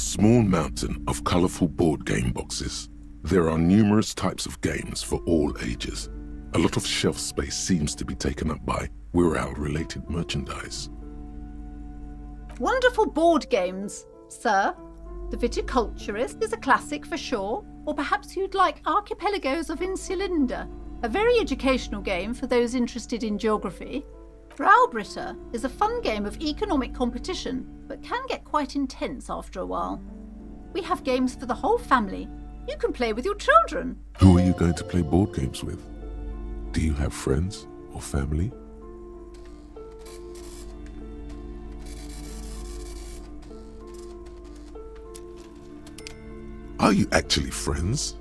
small mountain of colourful board game boxes. There are numerous types of games for all ages. A lot of shelf space seems to be taken up by Wirral-related merchandise. Wonderful board games, sir. The Viticulturist is a classic for sure, or perhaps you'd like Archipelagos of Insulinda, a very educational game for those interested in geography. Graubritter is a fun game of economic competition, but can get quite intense after a while. We have games for the whole family. You can play with your children. Who are you going to play board games with? Do you have friends or family? Are you actually friends,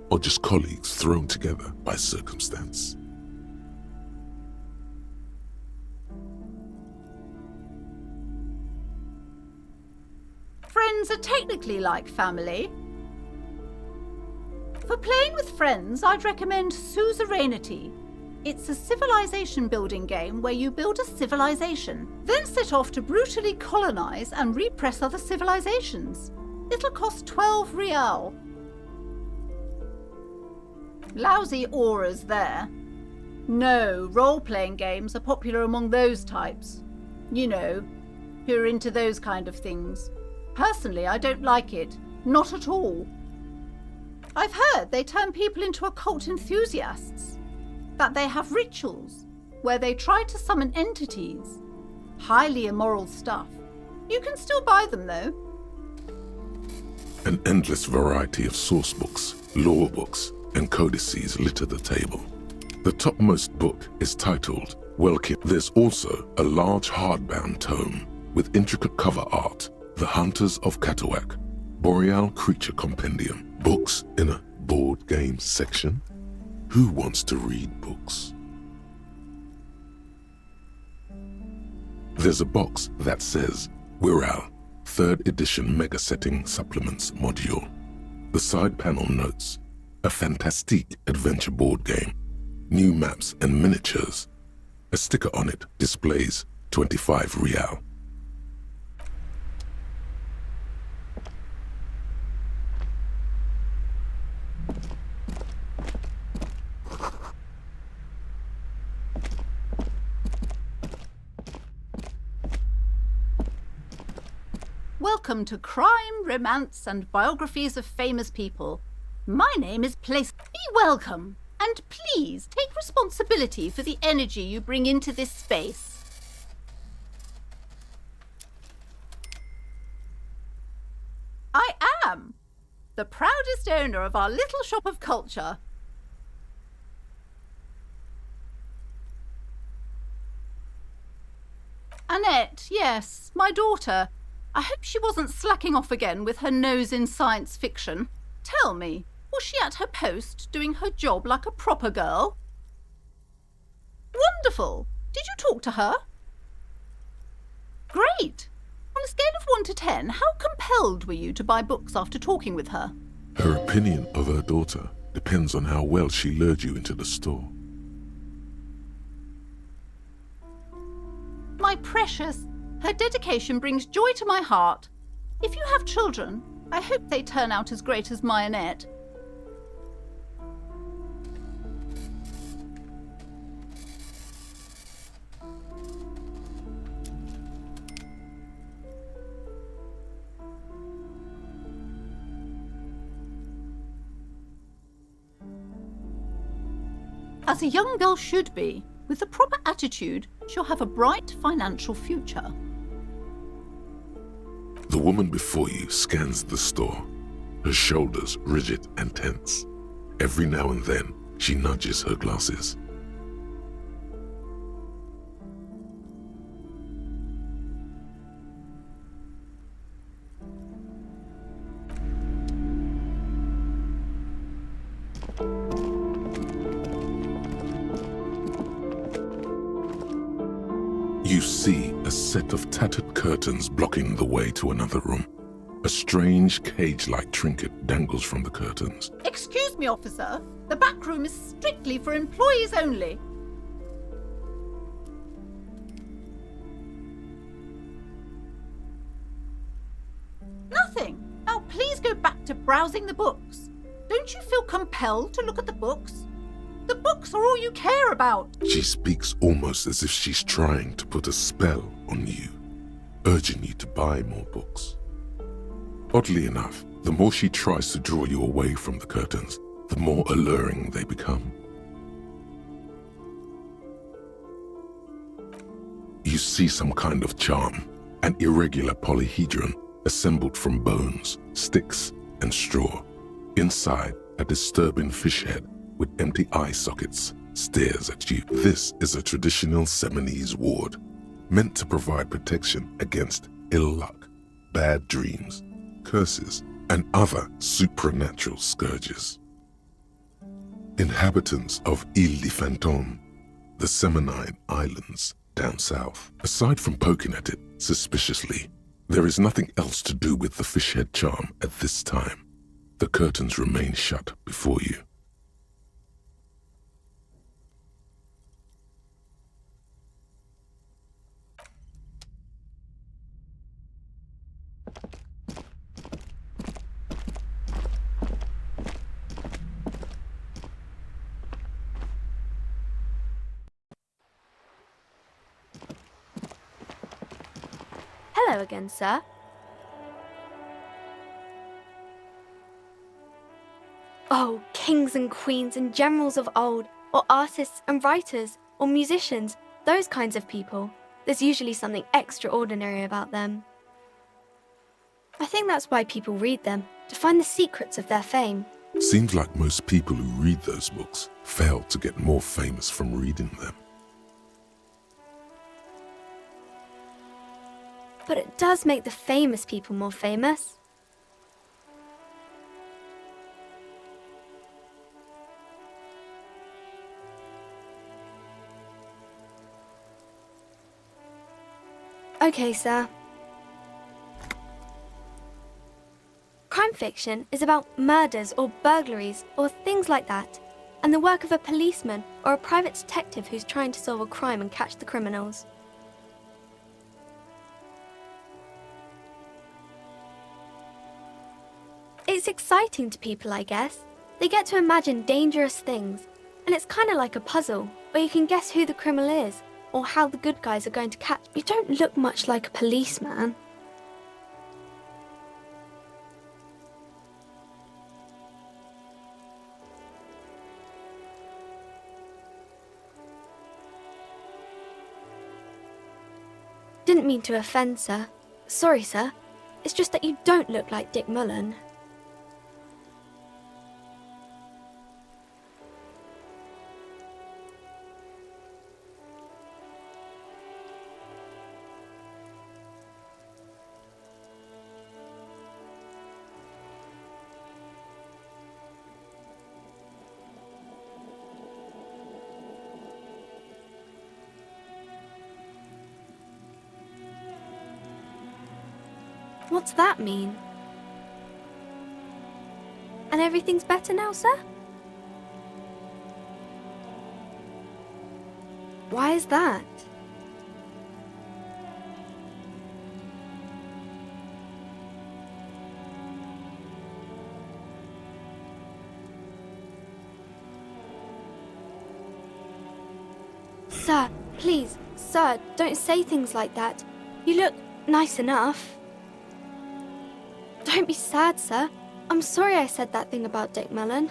or just colleagues thrown together by circumstance? Friends are technically like family. For playing with friends, I'd recommend Suzerainty. It's a civilization building game where you build a civilization, then set off to brutally colonize and repress other civilizations. It'll cost 12 real. Lousy auras there. No, role-playing games are popular among those types. You know, who are into those kind of things. Personally, I don't like it. Not at all. I've heard they turn people into occult enthusiasts. That they have rituals where they try to summon entities. Highly immoral stuff. You can still buy them though. An endless variety of source books, lore books, and codices litter the table. The topmost book is titled Welkin. There's also a large hardbound tome with intricate cover art, The Hunters of Katawak, Boreal Creature Compendium. Books in a board game section? Who wants to read books? There's a box that says Wirral 3rd edition Mega Setting Supplements Module. The side panel notes, a fantastique adventure board game, new maps and miniatures. A sticker on it displays 25 real. Welcome to Crime, Romance and Biographies of Famous People. My name is Place. Be welcome, and please take responsibility for the energy you bring into this space. I am the proudest owner of our little shop of culture. Annette, yes, my daughter. I hope she wasn't slacking off again with her nose in science fiction. Tell me, was she at her post doing her job like a proper girl? Wonderful! Did you talk to her? Great! On a scale of 1 to 10, how compelled were you to buy books after talking with her? Her opinion of her daughter depends on how well she lured you into the store. My precious, her dedication brings joy to my heart. If you have children, I hope they turn out as great as my Annette. As a young girl should be, with the proper attitude, she'll have a bright financial future. The woman before you scans the store, her shoulders rigid and tense. Every now and then, she nudges her glasses. You see a set of tattered curtains blocking the way to another room. A strange cage-like trinket dangles from the curtains. Excuse me, officer. The back room is strictly for employees only. Nothing. back to browsing the books. Don't you feel compelled to look at the books? The books are all you care about. She speaks almost as if she's trying to put a spell on you, urging you to buy more books. Oddly enough, the more she tries to draw you away from the curtains, the more alluring they become. You see some kind of charm, an irregular polyhedron assembled from bones, sticks, and straw. Inside, a disturbing fish head with empty eye sockets stares at you. This is a traditional Seminese ward, meant to provide protection against ill luck, bad dreams, curses, and other supernatural scourges. Inhabitants of Ile-de-Fantôme, the Seminine Islands down south. Aside from poking at it suspiciously, there is nothing else to do with the fish head charm at this time. The curtains remain shut before you. Hello again, sir. Oh, kings and queens and generals of old, or artists and writers, or musicians, those kinds of people. There's usually something extraordinary about them. I think that's why people read them, to find the secrets of their fame. Seems like most people who read those books fail to get more famous from reading them. But it does make the famous people more famous. Okay, sir. Crime fiction is about murders or burglaries or things like that, and the work of a policeman or a private detective who's trying to solve a crime and catch the criminals. It's exciting to people, I guess. They get to imagine dangerous things, and it's kind of like a puzzle, where you can guess who the criminal is, or how the good guys are going to catch. You don't look much like a policeman. Didn't mean to offend, sir. Sorry, sir. It's just that you don't look like Dick Mullen. What's that mean? And everything's better now, sir? Why is that? Sir, please, sir, don't say things like that. You look nice enough. Don't be sad, sir. I'm sorry I said that thing about Dick Mullen.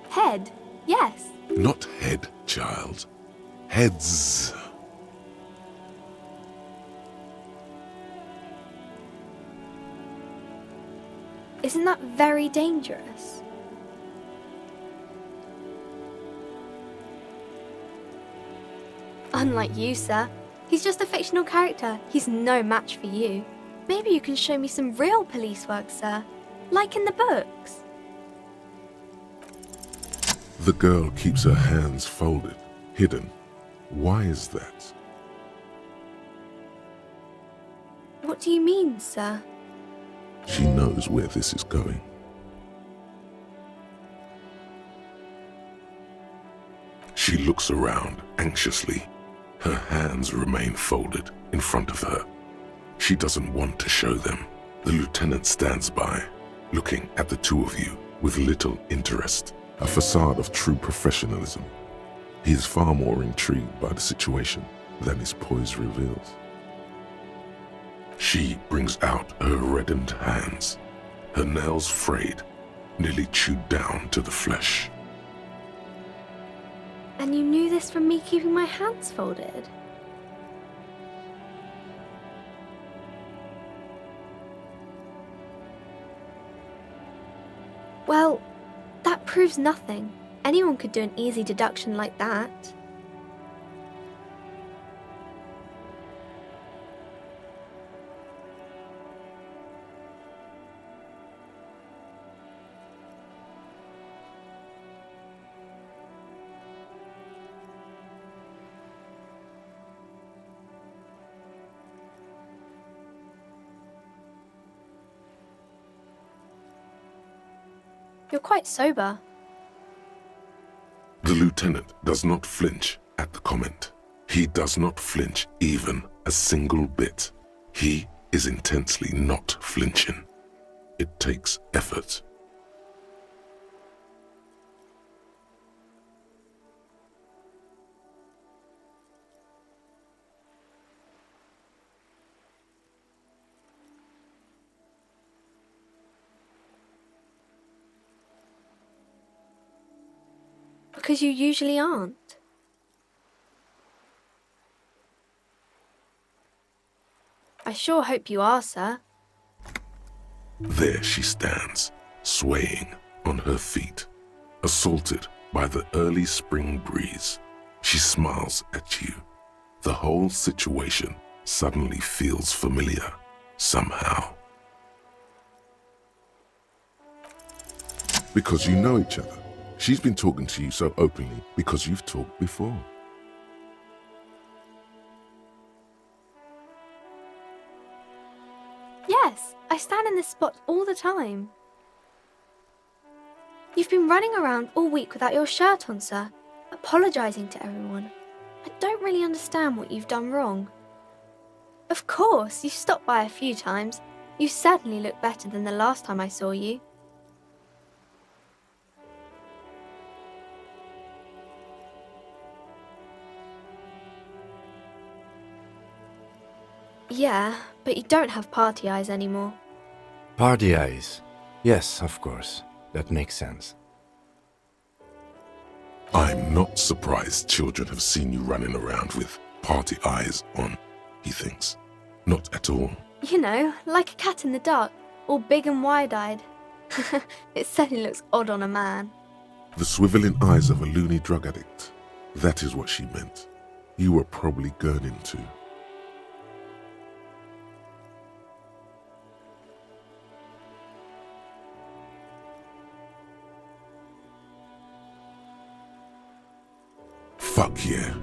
Head, yes. Not head, child. Heads. Isn't that very dangerous? Unlike you, sir. He's just a fictional character. He's no match for you. Maybe you can show me some real police work, sir. Like in the books. The girl keeps her hands folded, hidden. Why is that? What do you mean, sir? She knows where this is going. She looks around anxiously. Her hands remain folded in front of her. She doesn't want to show them. The lieutenant stands by, looking at the two of you with little interest, a facade of true professionalism. He is far more intrigued by the situation than his poise reveals. She brings out her reddened hands, her nails frayed, nearly chewed down to the flesh. And you knew this from me keeping my hands folded? Well, that proves nothing. Anyone could do an easy deduction like that. You're quite sober. The lieutenant does not flinch at the comment. He does not flinch even a single bit. He is intensely not flinching. It takes effort. Because you usually aren't. I sure hope you are, sir. There she stands, swaying on her feet, assaulted by the early spring breeze. She smiles at you. The whole situation suddenly feels familiar, somehow. Because you know each other. She's been talking to you so openly because you've talked before. Yes, I stand in this spot all the time. You've been running around all week without your shirt on, sir, apologising to everyone. I don't really understand what you've done wrong. Of course, you've stopped by a few times. You certainly look better than the last time I saw you. Yeah, but you don't have party eyes anymore. Party eyes. Yes, of course. That makes sense. I'm not surprised children have seen you running around with party eyes on, he thinks. Not at all. You know, like a cat in the dark, all big and wide-eyed. It certainly looks odd on a man. The swiveling eyes of a loony drug addict. That is what she meant. You were probably gurning too. Fuck yeah.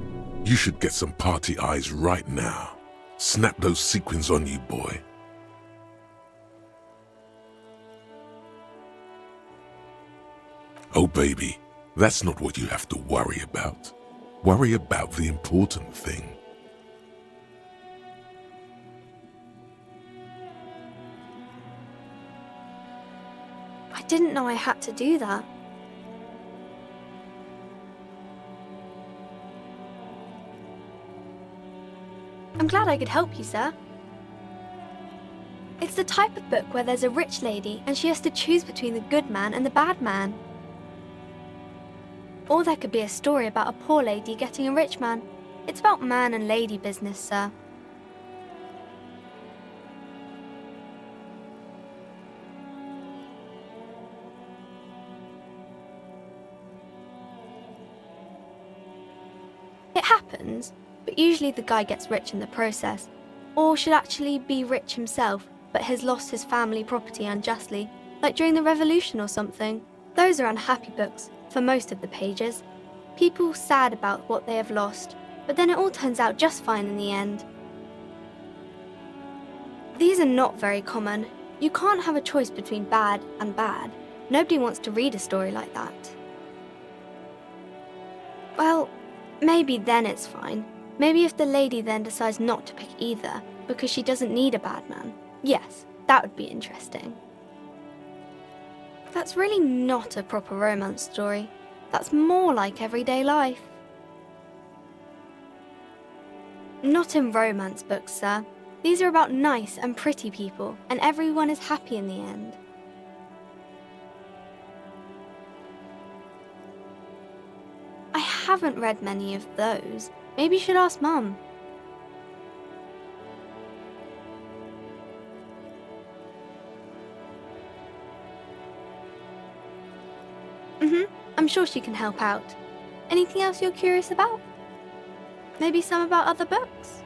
You should get some party eyes right now. Snap those sequins on you, boy. Oh baby, that's not what you have to worry about. Worry about the important thing. I didn't know I had to do that. I'm glad I could help you, sir. It's the type of book where there's a rich lady and she has to choose between the good man and the bad man. Or there could be a story about a poor lady getting a rich man. It's about man and lady business, sir. It happens, but usually the guy gets rich in the process, or should actually be rich himself, but has lost his family property unjustly, like during the revolution or something. Those are unhappy books, for most of the pages. People sad about what they have lost, but then it all turns out just fine in the end. These are not very common. You can't have a choice between bad and bad. Nobody wants to read a story like that. Well, maybe then it's fine. Maybe if the lady then decides not to pick either, because she doesn't need a bad man. Yes, that would be interesting. That's really not a proper romance story. That's more like everyday life. Not in romance books, sir. These are about nice and pretty people, and everyone is happy in the end. I haven't read many of those. Maybe you should ask Mum. I'm sure she can help out. Anything else you're curious about? Maybe some about other books?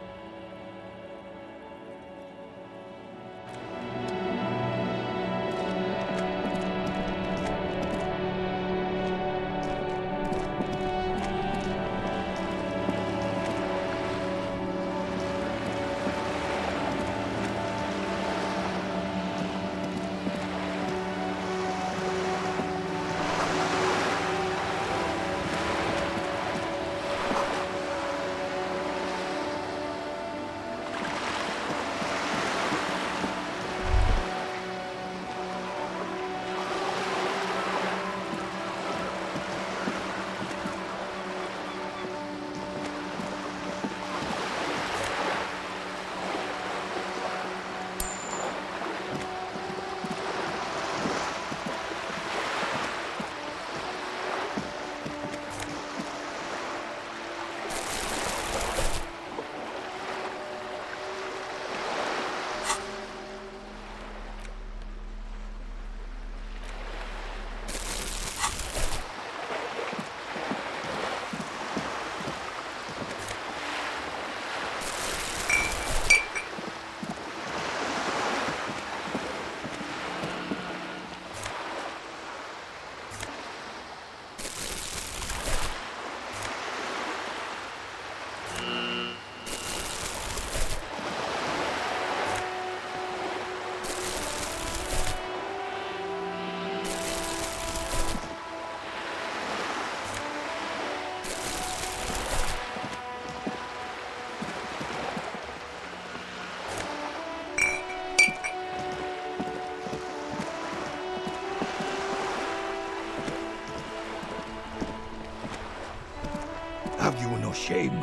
Have you no shame?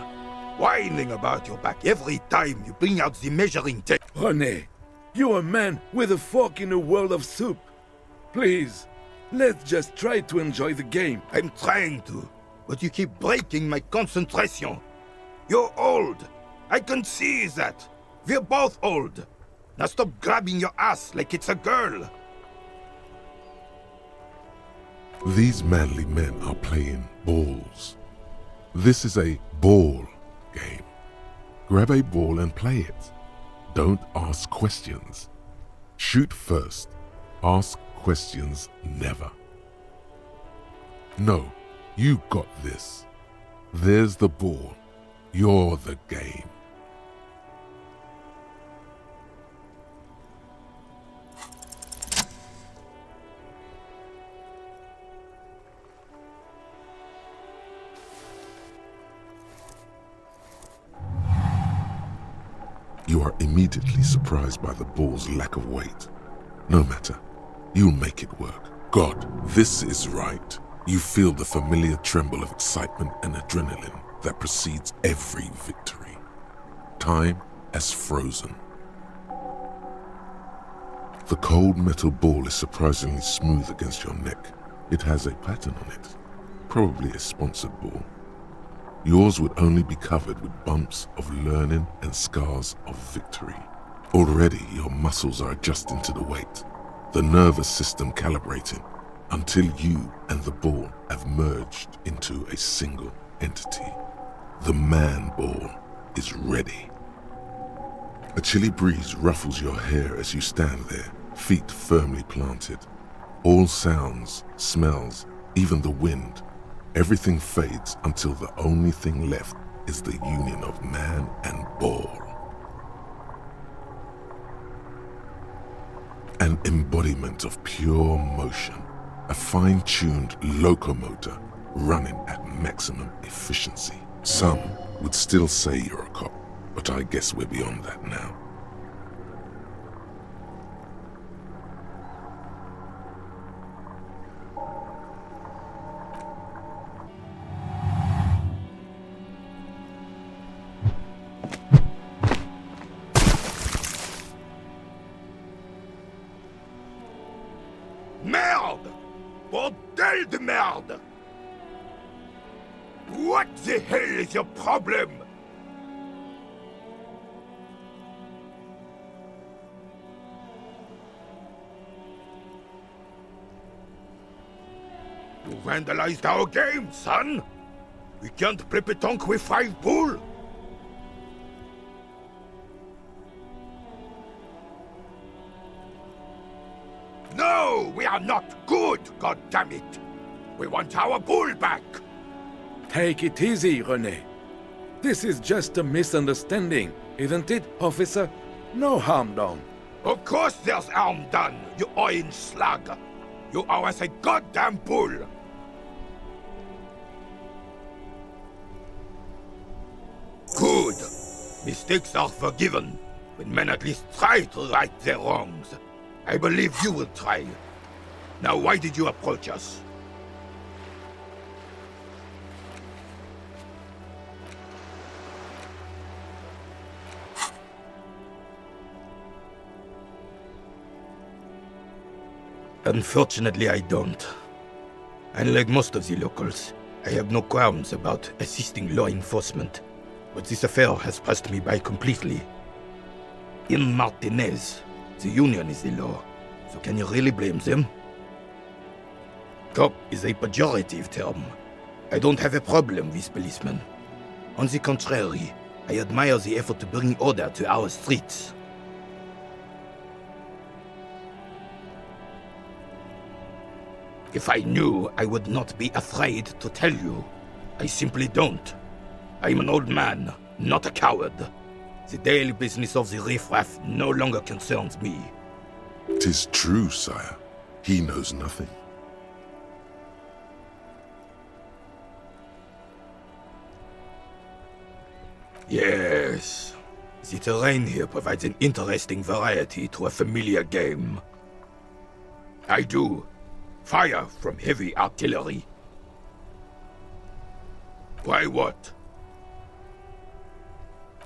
Whining about your back every time you bring out the measuring tape. René, you're a man with a fork in a world of soup. Please, let's just try to enjoy the game. I'm trying to, but you keep breaking my concentration. You're old. I can see that. We're both old. Now stop grabbing your ass like it's a girl. These manly men are playing balls. This is a ball game. Grab a ball and play it. Don't ask questions. Shoot first. Ask questions never. No, you got this. There's the ball. You're the game. You are immediately surprised by the ball's lack of weight. No matter, you'll make it work. God, this is right. You feel the familiar tremble of excitement and adrenaline that precedes every victory. Time has frozen. The cold metal ball is surprisingly smooth against your neck. It has a pattern on it, probably a sponsored ball. Yours would only be covered with bumps of learning and scars of victory. Already your muscles are adjusting to the weight, the nervous system calibrating, until you and the ball have merged into a single entity. The man ball is ready. A chilly breeze ruffles your hair as you stand there, feet firmly planted. All sounds, smells, even the wind, everything fades until the only thing left is the union of man and ball. An embodiment of pure motion, a fine-tuned locomotor running at maximum efficiency. Some would still say you're a cop, but I guess we're beyond that now. Merde! Bordel de merde! What the hell is your problem? You vandalized our game, son! We can't play pétanque with 5 bull! No, we are not good, goddammit! We want our bull back! Take it easy, René. This is just a misunderstanding, isn't it, officer? No harm done. Of course there's harm done, you orange slug! You owe us a goddamn bull! Good. Mistakes are forgiven, when men at least try to right their wrongs. I believe you will try. Now why did you approach us? Unfortunately, I don't. Unlike most of the locals, I have no qualms about assisting law enforcement, but this affair has passed me by completely. In Martinez, the union is the law, so can you really blame them? Cop is a pejorative term. I don't have a problem with policemen. On the contrary, I admire the effort to bring order to our streets. If I knew, I would not be afraid to tell you. I simply don't. I'm an old man, not a coward. The daily business of the riffraff no longer concerns me. 'Tis true, sire. He knows nothing. Yes. The terrain here provides an interesting variety to a familiar game. I do. Fire from heavy artillery. Why what?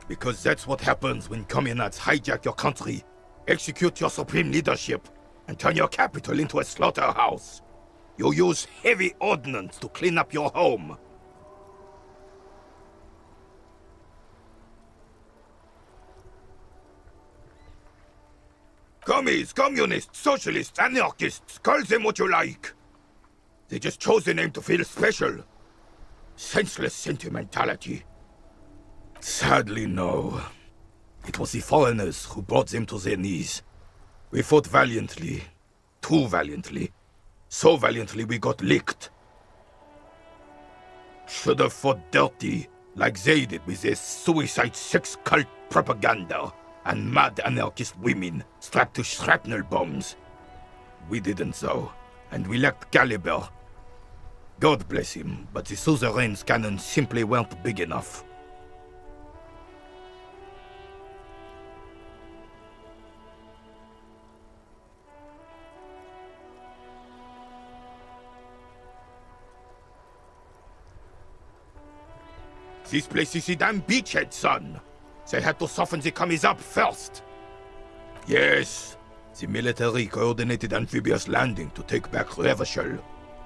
Because that's what happens when communards hijack your country, execute your supreme leadership, and turn your capital into a slaughterhouse. You use heavy ordnance to clean up your home. Commies, communists, socialists, anarchists, call them what you like. They just chose a name to feel special. Senseless sentimentality. Sadly, no. It was the foreigners who brought them to their knees. We fought valiantly. Too valiantly. So valiantly we got licked. Should have fought dirty, like they did with their suicide sex cult propaganda and mad anarchist women strapped to shrapnel bombs. We didn't though, and we lacked caliber. God bless him, but the suzerain's cannons simply weren't big enough. This place is a damn beachhead, son. They had to soften the commies up first. Yes, the military coordinated amphibious landing to take back Revachol.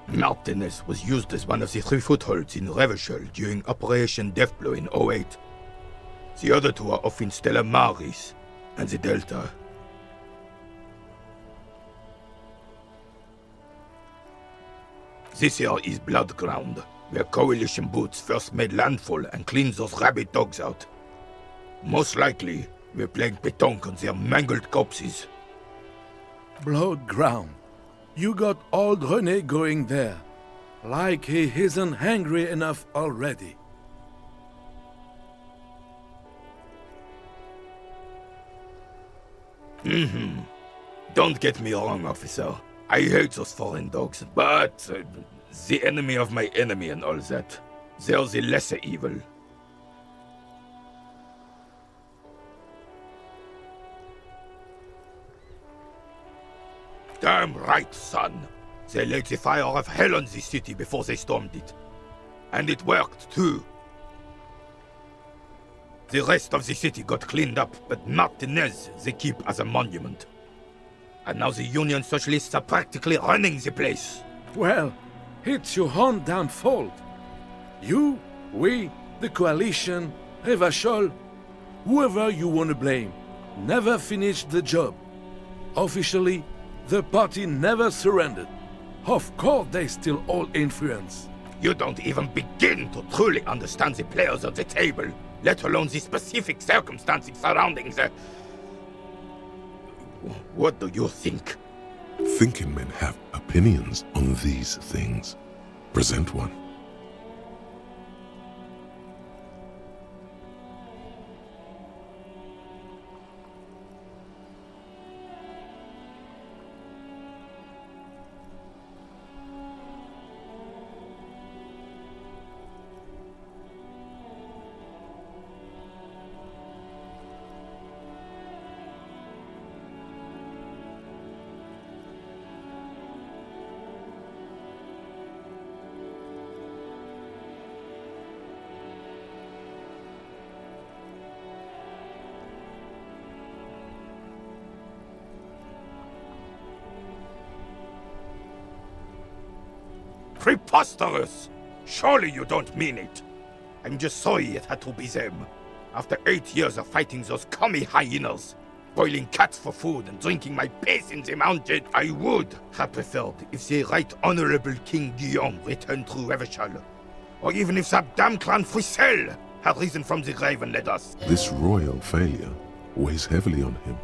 Martinez was used as one of the 3 footholds in Revachol during Operation Deathblow in 08. The other 2 are off in Stella Maris and the Delta. This here is Blood Ground, where coalition boots first made landfall and cleaned those rabid dogs out. Most likely, we're playing pétanque on their mangled corpses. Blood ground. You got old René going there. Like he isn't hungry enough already. Don't get me wrong, officer. I hate those foreign dogs, but The enemy of my enemy and all that. They're the lesser evil. Damn right, son. They lit the fire of hell on the city before they stormed it. And it worked, too. The rest of the city got cleaned up, but Martinez they keep as a monument. And now the Union Socialists are practically running the place. Well, it's your own damn fault. You, we, the coalition, Revachol, whoever you want to blame, never finished the job. Officially, the party never surrendered. Of course they still all influence. You don't even begin to truly understand the players of the table, let alone the specific circumstances surrounding the... What do you think? Thinking men have opinions on these things. Present one. Preposterous! Surely you don't mean it. I'm just sorry it had to be them. After 8 years of fighting those commie hyenas, boiling cats for food and drinking my piss in the mountain, I would have preferred if the Right Honorable King Guillaume returned to Revachol. Or even if that damn clan Frisel had risen from the grave and led us. This royal failure weighs heavily on him.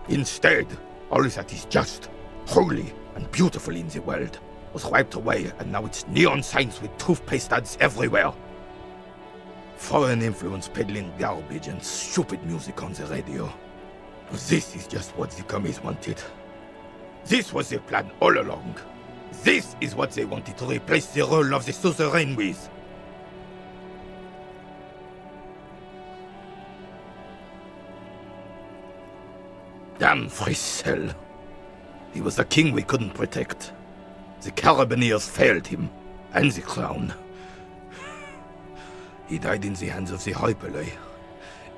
Instead, all that is just, holy, and beautiful in the world was wiped away, and now it's neon signs with toothpaste ads everywhere. Foreign influence peddling garbage and stupid music on the radio. This is just what the commies wanted. This was their plan all along. This is what they wanted to replace the role of the suzerain with. Damn Frisel. He was the king we couldn't protect. The Carabineers failed him, and the crown. He died in the hands of the Hyperlay,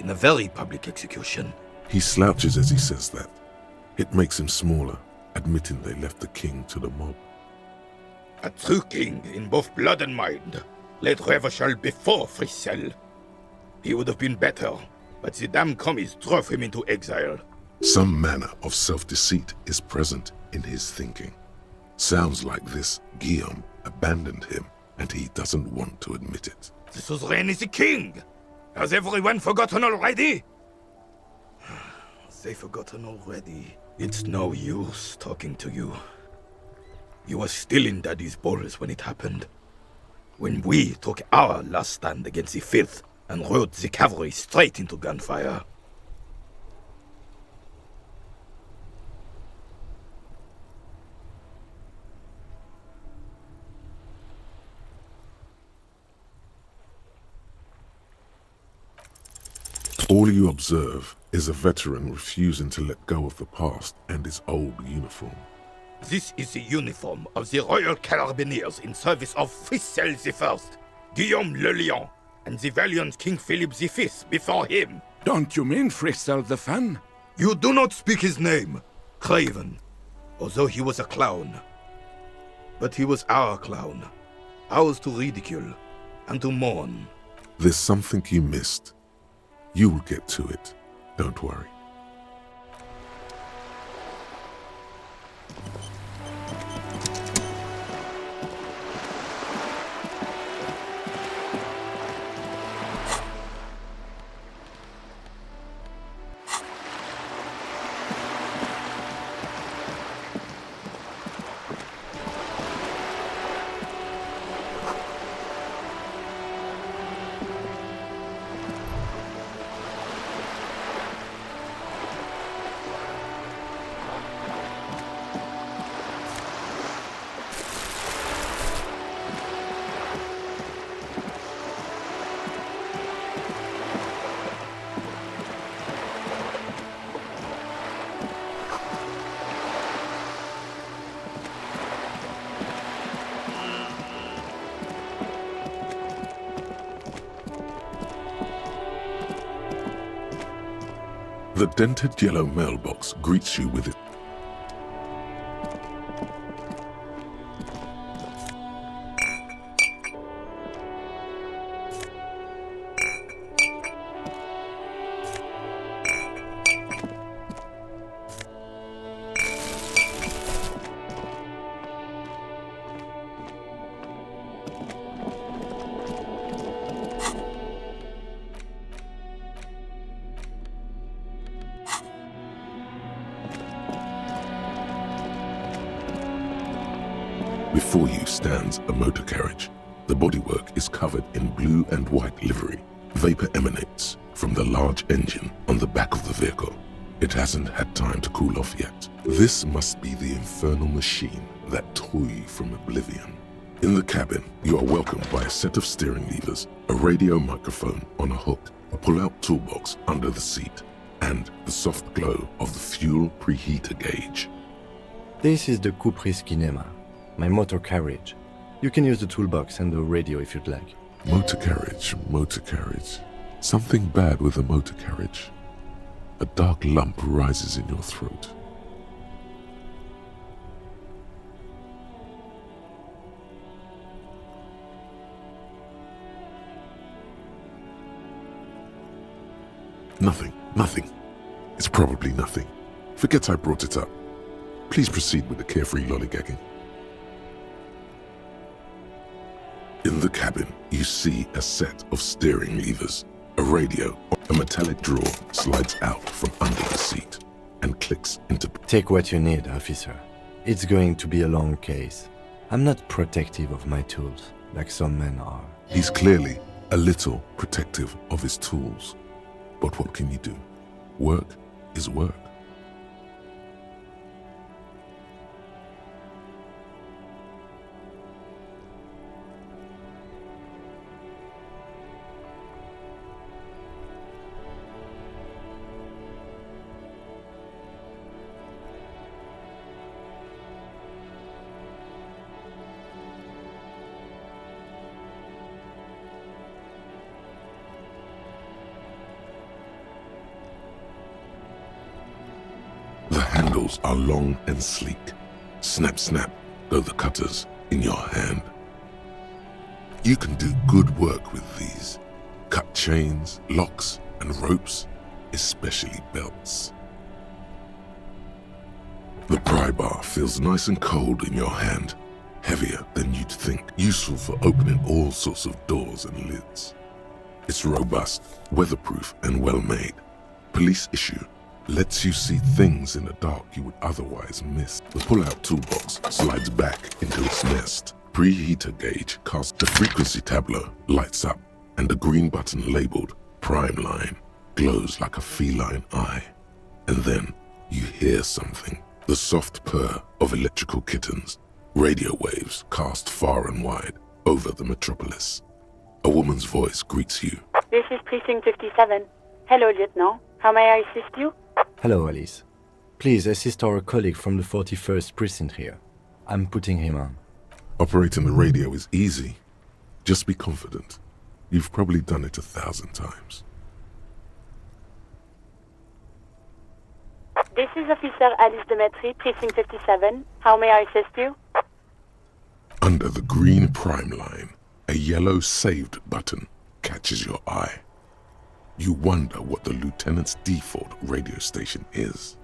in a very public execution. He slouches as he says that. It makes him smaller, admitting they left the king to the mob. A true king in both blood and mind led Revachol before Frisel. He would have been better, but the damn commies drove him into exile. Some manner of self-deceit is present in his thinking. Sounds like this Guillaume abandoned him, and he doesn't want to admit it. The suzerain is the king! Has everyone forgotten already? They've forgotten already. It's no use talking to you. You were still in Daddy's balls when it happened. When we took our last stand against the filth and rode the cavalry straight into gunfire. All you observe is a veteran refusing to let go of the past and his old uniform. This is the uniform of the Royal Carabineers in service of Frisel I, Guillaume le Lion, and the valiant King Philip V before him. Don't you mean Frisel the Fan? You do not speak his name, Craven, although he was a clown. But he was our clown, ours to ridicule and to mourn. There's something you missed. You will get to it. Don't worry. The dented yellow mailbox greets you with it. Before you stands a motor carriage. The bodywork is covered in blue and white livery. Vapor emanates from the large engine on the back of the vehicle. It hasn't had time to cool off yet. This must be the infernal machine that tore you from oblivion. In the cabin, you are welcomed by a set of steering levers, a radio microphone on a hook, a pull-out toolbox under the seat, and the soft glow of the fuel preheater gauge. This is the Caprice Kinema, my motor carriage. You can use the toolbox and the radio if you'd like. Motor carriage, motor carriage. Something bad with a motor carriage. A dark lump rises in your throat. Nothing. It's probably nothing. Forget I brought it up. Please proceed with the carefree lollygagging. In the cabin, you see a set of steering levers. A radio, a metallic drawer slides out from under the seat and clicks into... Take what you need, officer. It's going to be a long case. I'm not protective of my tools, like some men are. He's clearly a little protective of his tools. But what can you do? Work is work. The handles are long and sleek. Snap, snap, go the cutters in your hand. You can do good work with these. Cut chains, locks, and ropes, especially belts. The pry bar feels nice and cold in your hand, heavier than you'd think, useful for opening all sorts of doors and lids. It's robust, weatherproof, and well-made. Police issue. Lets you see things in the dark you would otherwise miss. The pull-out toolbox slides back into its nest. Preheater gauge casts the frequency tableau, lights up, and the green button labeled Prime Line glows like a feline eye. And then you hear something. The soft purr of electrical kittens. Radio waves cast far and wide over the metropolis. A woman's voice greets you. This is Precinct 57. Hello, Lieutenant. How may I assist you? Hello, Alice. Please assist our colleague from the 41st precinct here. I'm putting him on. Operating the radio is easy. Just be confident. You've probably done it 1,000 times. This is Officer Alice Demetri, Precinct 57. How may I assist you? Under the green prime line, a yellow saved button catches your eye. You wonder what the lieutenant's default radio station is.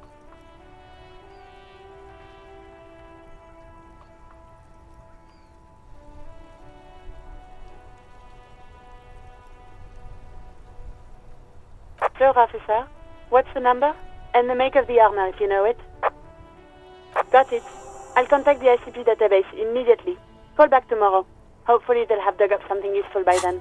Sure, officer. What's the number? And the make of the armor, if you know it. Got it. I'll contact the ICP database immediately. Call back tomorrow. Hopefully they'll have dug up something useful by then.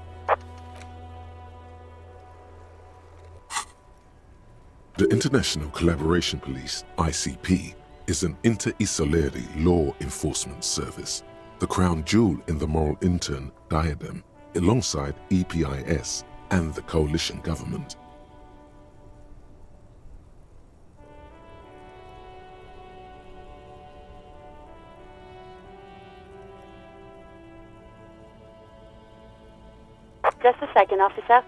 The International Collaboration Police, ICP, is an inter-Isolari law enforcement service, the crown jewel in the moral intern diadem, alongside EPIS and the coalition government. Just a second, officer.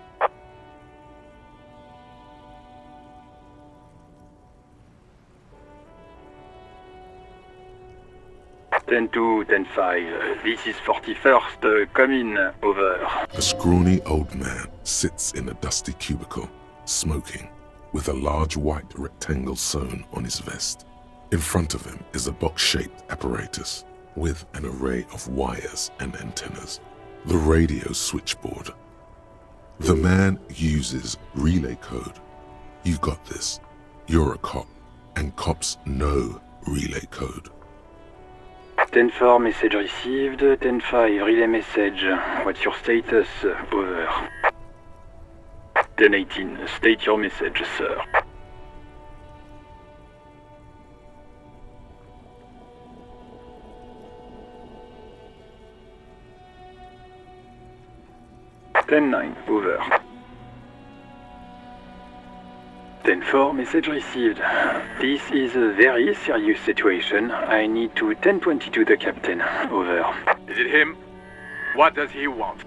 10-2, 10-5. This is 41st. Come in. Over. A scrawny old man sits in a dusty cubicle, smoking, with a large white rectangle sewn on his vest. In front of him is a box-shaped apparatus with an array of wires and antennas. The radio switchboard. The man uses relay code. You got this. You're a cop, and cops know relay code. 10-4, message received. 10-5, relay message. What's your status? Over. 10-18, state your message, sir. Ten-9, over. 10-4, message received. This is a very serious situation. I need to 10-22 the captain. Over. Is it him? What does he want?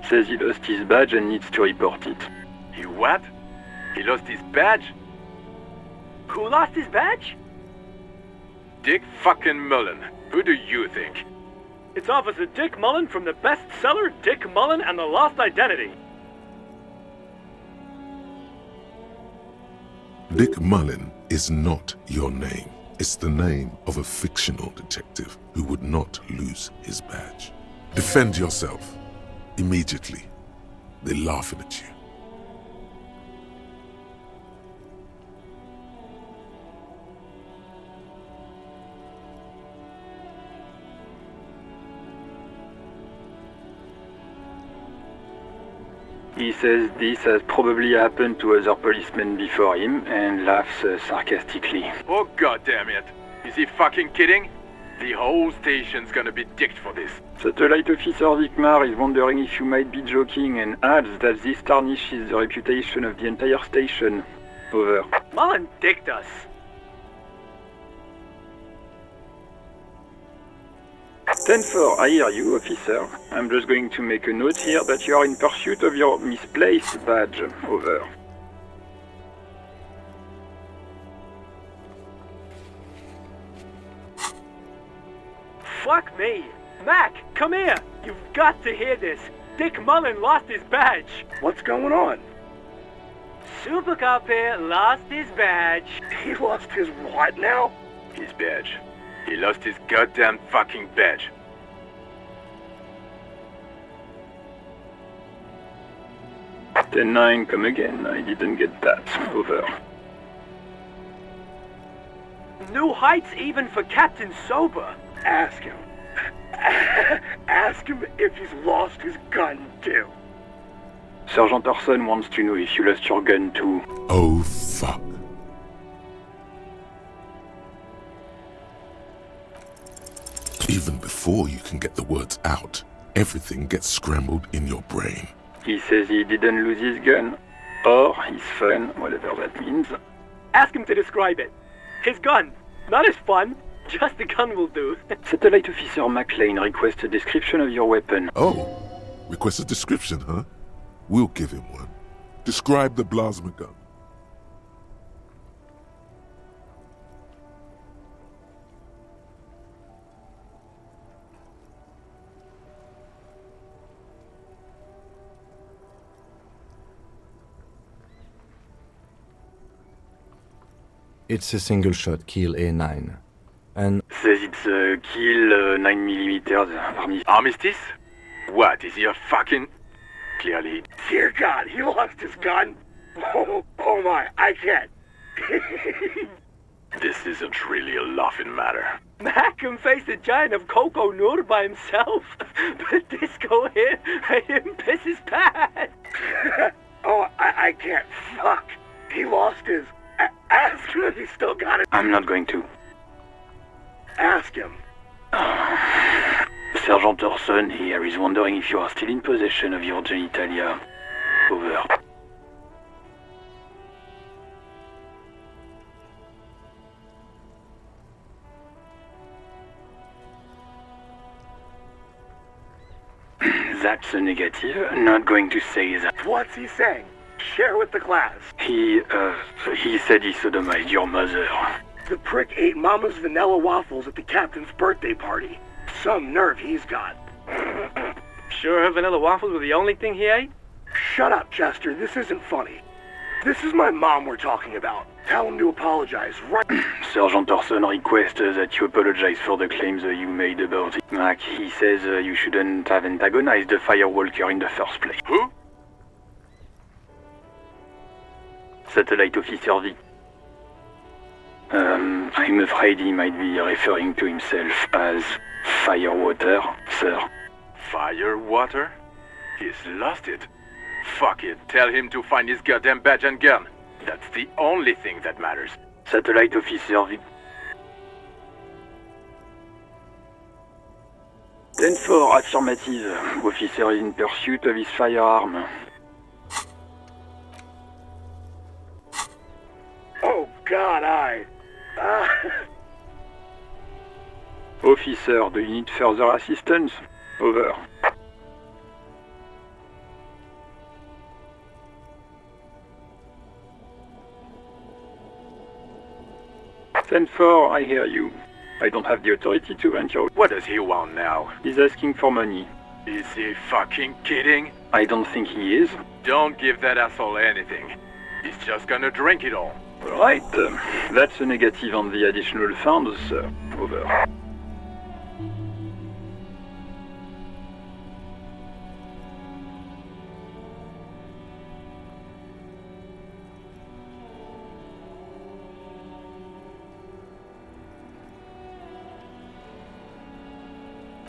Says he lost his badge and needs to report it. He what? He lost his badge? Who lost his badge? Dick fucking Mullen. Who do you think? It's Officer Dick Mullen from the bestseller Dick Mullen and the Lost Identity. Dick Mullen is not your name. It's the name of a fictional detective who would not lose his badge. Defend yourself. Immediately. They're laughing at you. He says this has probably happened to other policemen before him and laughs sarcastically. Oh goddamn it! Is he fucking kidding? The whole station's gonna be dicked for this. Satellite Officer Vikmar is wondering if you might be joking and adds that this tarnishes the reputation of the entire station. Over. Mullen dicked us. 10-4, I hear you, officer. I'm just going to make a note here that you are in pursuit of your misplaced badge. Over. Fuck me. Mac, come here. You've got to hear this. Dick Mullen lost his badge. What's going on? Super Cop here lost his badge. He lost his what now? His badge. He lost his goddamn fucking badge. 10-9, come again. I didn't get that. Over. New heights even for Captain Sober. Ask him. Ask him if he's lost his gun too. Sergeant Orson wants to know if you lost your gun too. Oh, fuck. Even before you can get the words out, everything gets scrambled in your brain. He says he didn't lose his gun. Or his fun, whatever that means. Ask him to describe it. His gun. Not his fun. Just the gun will do. Satellite Officer McLean requests a description of your weapon. Oh, request a description, huh? We'll give him one. Describe the plasma gun. It's a single shot kill A9. And Says it's a kill 9mm Armistice? What, is he a fucking... Clearly. Dear God, he lost his gun. Oh my, I can't. This isn't really a laughing matter. Mac can face a giant of Coco Nur by himself. But Disco here made him piss his pants. Oh, I can't. Fuck. He lost his... Ask him if he's still got it. I'm not going to. Ask him. Sergeant Orson here is wondering if you are still in possession of your genitalia. Over. That's a negative. Not going to say that. What's he saying? Share with the class. He said he sodomized your mother. The prick ate Mama's vanilla waffles at the captain's birthday party. Some nerve he's got. Sure her vanilla waffles were the only thing he ate? Shut up, Chester. This isn't funny. This is my mom we're talking about. Tell him to apologize right... Sergeant Orson requests that you apologize for the claims you made about it. Mac, he says you shouldn't have antagonized the Firewalker in the first place. Who? Satellite Officer V. I'm afraid he might be referring to himself as Firewater, sir. Firewater? He's lost it. Fuck it. Tell him to find his goddamn badge and gun. That's the only thing that matters. Satellite Officer V. 10-4, affirmative. Officer is in pursuit of his firearm. Oh, God, Officer, do you need further assistance? Over. Ten 4, I hear you. I don't have the authority to venture. What does he want now? He's asking for money. Is he fucking kidding? I don't think he is. Don't give that asshole anything. He's just gonna drink it all. Right, that's a negative on the additional funds, sir. Over.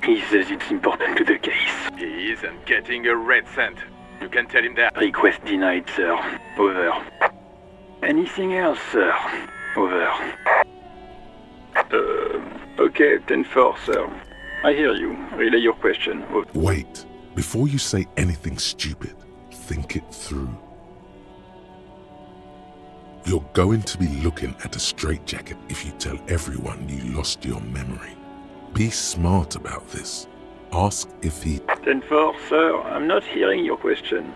He says it's important to the case. He isn't getting a red cent. You can tell him that. Request denied, sir. Over. Anything else, sir? Over. Okay, 10-4, sir. I hear you. Relay your question. Over. Wait. Before you say anything stupid, think it through. You're going to be looking at a straitjacket if you tell everyone you lost your memory. Be smart about this. Ask if he... 10-4, sir. I'm not hearing your question.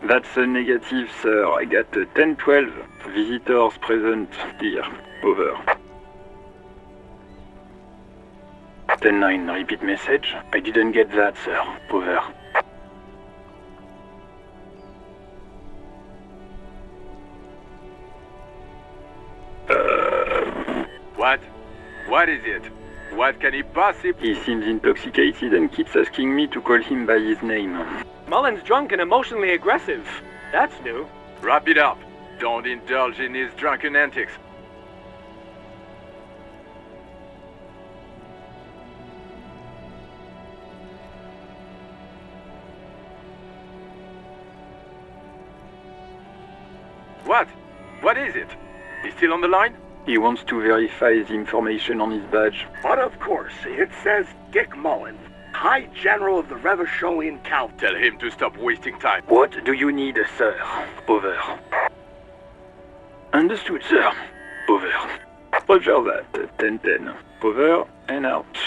That's a negative, sir. I got 10-12 visitors present here. Over. 10-9, repeat message. I didn't get that, sir. Over. What? What is it? What can he possibly... He seems intoxicated and keeps asking me to call him by his name. Mullen's drunk and emotionally aggressive. That's new. Wrap it up. Don't indulge in his drunken antics. What? What is it? He's still on the line? He wants to verify the information on his badge. But of course, it says Dick Mullen, High General of the Revacholian Cavalry. Tell him to stop wasting time. What do you need, sir? Over. Understood, sir. Over. Roger that. 10-10. Over and out.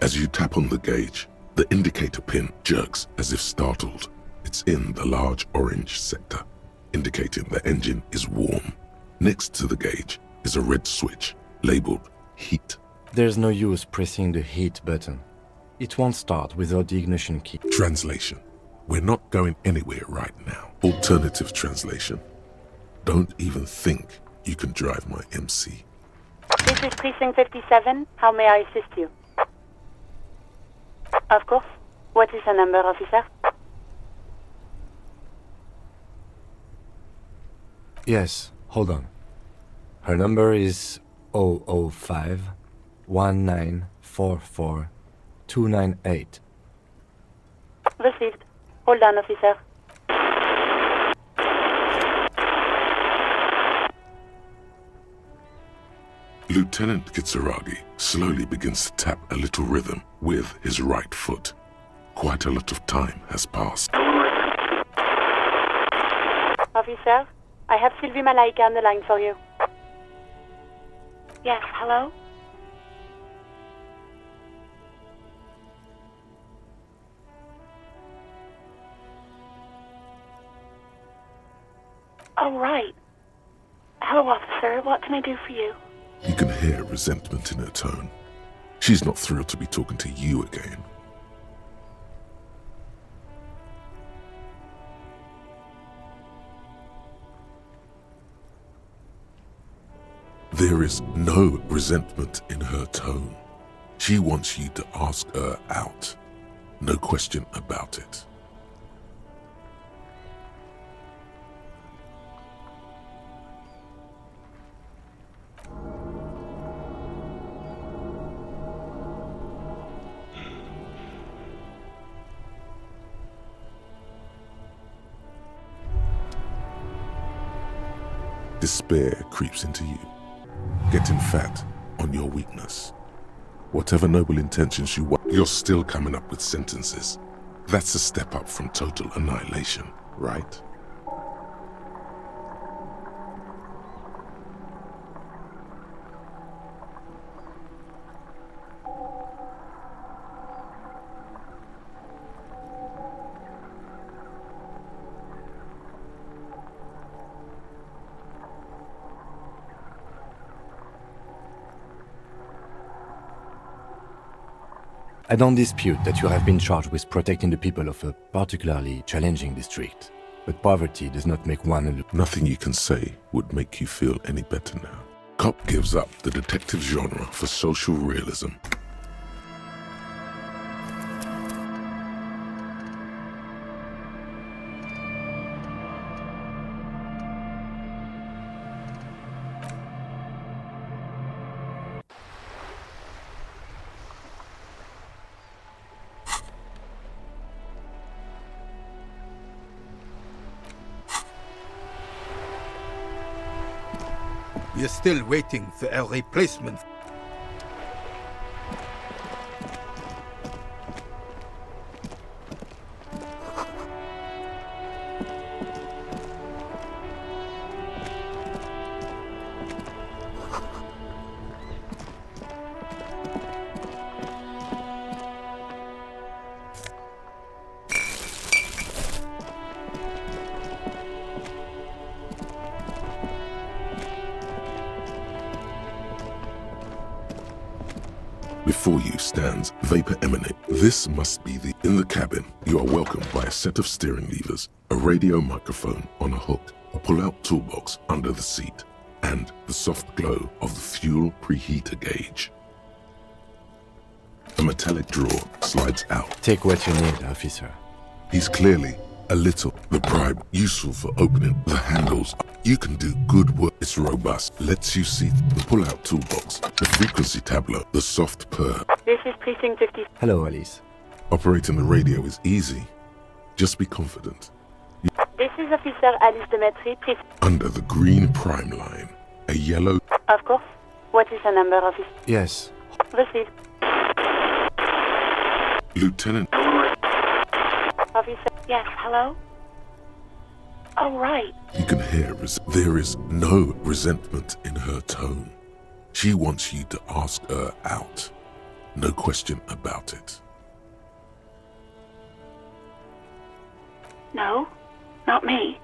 As you tap on the gauge, the indicator pin jerks as if startled. It's in the large orange sector, indicating the engine is warm. Next to the gauge is a red switch labeled heat. There's no use pressing the heat button. It won't start without the ignition key. Translation: we're not going anywhere right now. Alternative translation: don't even think you can drive my MC. This is Precinct 57. How may I assist you? Of course. What is her number, officer? Yes, hold on. Her number is 005 1944 298. Received. Hold on, officer. Lieutenant Kitsuragi slowly begins to tap a little rhythm with his right foot. Quite a lot of time has passed. Officer, I have Sylvie Malaika on the line for you. Yes, hello? Oh, right. Hello, officer. What can I do for you? You can hear resentment in her tone. She's not thrilled to be talking to you again. There is no resentment in her tone. She wants you to ask her out. No question about it. Despair creeps into you, getting fat on your weakness. Whatever noble intentions you want, you're still coming up with sentences. That's a step up from total annihilation, right? I don't dispute that you have been charged with protecting the people of a particularly challenging district, but poverty does not make one look. Nothing you can say would make you feel any better now. Cop gives up the detective genre for social realism. We're still waiting for a replacement. Before you stands vapor emanate. This must be in the cabin. You are welcomed by a set of steering levers, a radio microphone on a hook, a pull-out toolbox under the seat, and the soft glow of the fuel preheater gauge. A metallic drawer slides out. Take what you need, officer. He's clearly a little. The bribe useful for opening the handles. You can do good work. It's robust. Lets you see the pull-out toolbox, the frequency tableau, the soft purr. This is Precinct 50. Hello, Alice. Operating the radio is easy. Just be confident. This is Officer Alice Demetri, Under the green prime line, a yellow... Of course. What is the number, officer? Yes. Received. Lieutenant... Officer... Yes, hello? Oh, right. You can hear there is no resentment in her tone. She wants you to ask her out. No question about it. No, not me.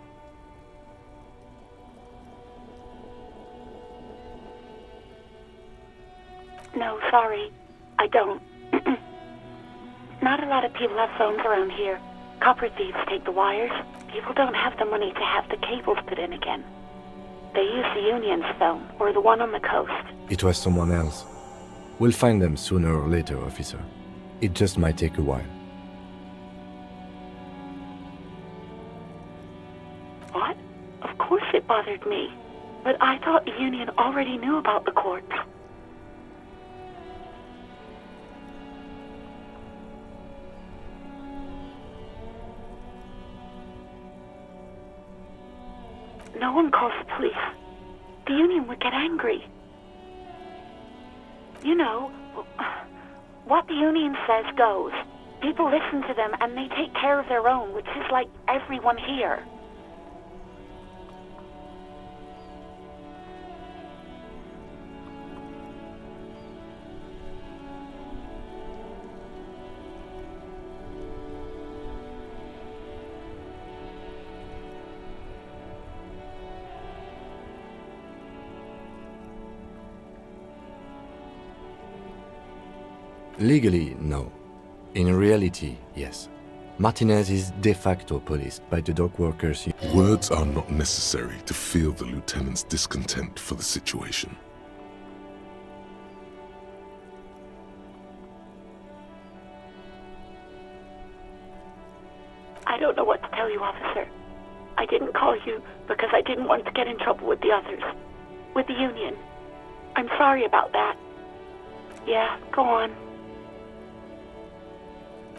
No, sorry. I don't. Not a lot of people have phones around here. Copper thieves take the wires. People don't have the money to have the cables put in again. They use the Union's phone, or the one on the coast. It was someone else. We'll find them sooner or later, officer. It just might take a while. What? Of course it bothered me. But I thought the Union already knew about the corpse. No one calls the police. The Union would get angry. You know, what the Union says goes. People listen to them and they take care of their own, which is like everyone here. Legally, no. In reality, yes. Martinez is de facto policed by the dock workers. Words are not necessary to feel the lieutenant's discontent for the situation. I don't know what to tell you, officer. I didn't call you because I didn't want to get in trouble with the others. With the union. I'm sorry about that. Yeah, go on.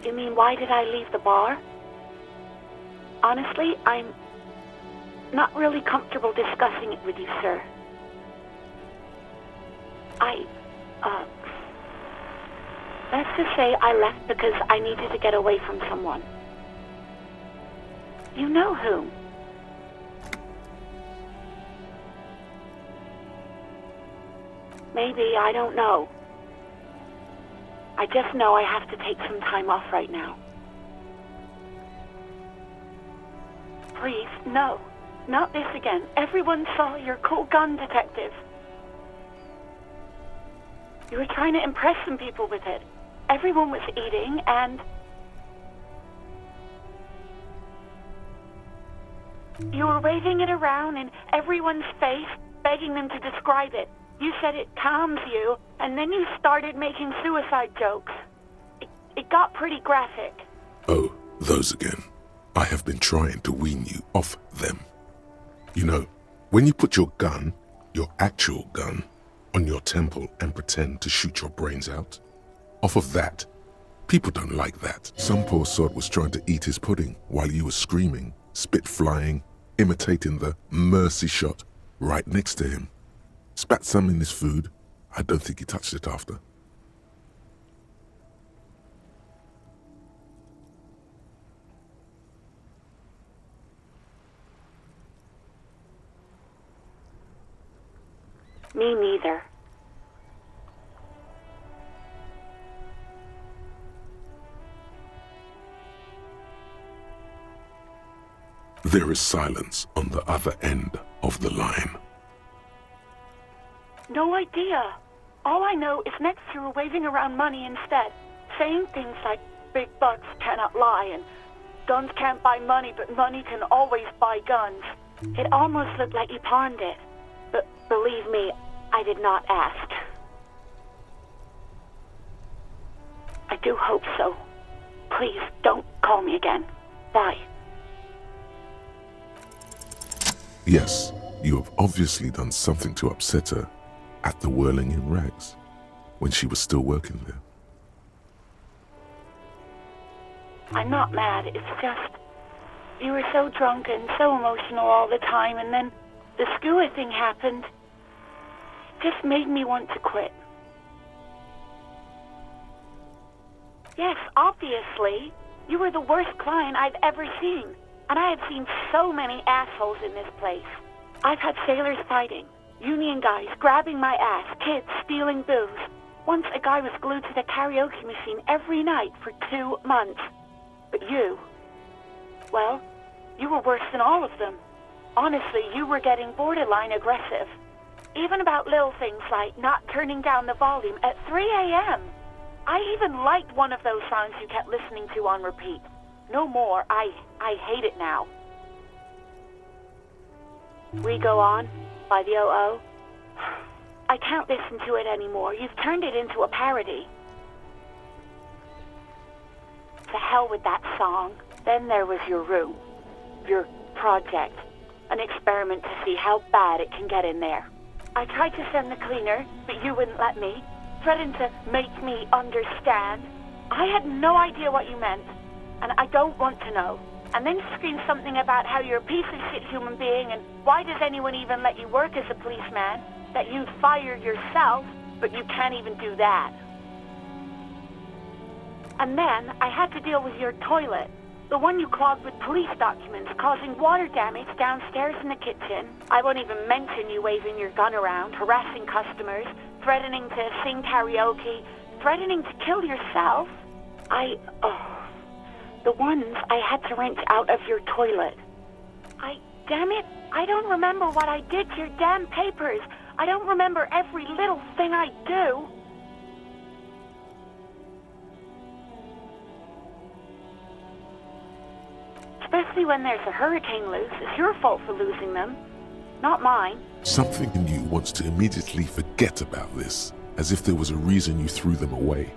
You mean, why did I leave the bar? Honestly, I'm not really comfortable discussing it with you, sir. Let's just say I left because I needed to get away from someone. You know whom? Maybe, I don't know. I just know I have to take some time off right now. Please, no. Not this again. Everyone saw your cool gun, detective. You were trying to impress some people with it. Everyone was eating, and... you were waving it around in everyone's face, begging them to describe it. You said it calms you, and then you started making suicide jokes. It got pretty graphic. Oh, those again. I have been trying to wean you off them. You know, when you put your gun, your actual gun, on your temple and pretend to shoot your brains out, off of that, people don't like that. Some poor sod was trying to eat his pudding while you were screaming, spit flying, imitating the mercy shot right next to him. Spat some in his food. I don't think he touched it after. Me neither. There is silence on the other end of the line. No idea. All I know is next you were waving around money instead, saying things like, big bucks cannot lie, and guns can't buy money, but money can always buy guns. It almost looked like you pawned it. But believe me, I did not ask. I do hope so. Please, don't call me again. Bye. Yes, you have obviously done something to upset her at the Whirling in Rags, when she was still working there. I'm not mad, it's just... you were so drunk and so emotional all the time, and then the skua thing happened. It just made me want to quit. Yes, obviously. You were the worst client I've ever seen. And I have seen so many assholes in this place. I've had sailors fighting, union guys grabbing my ass, kids stealing booze. Once a guy was glued to the karaoke machine every night for 2 months. But you, well, you were worse than all of them. Honestly, you were getting borderline aggressive. Even about little things like not turning down the volume at 3 a.m. I even liked one of those songs you kept listening to on repeat. No more. I hate it now. We Go On by the 00. I can't listen to it anymore. You've turned it into a parody. To hell with that song. Then there was your room. Your project. An experiment to see how bad it can get in there. I tried to send the cleaner, but you wouldn't let me. Threatened to make me understand. I had no idea what you meant. And I don't want to know. And then you scream something about how you're a piece of shit human being, and why does anyone even let you work as a policeman? That you'd fire yourself, but you can't even do that. And then I had to deal with your toilet. The one you clogged with police documents, causing water damage downstairs in the kitchen. I won't even mention you waving your gun around, harassing customers, threatening to sing karaoke, threatening to kill yourself. The ones I had to wrench out of your toilet. Damn it, I don't remember what I did to your damn papers. I don't remember every little thing I do. Especially when there's a hurricane loose. It's your fault for losing them, not mine. Something in you wants to immediately forget about this, as if there was a reason you threw them away.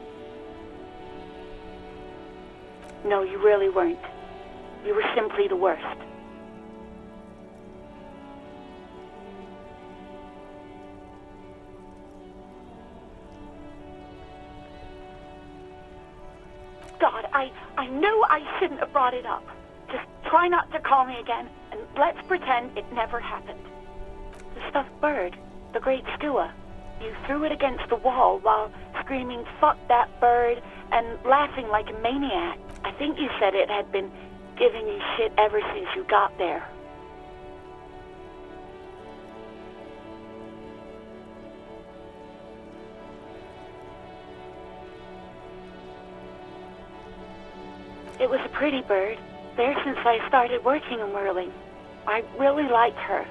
No, you really weren't. You were simply the worst. God, I knew I shouldn't have brought it up. Just try not to call me again, and let's pretend it never happened. The stuffed bird, the great Skua, you threw it against the wall while screaming, "Fuck that bird," and laughing like a maniac. I think you said it had been giving you shit ever since you got there. It was a pretty bird, there since I started working in whirling. I really liked her.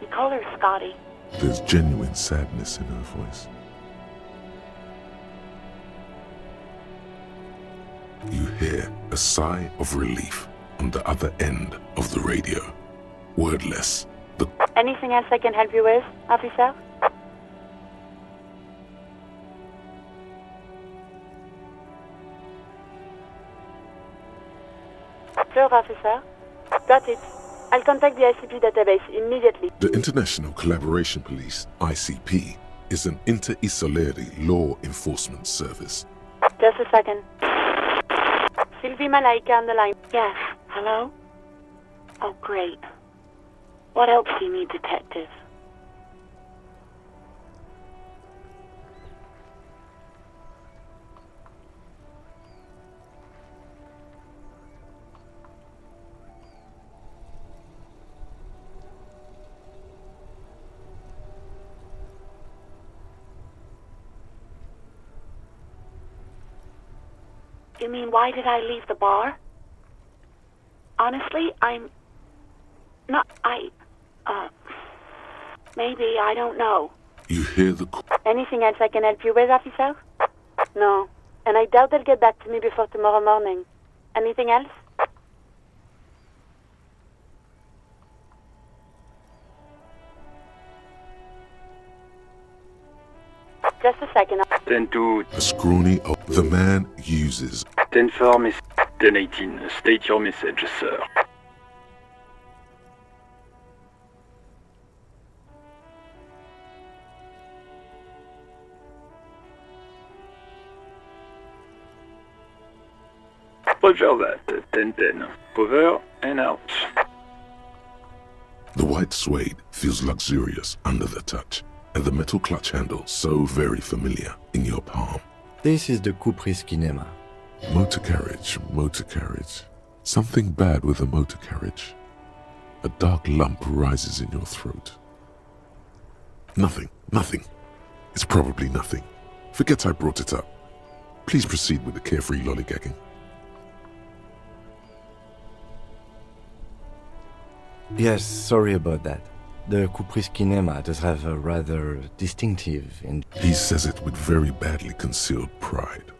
We call her Scotty. There's genuine sadness in her voice. You hear a sigh of relief on the other end of the radio. Wordless. Anything else I can help you with, officer? Sure, officer. Got it. I'll contact the ICP database immediately. The International Collaboration Police, ICP, is an inter-Isolari law enforcement service. Just a second. Sylvie Malaika on the line. Yes. Hello? Oh, great. What else do you need, detective? You mean, why did I leave the bar? Honestly, I'm not, maybe, I don't know. You hear the... Anything else I can help you with, officer? No, and I doubt they'll get back to me before tomorrow morning. Anything else? Just a second. 10-2. A scrawny... The man uses... 10-4, miss... 10-18. State your message, sir. Roger that. 10-10. Over and out. The white suede feels luxurious under the touch, and the metal clutch handle so very familiar in your palm. This is the Kupris kinema. Motor carriage, motor carriage. Something bad with a motor carriage. A dark lump rises in your throat. Nothing, nothing. It's probably nothing. Forget I brought it up. Please proceed with the carefree lollygagging. Yes, sorry about that. The Kupris kinema does have a rather distinctive and... He says it with very badly concealed pride.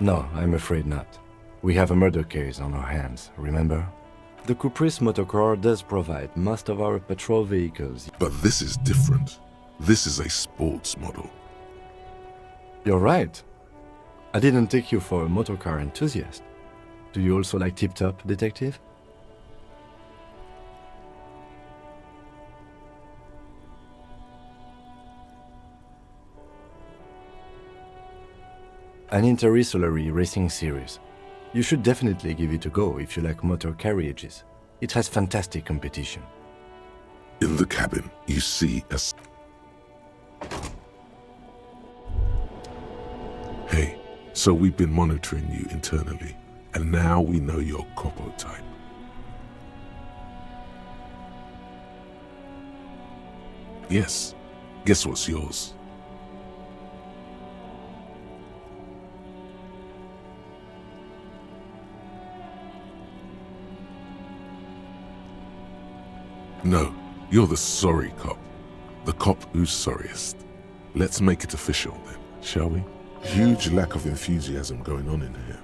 No, I'm afraid not. We have a murder case on our hands, remember? The Kupris motorcar does provide most of our patrol vehicles. But this is different. This is a sports model. You're right. I didn't take you for a motorcar enthusiast. Do you also like tip-top, detective? An inter-Isolari racing series. You should definitely give it a go if you like motor carriages. It has fantastic competition. In the cabin, you see a... Hey, so we've been monitoring you internally, and now we know your Copo type. Yes, guess what's yours? No, you're the sorry cop. The cop who's sorriest. Let's make it official then, shall we? Huge lack of enthusiasm going on in here.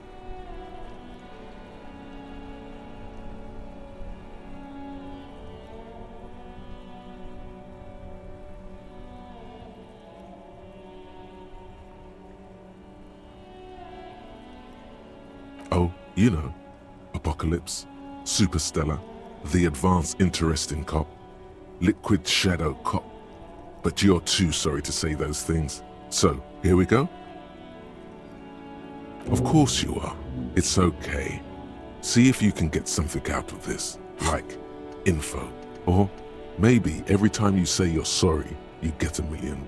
Oh, you know, Apocalypse, Superstellar, the advanced interesting cop, Liquid Shadow cop. But you're too sorry to say those things. So, here we go? Of course you are. It's okay. See if you can get something out of this, like info. Or maybe every time you say you're sorry, you get $1 million.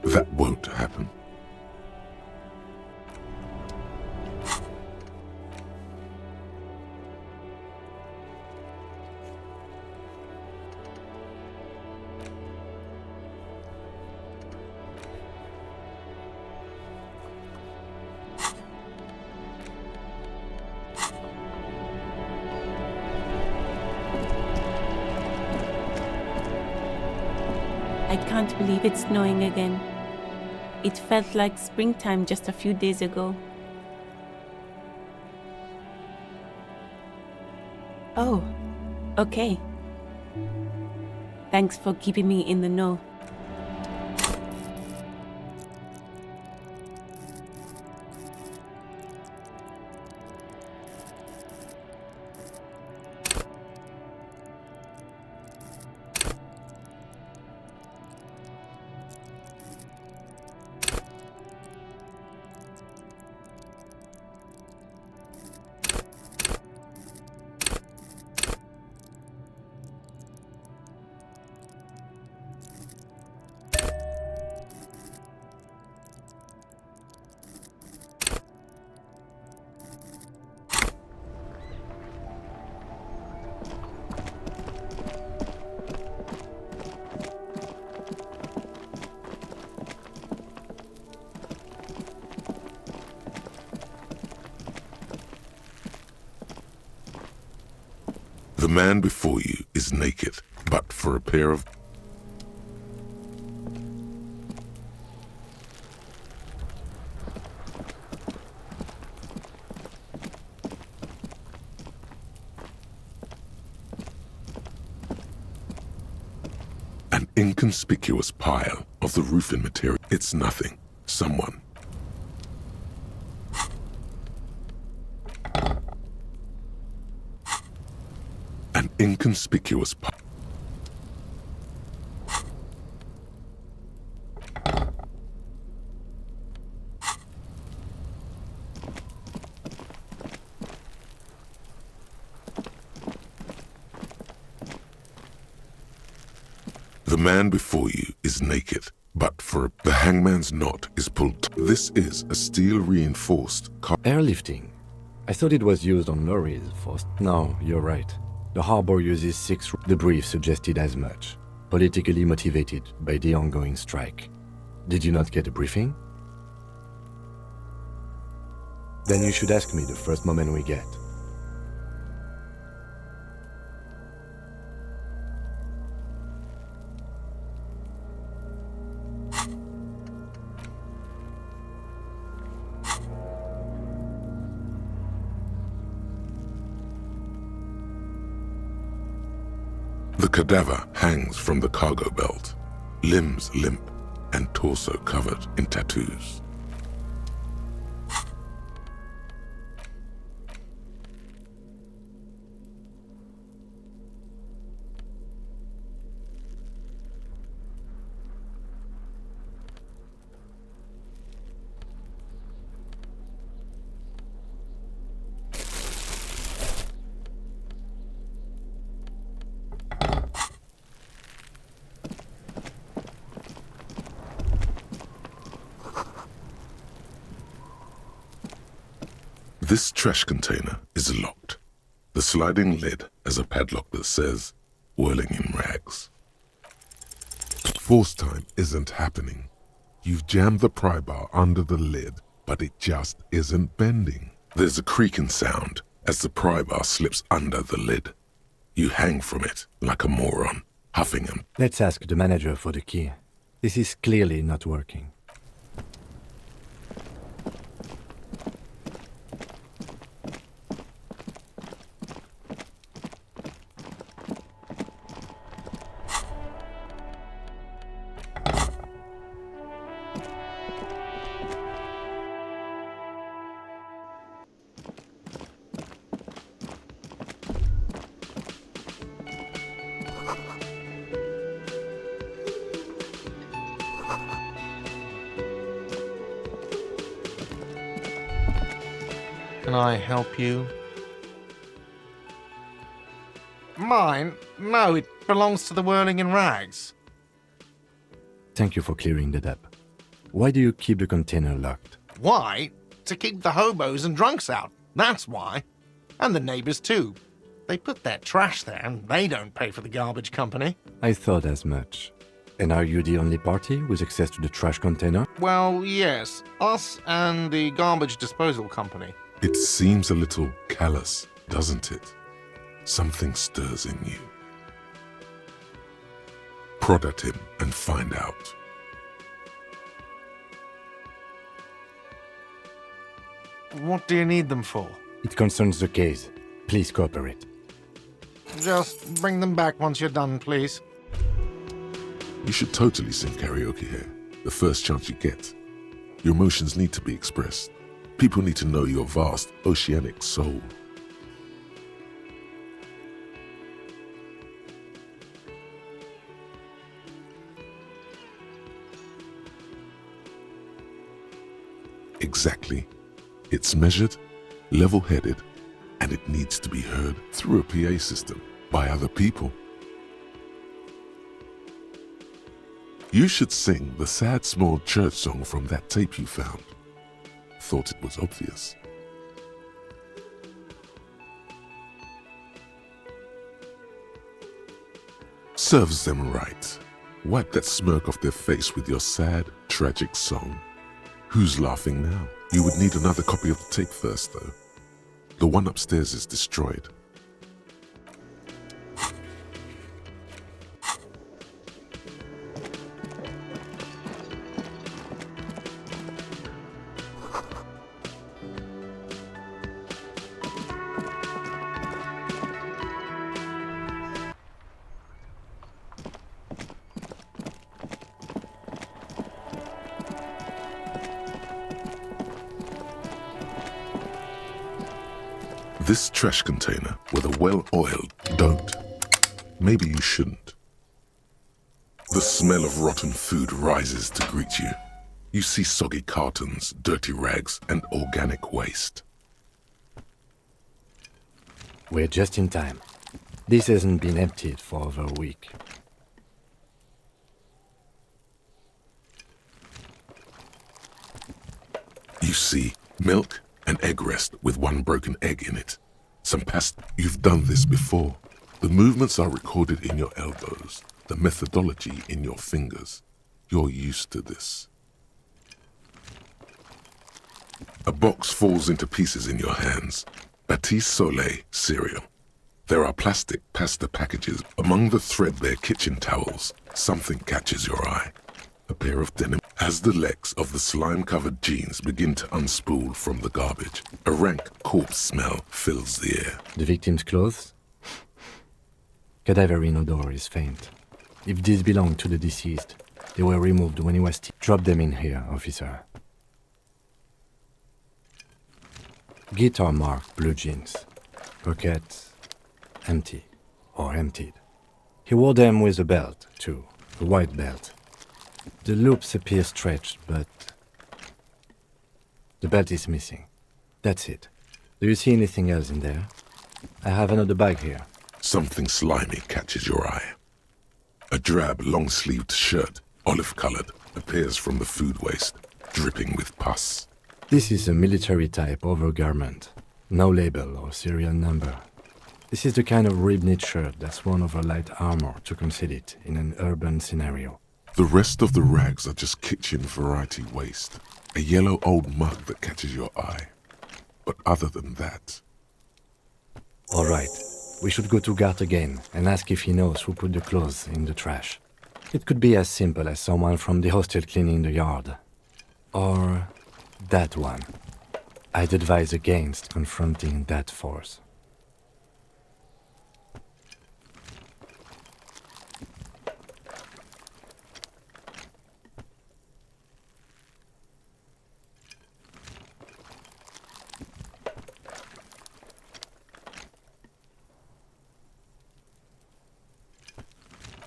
That won't happen. I can't believe it's snowing again. It felt like springtime just a few days ago. Oh, okay. Thanks for keeping me in the know. The man before you is naked, but for a pair of... An inconspicuous pile of the roofing material. It's nothing. Someone. An inconspicuous pile. The man before you is naked, but for the hangman's knot is pulled. This is a steel-reinforced car. Airlifting. I thought it was used on lorries first. No, you're right. The harbor uses 6. The brief suggested as much. Politically motivated by the ongoing strike. Did you not get a briefing? Then you should ask me the first moment we get. The cadaver hangs from the cargo belt, limbs limp and torso covered in tattoos. This trash container is locked. The sliding lid has a padlock that says, whirling in rags. Force time isn't happening. You've jammed the pry bar under the lid, but it just isn't bending. There's a creaking sound as the pry bar slips under the lid. You hang from it like a moron, huffing and... Let's ask the manager for the key. This is clearly not working. Can I help you? Mine? No, it belongs to the Whirling in Rags. Thank you for clearing that up. Why do you keep the container locked? Why? To keep the hobos and drunks out. That's why. And the neighbors too. They put their trash there and they don't pay for the garbage company. I thought as much. And are you the only party with access to the trash container? Well, yes. Us and the garbage disposal company. It seems a little callous, doesn't it? Something stirs in you. Prod at him and find out. What do you need them for? It concerns the case. Please cooperate. Just bring them back once you're done, please. You should totally sing karaoke here, the first chance you get. Your emotions need to be expressed. People need to know your vast, oceanic soul. Exactly. It's measured, level-headed, and it needs to be heard through a PA system by other people. You should sing the sad small church song from that tape you found. Thought it was obvious. Serves them right. Wipe that smirk off their face with your sad, tragic song. Who's laughing now? You would need another copy of the tape first, though. The one upstairs is destroyed. This trash container with a well-oiled don't. Maybe you shouldn't. The smell of rotten food rises to greet you. You see soggy cartons, dirty rags, and organic waste. We're just in time. This hasn't been emptied for over a week. You see milk and egg rest with one broken egg in it. Some pasta. You've done this before. The movements are recorded in your elbows, the methodology in your fingers. You're used to this. A box falls into pieces in your hands. Batiste Soleil cereal. There are plastic pasta packages. Among the threadbare kitchen towels, something catches your eye. A pair of denim. As the legs of the slime-covered jeans begin to unspool from the garbage, a rank corpse smell fills the air. The victim's clothes? Cadaverine odor is faint. If these belong to the deceased, they were removed when he was drop them in here, officer. Guitar-marked blue jeans. Pockets empty or emptied. He wore them with a belt, too, a white belt. The loops appear stretched, but the belt is missing. That's it. Do you see anything else in there? I have another bag here. Something slimy catches your eye. A drab, long-sleeved shirt, olive-colored, appears from the food waste, dripping with pus. This is a military-type overgarment. No label or serial number. This is the kind of rib-knit shirt that's worn over light armor to conceal it in an urban scenario. The rest of the rags are just kitchen variety waste. A yellow old mug that catches your eye. But other than that... All right. We should go to Gart again and ask if he knows who put the clothes in the trash. It could be as simple as someone from the hostel cleaning the yard. Or that one. I'd advise against confronting that force.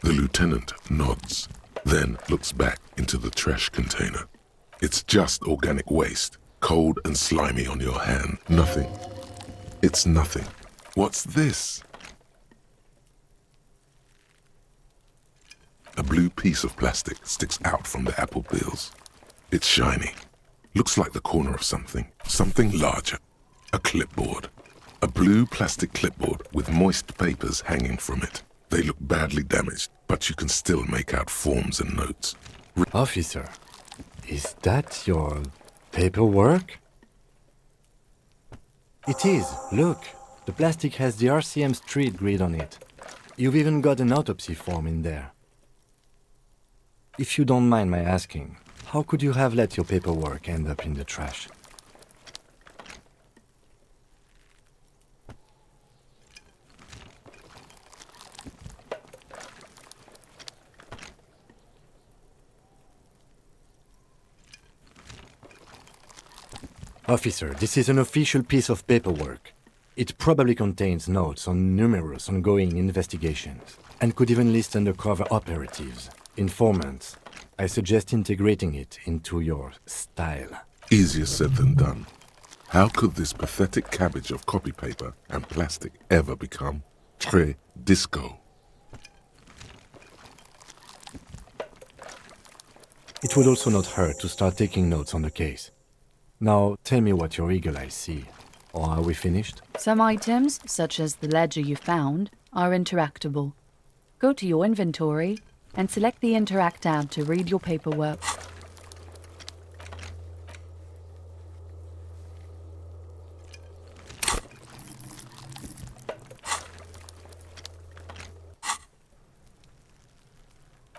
The lieutenant nods, then looks back into the trash container. It's just organic waste, cold and slimy on your hand. Nothing. It's nothing. What's this? A blue piece of plastic sticks out from the apple peels. It's shiny. Looks like the corner of something larger. A clipboard. A blue plastic clipboard with moist papers hanging from it. They look badly damaged, but you can still make out forms and notes. Officer, is that your paperwork? It is. Look, the plastic has the RCM street grid on it. You've even got an autopsy form in there. If you don't mind my asking, how could you have let your paperwork end up in the trash? Officer, this is an official piece of paperwork. It probably contains notes on numerous ongoing investigations, and could even list undercover operatives, informants. I suggest integrating it into your style. Easier said than done. How could this pathetic cabbage of copy paper and plastic ever become très disco? It would also not hurt to start taking notes on the case. Now, tell me what your eagle eyes see. Or are we finished? Some items, such as the ledger you found, are interactable. Go to your inventory and select the Interact tab to read your paperwork.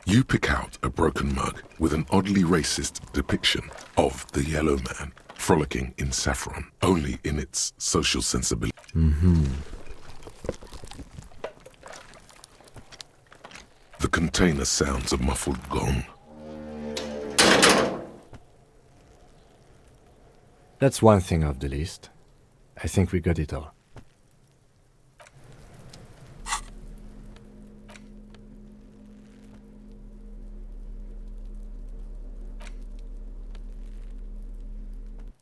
You pick out a broken mug with an oddly racist depiction of the yellow man frolicking in saffron, only in its social sensibility. The container sounds a muffled gong. That's one thing off the list. I think we got it all.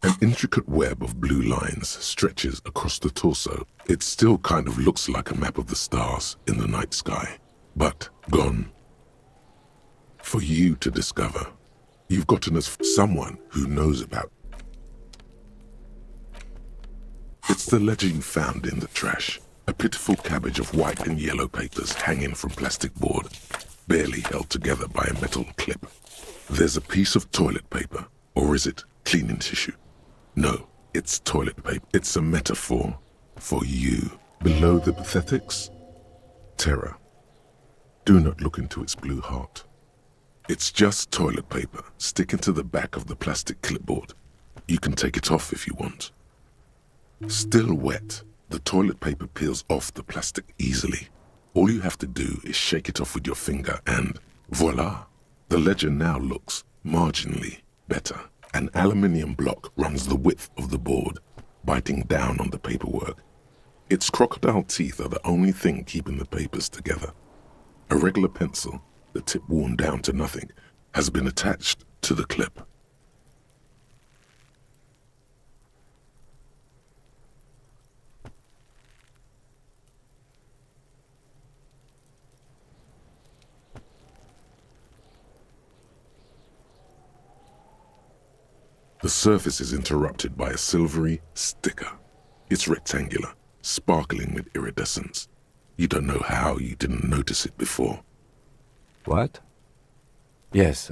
An intricate web of blue lines stretches across the torso. It still kind of looks like a map of the stars in the night sky, but gone. For you to discover. You've gotten as someone who knows about. It's the ledger you found in the trash. A pitiful cabbage of white and yellow papers hanging from plastic board, barely held together by a metal clip. There's a piece of toilet paper, or is it cleaning tissue? No, it's toilet paper. It's a metaphor for you. Below the pathetics, terror. Do not look into its blue heart. It's just toilet paper sticking to the back of the plastic clipboard. You can take it off if you want. Still wet, the toilet paper peels off the plastic easily. All you have to do is shake it off with your finger and voila! The ledger now looks marginally better. An aluminium block runs the width of the board, biting down on the paperwork. Its crocodile teeth are the only thing keeping the papers together. A regular pencil, the tip worn down to nothing, has been attached to the clip. The surface is interrupted by a silvery sticker. It's rectangular, sparkling with iridescence. You don't know how you didn't notice it before. What? Yes,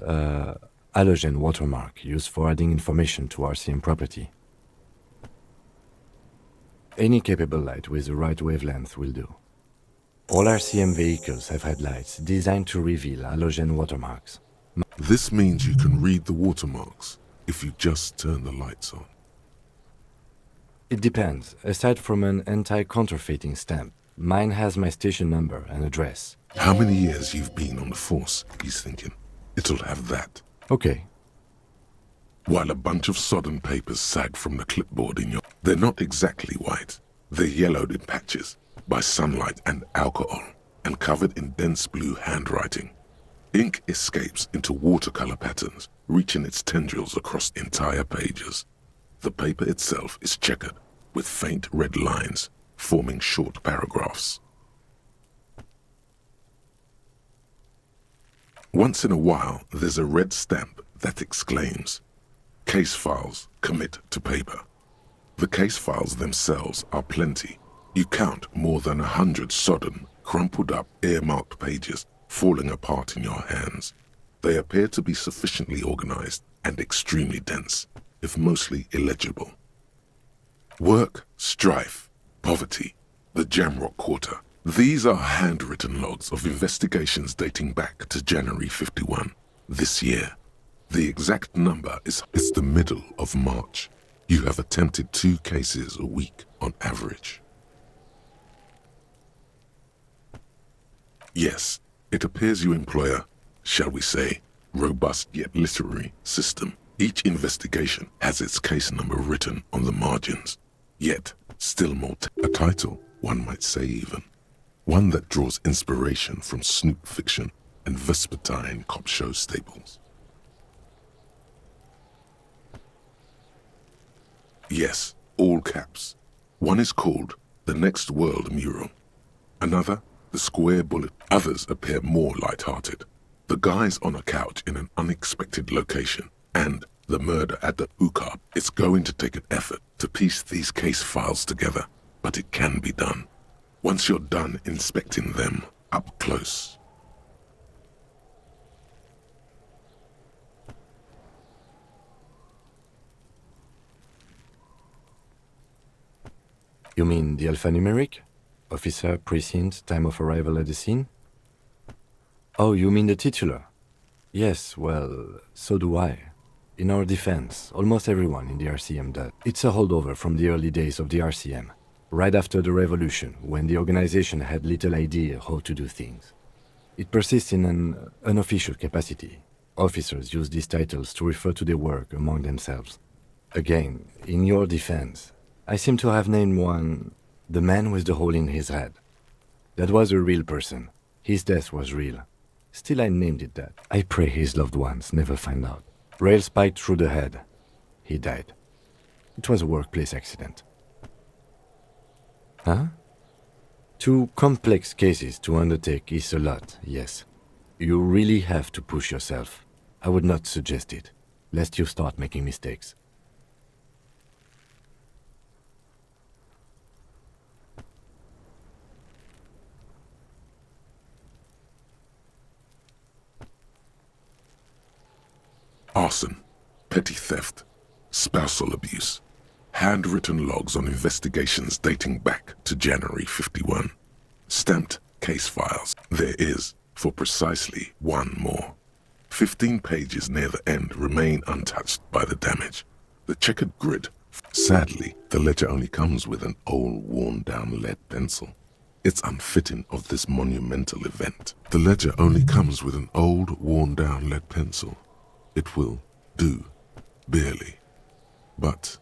halogen watermark used for adding information to RCM property. Any capable light with the right wavelength will do. All RCM vehicles have headlights designed to reveal halogen watermarks. This means you can read the watermarks if you just turn the lights on. It depends. Aside from an anti-counterfeiting stamp, mine has my station number and address. How many years you've been on the force, he's thinking. It'll have that. Okay. While a bunch of sodden papers sag from the clipboard in your... They're not exactly white. They're yellowed in patches by sunlight and alcohol, and covered in dense blue handwriting. Ink escapes into watercolor patterns, reaching its tendrils across entire pages. The paper itself is checkered, with faint red lines, forming short paragraphs. Once in a while, there's a red stamp that exclaims, "Case files commit to paper." The case files themselves are plenty. You count more than 100 sodden, crumpled up, earmarked pages falling apart in your hands. They appear to be sufficiently organized and extremely dense, if mostly illegible. Work, strife, poverty, the Jamrock Quarter. These are handwritten logs of investigations dating back to January 51, this year. The exact number is it's the middle of March. You have attempted 2 cases a week on average. Yes, it appears you employ a, shall we say, robust yet literary system. Each investigation has its case number written on the margins. Yet, still more a title, one might say even. One that draws inspiration from snoop fiction and vespertine cop show staples. Yes, all caps. One is called The Next World Mural. Another, The Square Bullet. Others appear more light-hearted. The Guys on a Couch in an Unexpected Location, and The Murder at the UCAP. It's going to take an effort to piece these case files together, but it can be done. Once you're done inspecting them up close. You mean the alphanumeric? Officer, precinct, time of arrival at the scene? Oh, you mean the titular? Yes, well, so do I. In our defense, almost everyone in the RCM does. It's a holdover from the early days of the RCM, right after the revolution, when the organization had little idea how to do things. It persists in an unofficial capacity. Officers use these titles to refer to their work among themselves. Again, in your defense, I seem to have named one the man with the hole in his head. That was a real person. His death was real. Still, I named it that. I pray his loved ones never find out. Rail spiked through the head. He died. It was a workplace accident. Huh? 2 complex cases to undertake is a lot, yes. You really have to push yourself. I would not suggest it, lest you start making mistakes. Arson, petty theft, spousal abuse, handwritten logs on investigations dating back to January 51, stamped case files. There is, for precisely one more. 15 pages near the end remain untouched by the damage. The checkered grid. Sadly, the ledger only comes with an old, worn-down lead pencil. It's unfitting of this monumental event. The ledger only comes with an old, worn-down lead pencil. It will do, barely, but...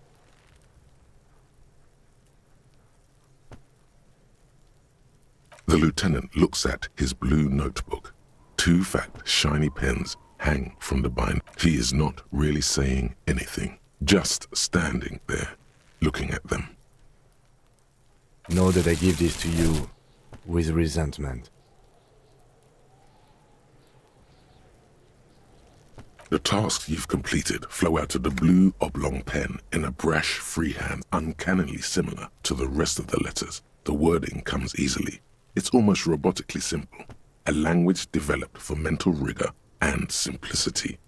The lieutenant looks at his blue notebook. 2 fat, shiny pens hang from the bind. He is not really saying anything, just standing there, looking at them. Know that I give this to you with resentment. The tasks you've completed flow out of the blue oblong pen in a brash freehand, uncannily similar to the rest of the letters. The wording comes easily. It's almost robotically simple, a language developed for mental rigor and simplicity.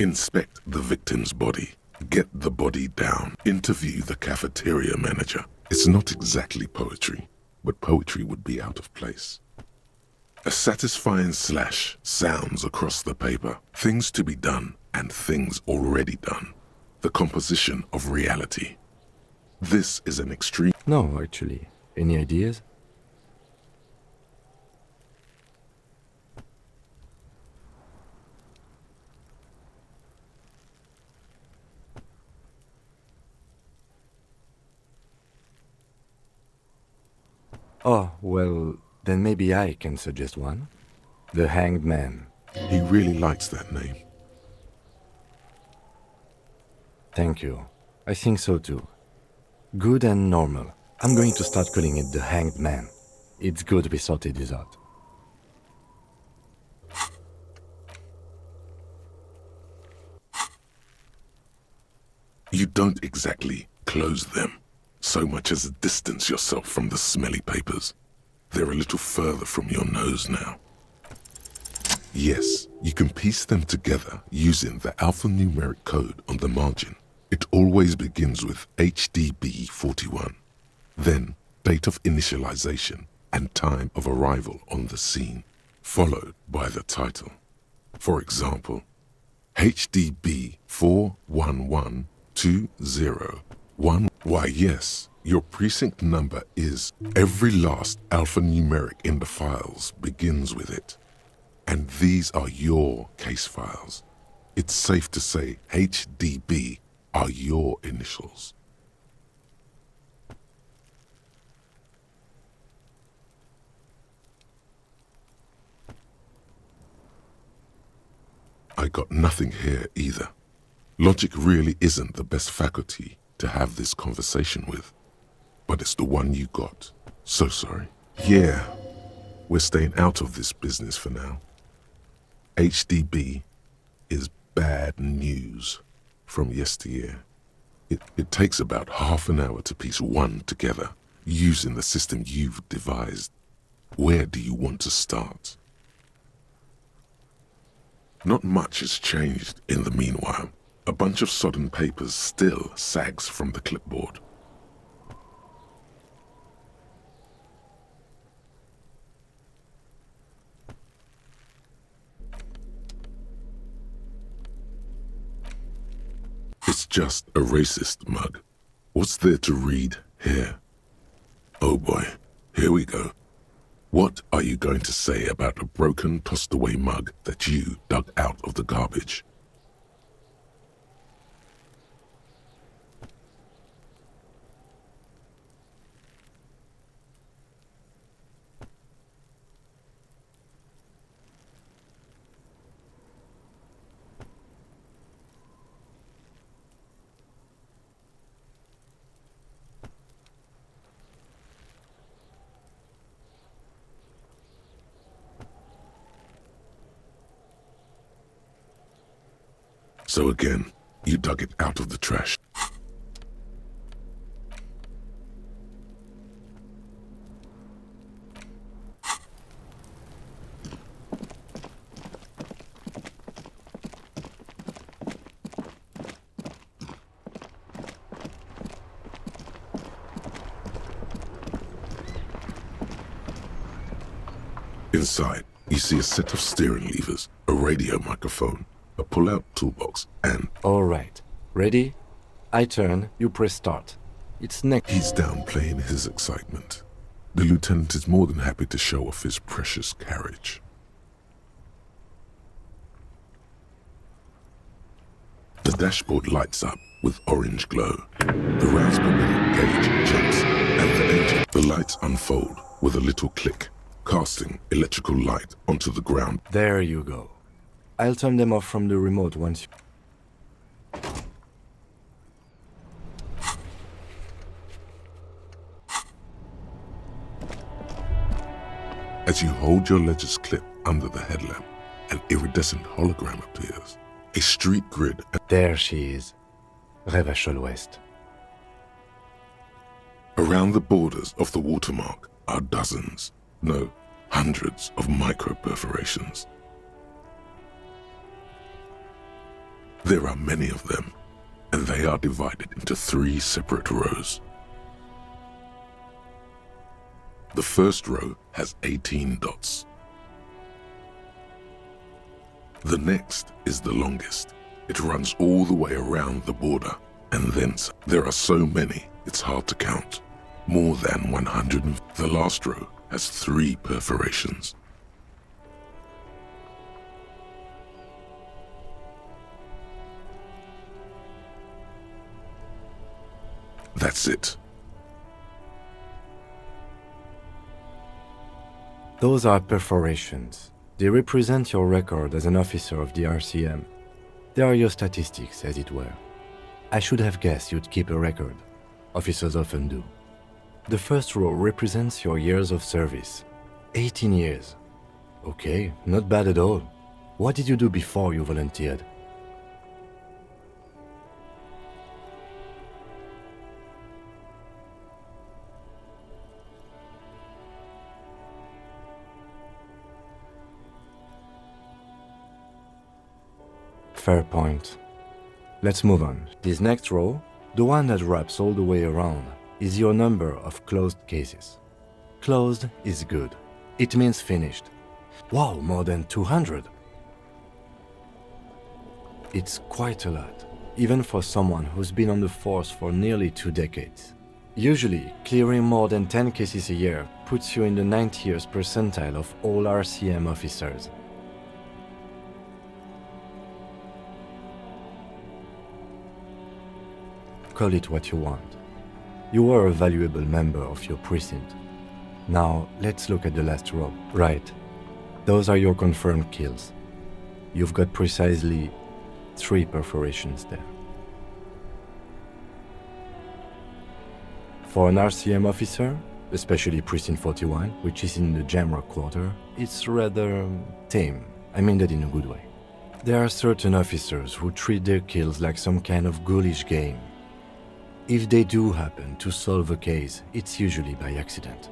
Inspect the victim's body. Get the body down. Interview the cafeteria manager. It's not exactly poetry, but poetry would be out of place. A satisfying slash sounds across the paper. Things to be done and things already done. The composition of reality. This is an extreme... No, actually. Any ideas? Oh, well, then maybe I can suggest one. The Hanged Man. He really likes that name. Thank you. I think so too. Good and normal. I'm going to start calling it the Hanged Man. It's good we sorted this out. You don't exactly close them, so much as distance yourself from the smelly papers. They're a little further from your nose now. Yes, you can piece them together using the alphanumeric code on the margin. It always begins with HDB41, then date of initialization and time of arrival on the scene, followed by the title. For example, HDB 411201. Why yes, your precinct number is every last alphanumeric in the files begins with it. And these are your case files. It's safe to say HDB are your initials. I got nothing here either. Logic really isn't the best faculty to have this conversation with, but it's the one you got. So sorry. Yeah, we're staying out of this business for now. HDB is bad news from yesteryear. It takes about half an hour to piece one together using the system you've devised. Where do you want to start? Not much has changed in the meanwhile. A bunch of sodden papers still sags from the clipboard. It's just a racist mug. What's there to read here? Oh boy, here we go. What are you going to say about a broken, tossed-away mug that you dug out of the garbage? So again, you dug it out of the trash. Inside, you see a set of steering levers, a radio microphone, a pull-out toolbox, and... All right. Ready? I turn, you press start. It's next... He's downplaying his excitement. The lieutenant is more than happy to show off his precious carriage. The dashboard lights up with orange glow. The raspberry gauge jumps, and the engine. The lights unfold with a little click, casting electrical light onto the ground. There you go. I'll turn them off from the remote once you... As you hold your ledger's clip under the headlamp, an iridescent hologram appears. A street grid... There she is. Revachol West. Around the borders of the watermark are dozens, no, hundreds of micro-perforations. There are many of them, and they are divided into 3 separate rows. The first row has 18 dots. The next is the longest. It runs all the way around the border, and thence there are so many it's hard to count. More than 100. The last row has 3 perforations. That's it. Those are perforations. They represent your record as an officer of the RCM. They are your statistics, as it were. I should have guessed you'd keep a record. Officers often do. The first row represents your years of service. 18 years. Okay, not bad at all. What did you do before you volunteered? Fair point. Let's move on. This next row, the one that wraps all the way around, is your number of closed cases. Closed is good. It means finished. Wow, more than 200. It's quite a lot, even for someone who's been on the force for nearly 2 decades. Usually, clearing more than 10 cases a year puts you in the 90th percentile of all RCM officers. Call it what you want. You were a valuable member of your precinct. Now, let's look at the last row. Right. Those are your confirmed kills. You've got precisely 3 perforations there. For an RCM officer, especially Precinct 41, which is in the Jamrock quarter, it's rather tame. I mean that in a good way. There are certain officers who treat their kills like some kind of ghoulish game. If they do happen to solve a case, it's usually by accident.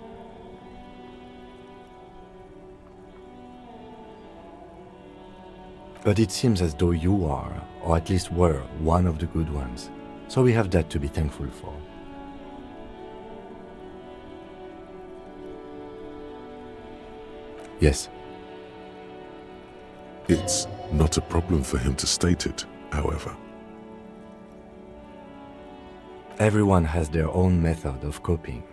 But it seems as though you are, or at least were, one of the good ones. So we have that to be thankful for. Yes. It's not a problem for him to state it, however. Everyone has their own method of coping.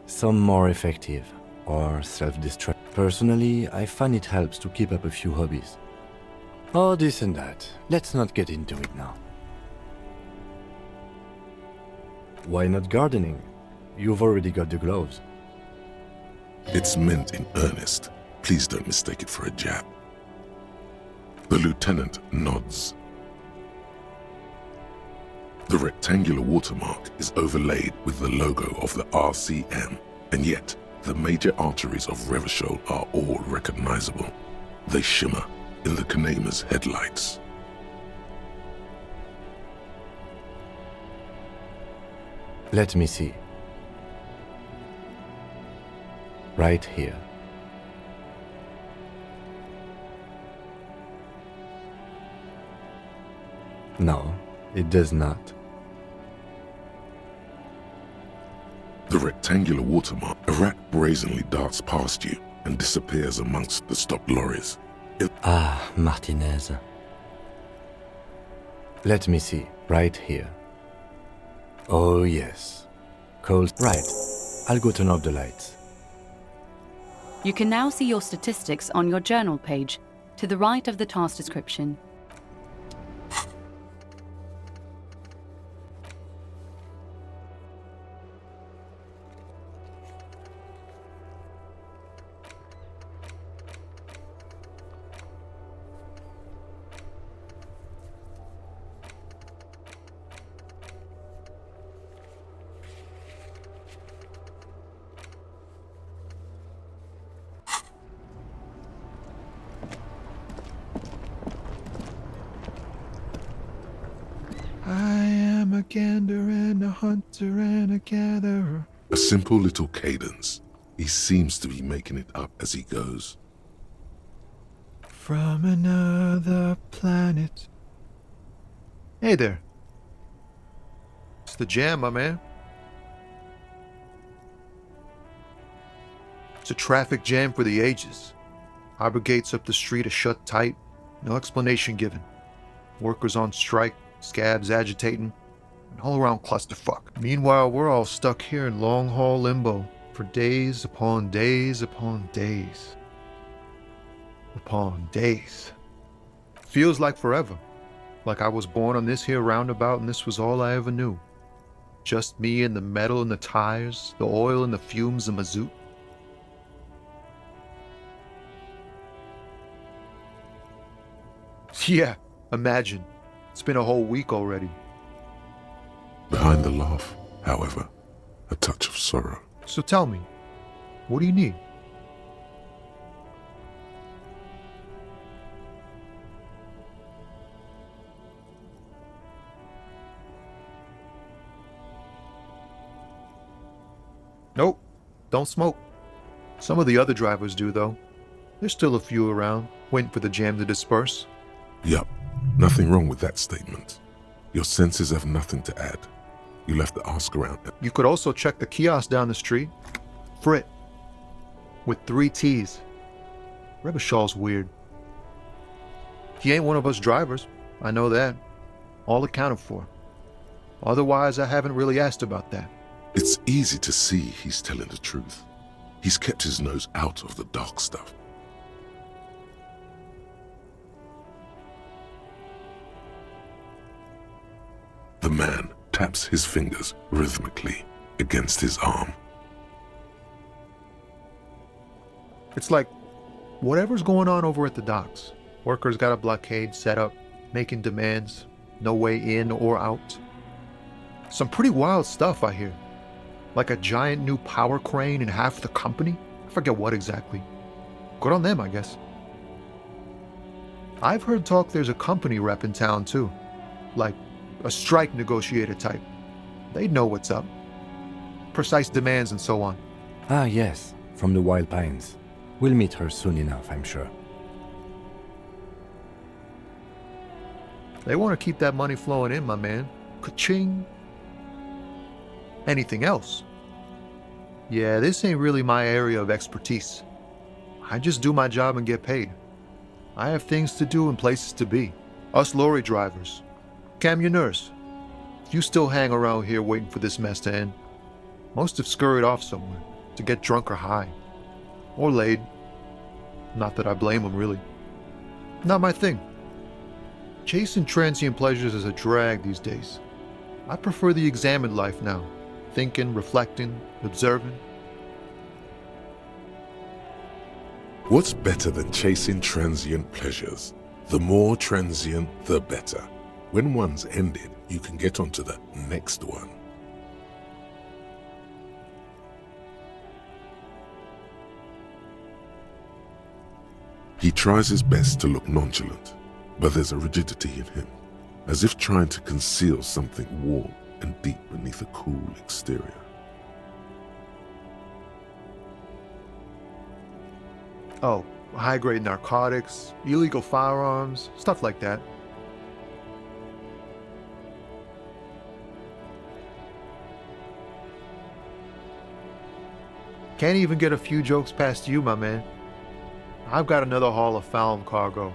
Some more effective, or self-destruct. Personally, I find it helps to keep up a few hobbies. Oh, this and that. Let's not get into it now. Why not gardening? You've already got the gloves. It's meant in earnest. Please don't mistake it for a jab. The lieutenant nods. The rectangular watermark is overlaid with the logo of the RCM, and yet the major arteries of Revachol are all recognizable. They shimmer in the Kanema's headlights. Let me see. Right here. No, it does not. The rectangular watermark, a rat brazenly darts past you and disappears amongst the stopped lorries. Ah, Martinez. Let me see, right here. Oh yes. Cold. Right. I'll go turn off the lights. You can now see your statistics on your journal page, to the right of the task description. I am a gander and a hunter and a gatherer. A simple little cadence. He seems to be making it up as he goes. From another planet. Hey there. It's the jam, my man. It's a traffic jam for the ages. Harbor gates up the street are shut tight, no explanation given. Workers on strike, scabs agitating, an all-around clusterfuck. Meanwhile, we're all stuck here in long-haul limbo for days upon days upon days. Upon days. Feels like forever. Like I was born on this here roundabout and this was all I ever knew. Just me and the metal and the tires, the oil and the fumes of mazout. Yeah, imagine. It's been a whole week already. Behind the laugh, however, a touch of sorrow. So tell me, what do you need? Nope, don't smoke. Some of the other drivers do, though. There's still a few around, waiting for the jam to disperse. Yup, nothing wrong with that statement. Your senses have nothing to add. You left the ask around. You could also check the kiosk down the street. Frit. With 3 T's. Rebishaw's weird. He ain't one of us drivers. I know that. All accounted for. Otherwise, I haven't really asked about that. It's easy to see he's telling the truth. He's kept his nose out of the dark stuff. The man taps his fingers rhythmically against his arm. It's like, whatever's going on over at the docks. Workers got a blockade set up, making demands, no way in or out. Some pretty wild stuff, I hear. Like a giant new power crane in half the company? I forget what exactly. Good on them, I guess. I've heard talk there's a company rep in town too. Like a strike negotiator type. They'd know what's up. Precise demands and so on. Ah, yes, from the Wild Pines. We'll meet her soon enough, I'm sure. They want to keep that money flowing in, my man. Ka-ching. Anything else? Yeah, this ain't really my area of expertise. I just do my job and get paid. I have things to do and places to be. Us lorry drivers. Camionneurs. You still hang around here waiting for this mess to end. Most have scurried off somewhere to get drunk or high. Or laid. Not that I blame them, really. Not my thing. Chasing transient pleasures is a drag these days. I prefer the examined life now. Thinking, reflecting, observing. What's better than chasing transient pleasures? The more transient, the better. When one's ended, you can get on to the next one. He tries his best to look nonchalant, but there's a rigidity in him, as if trying to conceal something warm and deep beneath a cool exterior. Oh, high-grade narcotics, illegal firearms, stuff like that. Can't even get a few jokes past you, my man. I've got another haul of found cargo.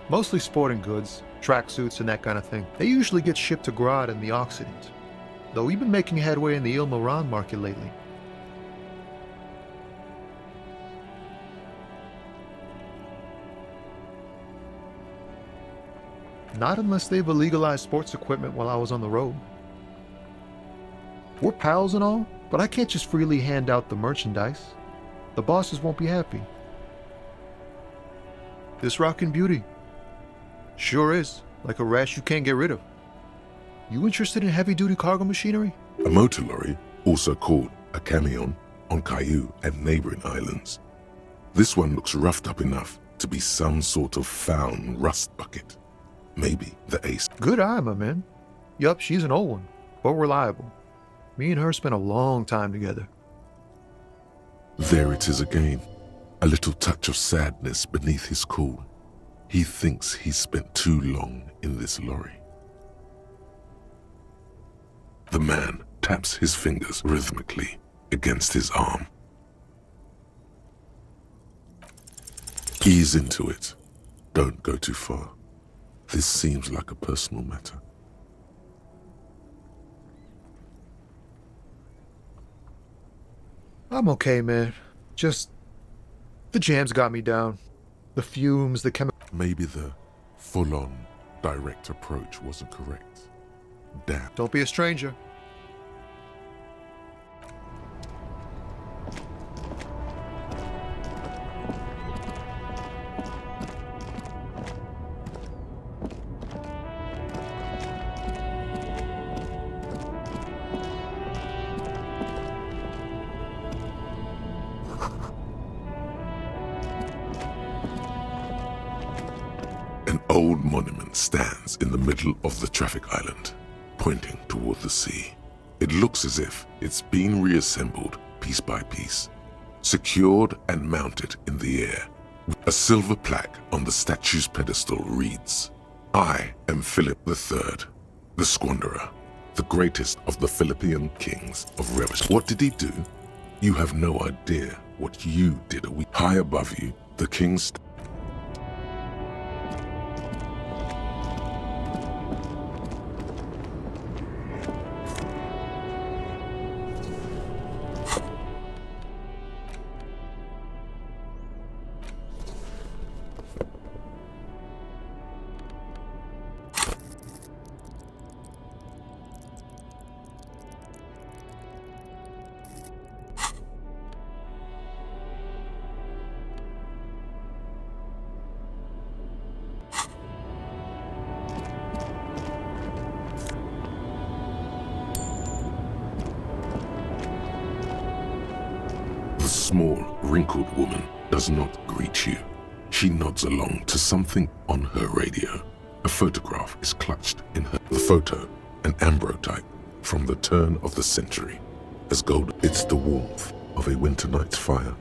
Mostly sporting goods, tracksuits and that kind of thing. They usually get shipped to Grad and the Occident. Though we've been making headway in the Il-Moran market lately. Not unless they've illegalized sports equipment while I was on the road. We're pals and all, but I can't just freely hand out the merchandise. The bosses won't be happy. This rockin' beauty. Sure is, like a rash you can't get rid of. You interested in heavy-duty cargo machinery? A motor lorry, also called a camion, on Caillou and neighboring islands. This one looks roughed up enough to be some sort of found rust bucket. Maybe the ace. Good eye, my man. Yup, she's an old one, but reliable. Me and her spent a long time together. There it is again. A little touch of sadness beneath his cool. He thinks he's spent too long in this lorry. The man taps his fingers rhythmically against his arm. Ease into it. Don't go too far. This seems like a personal matter. I'm okay, man. Just... the jams got me down. The fumes, the chemicals. Maybe the full-on, direct approach wasn't correct. Damn. Don't be a stranger. An old monument stands in the middle of the traffic island, pointing toward the sea. It looks as if it's been reassembled piece by piece, secured and mounted in the air. A silver plaque on the statue's pedestal reads, "I am Philip III, the Squanderer, the greatest of the Philippian kings of Revish." What did he do? You have no idea what you did a week. High above you, the king's small, wrinkled woman does not greet you. She nods along to something on her radio. A photograph is clutched in her. The photo, an ambrotype from the turn of the century, as gold. It's the warmth of a winter night's fire.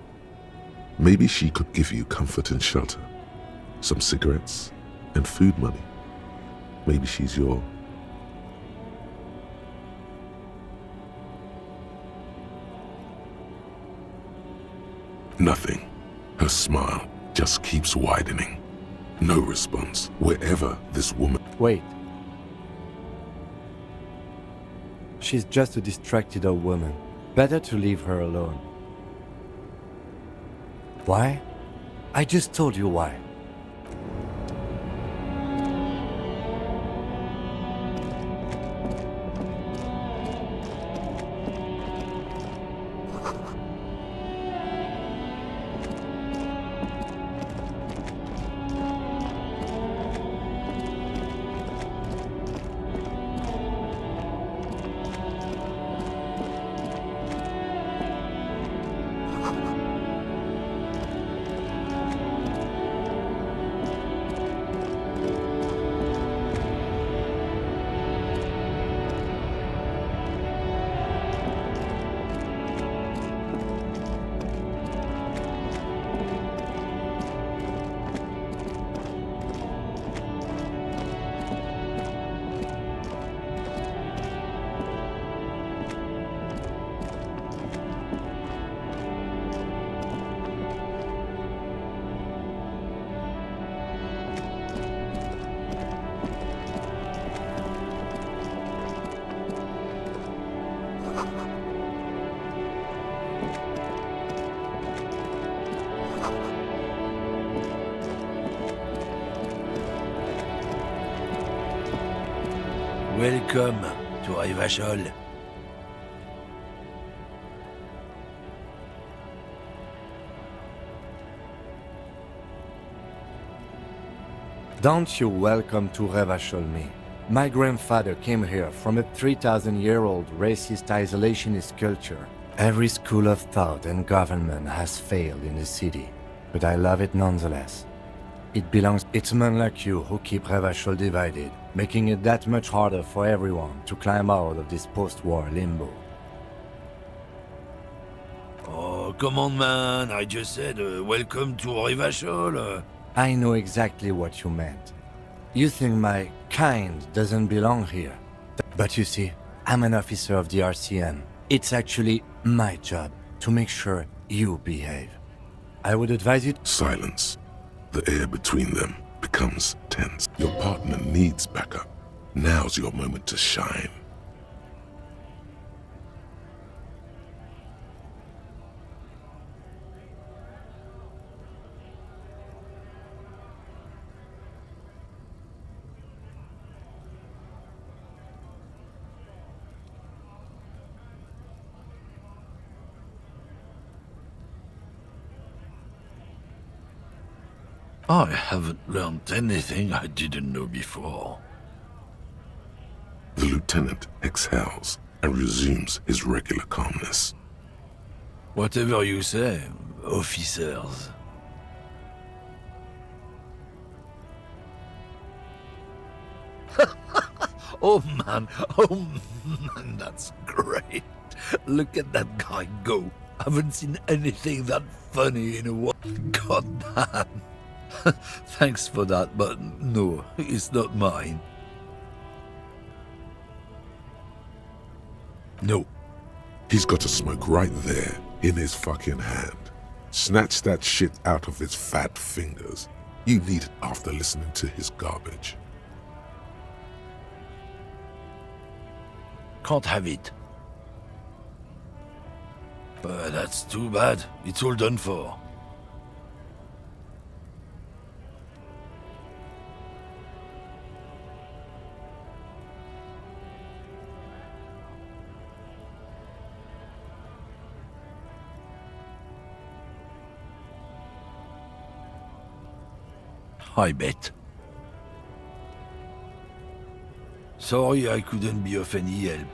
Maybe she could give you comfort and shelter, some cigarettes and food money. Maybe she's your... Nothing. Her smile just keeps widening. No response wherever this woman... Wait. She's just a distracted old woman. Better to leave her alone. Why? I just told you why. Welcome to Revachol. Don't you welcome to Revachol me. My grandfather came here from a 3,000-year-old racist isolationist culture. Every school of thought and government has failed in the city, but I love it nonetheless. It belongs. It's men like you who keep Revachol divided, making it that much harder for everyone to climb out of this post-war limbo. Oh, come on, man. I just said welcome to Revachol. I know exactly what you meant. You think my kind doesn't belong here. But you see, I'm an officer of the RCM. It's actually my job to make sure you behave. I would advise you... Silence. The air between them becomes tense. Your partner needs backup. Now's your moment to shine. I haven't learned anything I didn't know before. The lieutenant exhales and resumes his regular calmness. Whatever you say, officers. Oh man, that's great. Look at that guy go. Haven't seen anything that funny in a while. God damn. Thanks for that, but no, it's not mine. No. He's got a smoke right there, in his fucking hand. Snatch that shit out of his fat fingers. You need it after listening to his garbage. Can't have it. But that's too bad. It's all done for. I bet. Sorry I couldn't be of any help.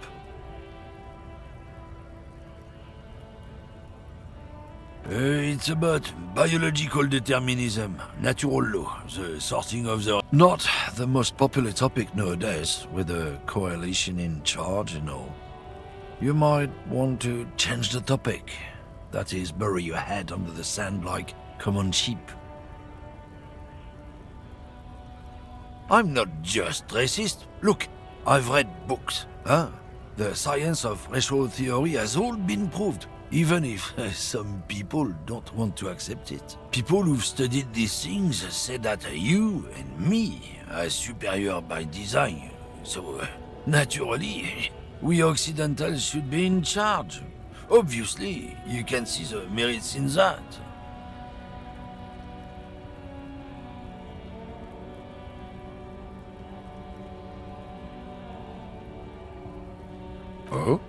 It's about biological determinism, natural law, the sorting of the... Not the most popular topic nowadays, with the coalition in charge and all. You might want to change the topic. That is, bury your head under the sand like common sheep. I'm not just racist. Look, I've read books. Huh? The science of racial theory has all been proved, even if some people don't want to accept it. People who've studied these things say that you and me are superior by design. So, naturally, we Occidentals should be in charge. Obviously, you can see the merits in that. Oh?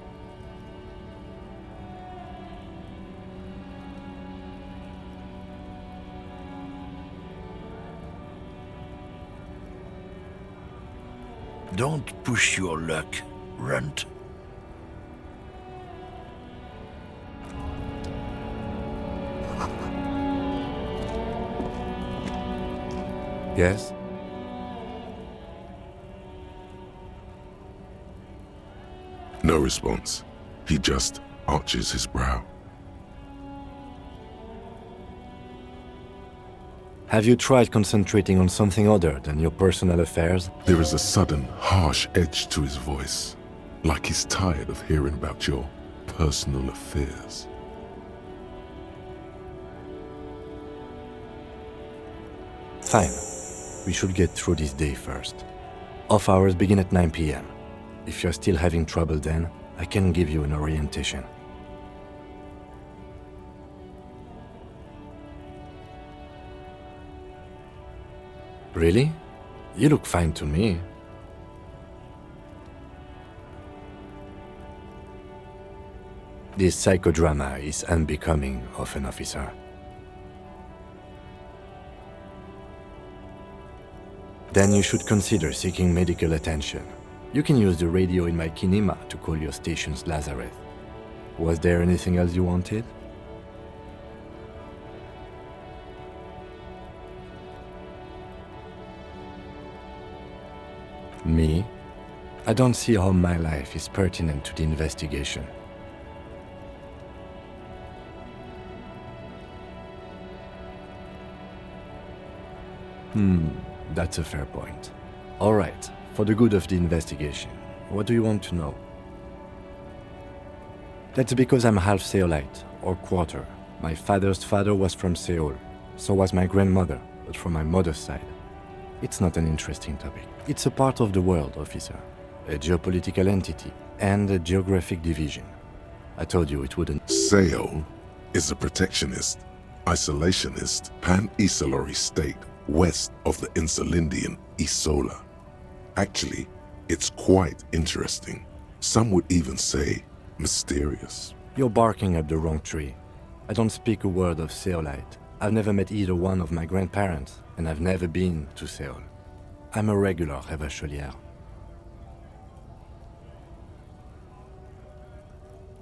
Don't push your luck, Runt. Yes? No response. He just arches his brow. Have you tried concentrating on something other than your personal affairs? There is a sudden, harsh edge to his voice, like he's tired of hearing about your personal affairs. Fine. We should get through this day first. Off hours begin at 9 p.m. If you're still having trouble then, I can give you an orientation. Really? You look fine to me. This psychodrama is unbecoming of an officer. Then you should consider seeking medical attention. You can use the radio in my kinema to call your station's Lazareth. Was there anything else you wanted? Me? I don't see how my life is pertinent to the investigation. That's a fair point. All right, for the good of the investigation, what do you want to know? That's because I'm half Seolite, or quarter. My father's father was from Seoul. So was my grandmother, but from my mother's side. It's not an interesting topic. It's a part of the world, officer. A geopolitical entity and a geographic division. I told you it wouldn't. Seoul is a protectionist, isolationist, pan-Isolari state west of the Insulindian Isola. Actually, it's quite interesting. Some would even say mysterious. You're barking up the wrong tree. I don't speak a word of Seolite. I've never met either one of my grandparents, and I've never been to Seoul. I'm a regular Revacholière.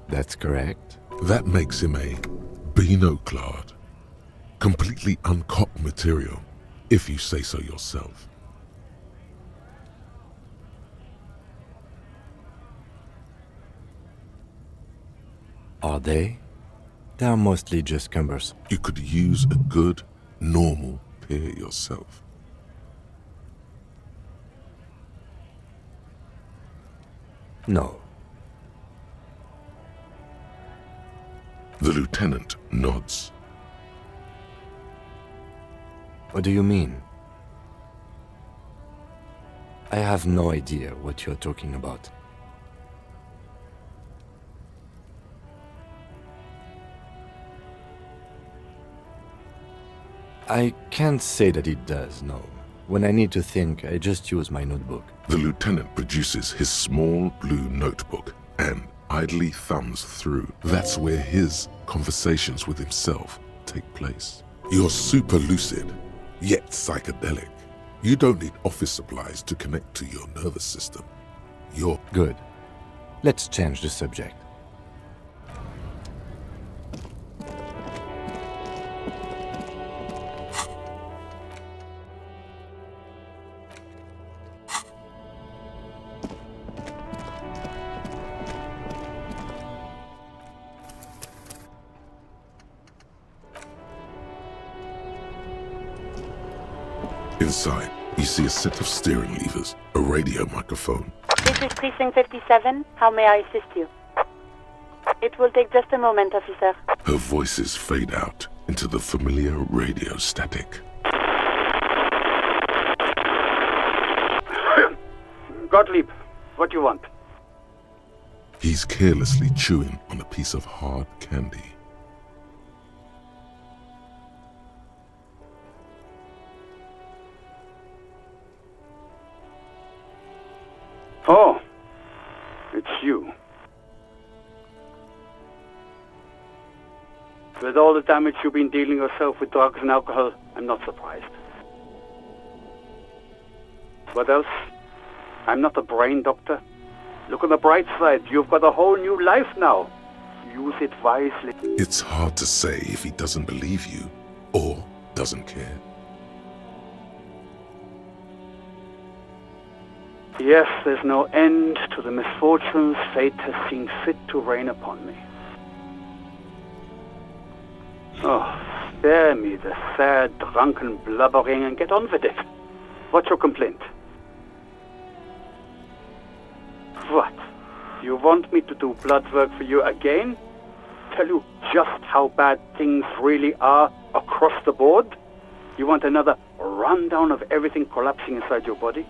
That's correct. That makes him a Beano-clad, completely uncopped material, if you say so yourself. Are they? They are mostly just cumbersome. You could use a good, normal peer yourself. No. The lieutenant nods. What do you mean? I have no idea what you're talking about. I can't say that it does, no. When I need to think, I just use my notebook. The lieutenant produces his small blue notebook and idly thumbs through. That's where his conversations with himself take place. You're super lucid, yet psychedelic. You don't need office supplies to connect to your nervous system. You're good. Let's change the subject. Inside, you see a set of steering levers, a radio microphone. This is Precinct 57. How may I assist you? It will take just a moment, officer. Her voices fade out into the familiar radio static. Gottlieb, what do you want? He's carelessly chewing on a piece of hard candy. Oh, it's you. With all the damage you've been dealing yourself with drugs and alcohol, I'm not surprised. What else? I'm not a brain doctor. Look on the bright side. You've got a whole new life now. Use it wisely. It's hard to say if he doesn't believe you or doesn't care. Yes, there's no end to the misfortunes fate has seen fit to rain upon me. Oh, spare me the sad, drunken blubbering and get on with it. What's your complaint? What? You want me to do blood work for you again? Tell you just how bad things really are across the board? You want another rundown of everything collapsing inside your body?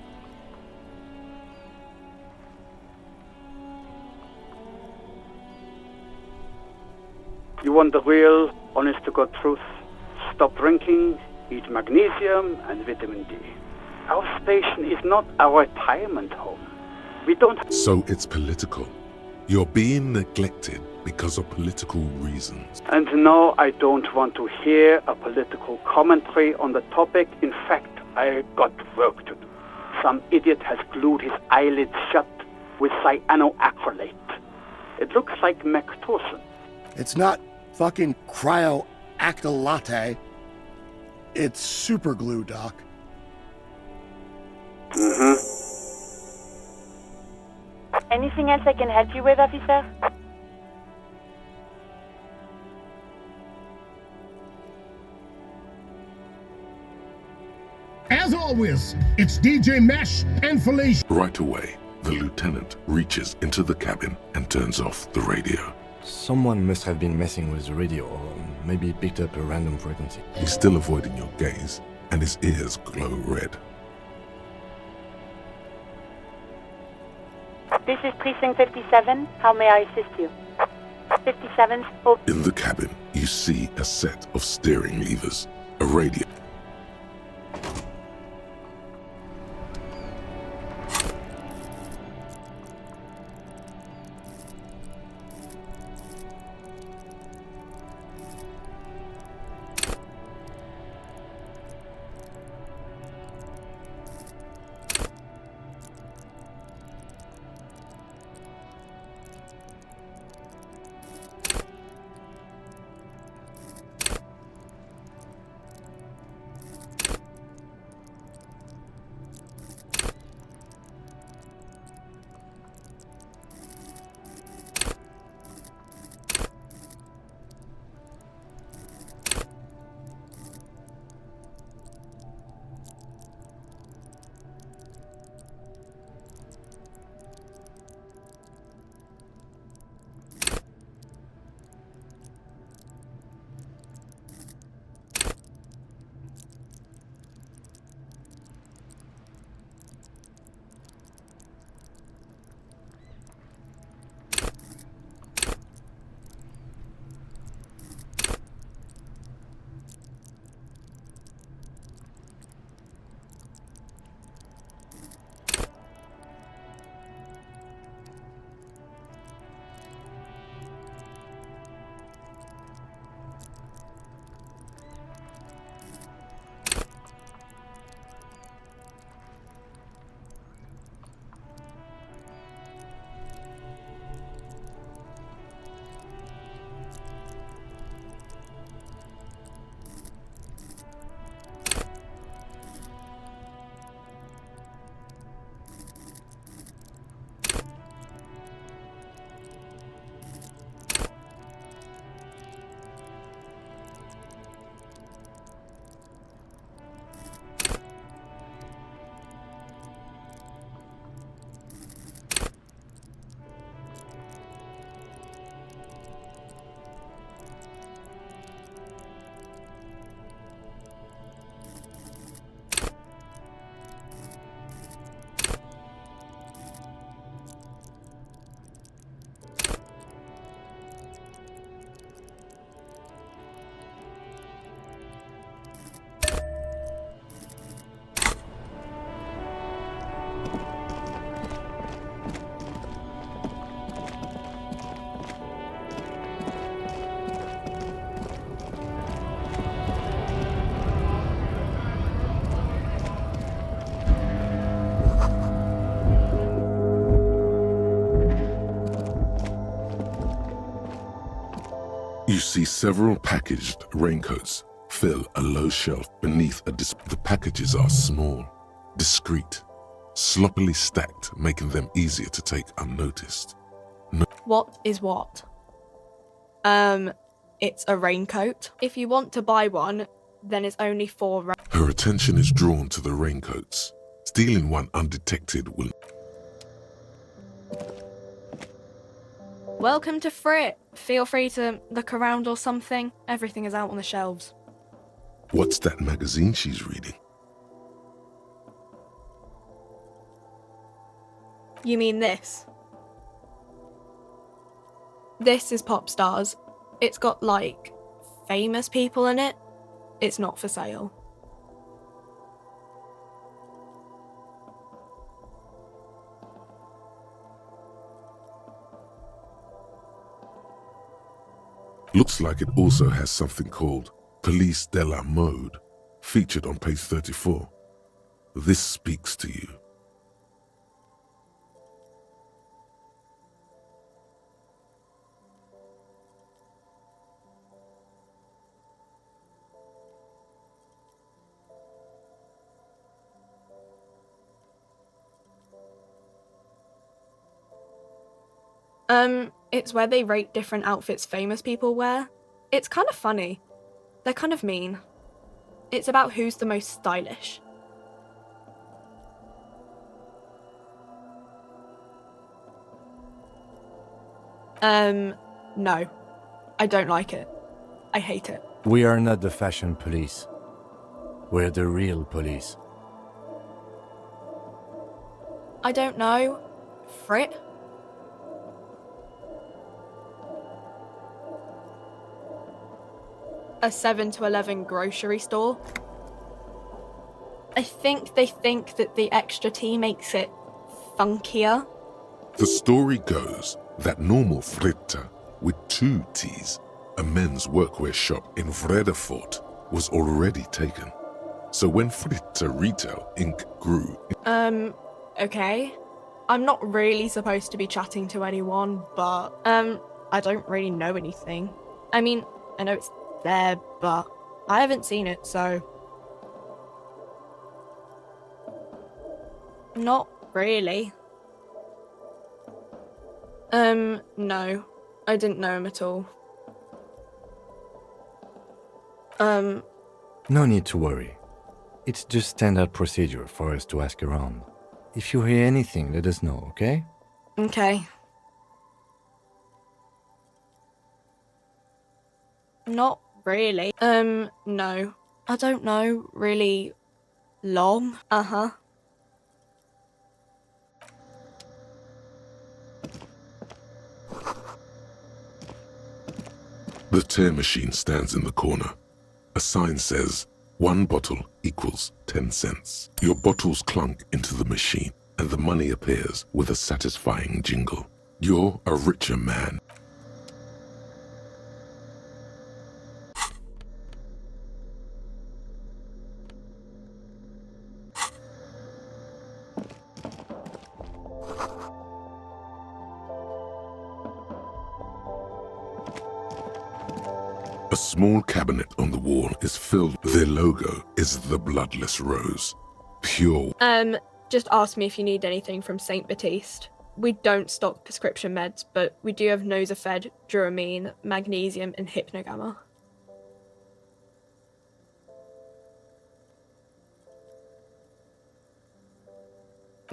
You want the real, honest-to-God truth? Stop drinking, eat magnesium and vitamin D. Our station is not our retirement home. We don't... So it's political. You're being neglected because of political reasons. And no, I don't want to hear a political commentary on the topic. In fact, I got work to do. Some idiot has glued his eyelids shut with cyanoacrylate. It looks like Mectorson. It's not fucking cryoacrylate. It's super glue, Doc. Mm-hmm. Anything else I can help you with, officer? As always, it's DJ Mesh and Felicia. Right away, the lieutenant reaches into the cabin and turns off the radio. Someone must have been messing with the radio, or maybe picked up a random frequency. He's still avoiding your gaze, and his ears glow red. This is Precinct 57. How may I assist you? 57's... Oh. In the cabin, you see a set of steering levers, a radio. You see several packaged raincoats fill a low shelf beneath a The packages are small, discreet, sloppily stacked, making them easier to take unnoticed. What is what? It's a raincoat. If you want to buy one, then it's only for... Her attention is drawn to the raincoats. Stealing one undetected will... Welcome to Frit. Feel free to look around or something. Everything is out on the shelves. What's that magazine she's reading? You mean this? This is Pop Stars. It's got, like, famous people in it. It's not for sale. Looks like it also has something called Police de la Mode, featured on page 34. This speaks to you. It's where they rate different outfits famous people wear. It's kind of funny. They're kind of mean. It's about who's the most stylish. No. I don't like it. I hate it. We are not the fashion police. We're the real police. I don't know. Frit? A 7 to 11 grocery store? I think they think that the extra T makes it funkier. The story goes that normal Fritta with 2 T's, a men's workwear shop in Vredefort, was already taken. So when Fritta Retail Inc. grew... Okay. I'm not really supposed to be chatting to anyone, but, I don't really know anything. I mean, I know it's there, but I haven't seen it, so... Not really. No. I didn't know him at all. No need to worry. It's just standard procedure for us to ask around. If you hear anything, let us know, okay? Okay. Not really. No. I don't know, really long. Uh-huh. The tear machine stands in the corner. A sign says, 1 bottle equals 10 cents. Your bottles clunk into the machine, and the money appears with a satisfying jingle. You're a richer man. A small cabinet on the wall is filled. Their logo is the bloodless rose. Pure. Just ask me if you need anything from St. Baptiste. We don't stock prescription meds, but we do have Nosafed, Duramine, Magnesium, and Hypnogamma.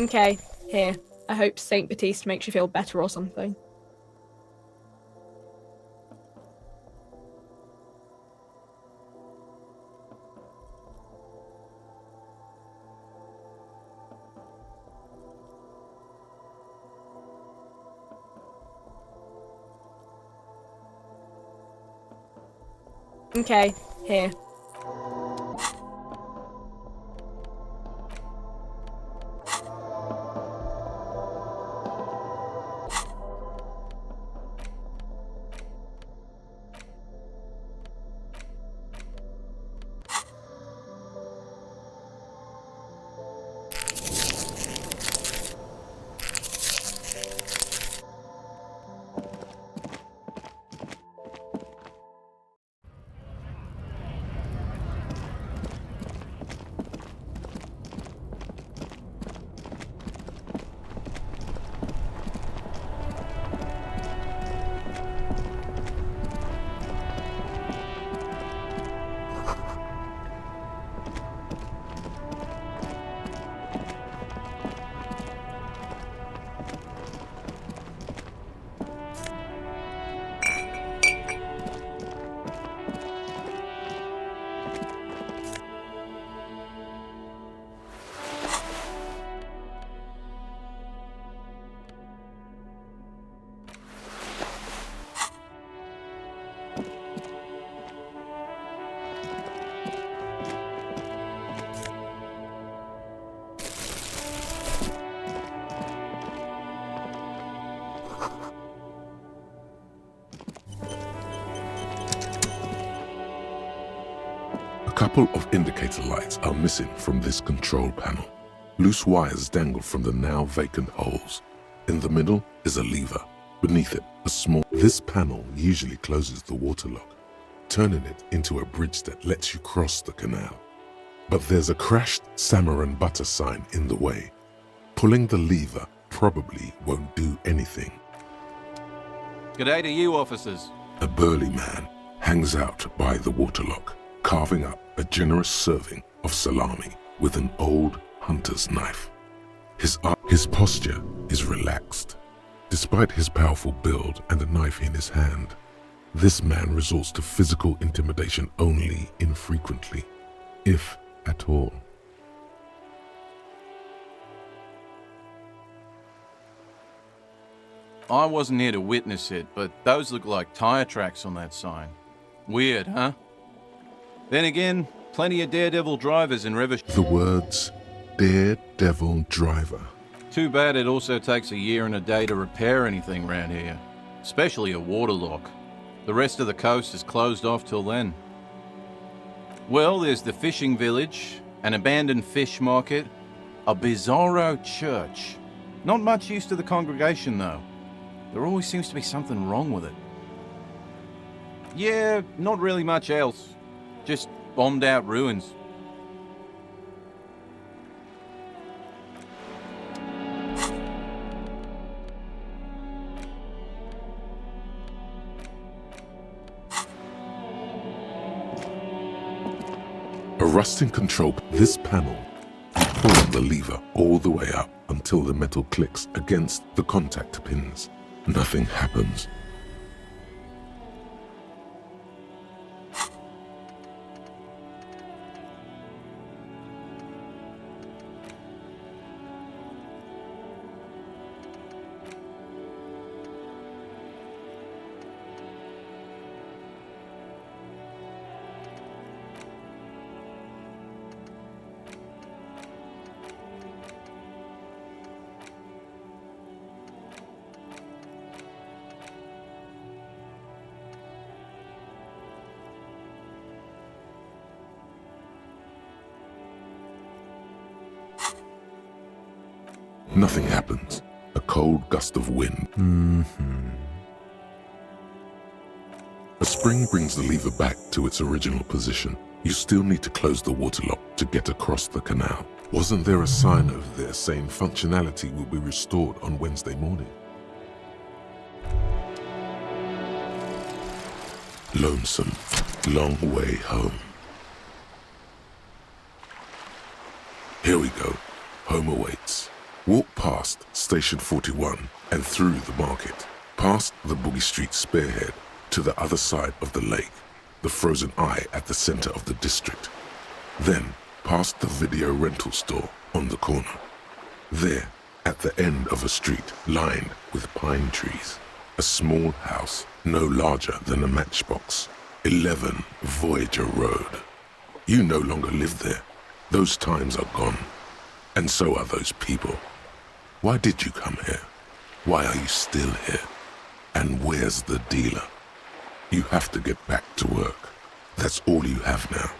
Okay, here. I hope St. Baptiste makes you feel better or something. Okay, here. A couple of indicator lights are missing from this control panel. Loose wires dangle from the now vacant holes. In the middle is a lever. Beneath it, a small... This panel usually closes the waterlock, turning it into a bridge that lets you cross the canal. But there's a crashed salmon and butter sign in the way. Pulling the lever probably won't do anything. G'day to you, officers. A burly man hangs out by the waterlock, carving up a generous serving of salami with an old hunter's knife. His posture is relaxed. Despite his powerful build and a knife in his hand, this man resorts to physical intimidation only infrequently, if at all. I wasn't here to witness it, but those look like tire tracks on that sign. Weird, huh? Then again, plenty of daredevil drivers in River. The words, daredevil driver. Too bad it also takes a year and a day to repair anything around here, especially a waterlock. The rest of the coast is closed off till then. Well, there's the fishing village, an abandoned fish market, a bizarro church. Not much use to the congregation, though. There always seems to be something wrong with it. Yeah, not really much else. Just bombed out ruins. A rusting control. This panel, you pull the lever all the way up until the metal clicks against the contact pins. Nothing happens. Nothing happens. A cold gust of wind. A spring brings the lever back to its original position. You still need to close the waterlock to get across the canal. Wasn't there a sign over there saying functionality will be restored on Wednesday morning? Lonesome, long way home. Here we go. Home awaits. Walk past Station 41 and through the market, past the Boogie Street spearhead to the other side of the lake, the frozen eye at the center of the district. Then past the video rental store on the corner. There, at the end of a street lined with pine trees, a small house no larger than a matchbox. 11 Voyager Road. You no longer live there. Those times are gone. And so are those people. Why did you come here? Why are you still here? And where's the dealer? You have to get back to work. That's all you have now.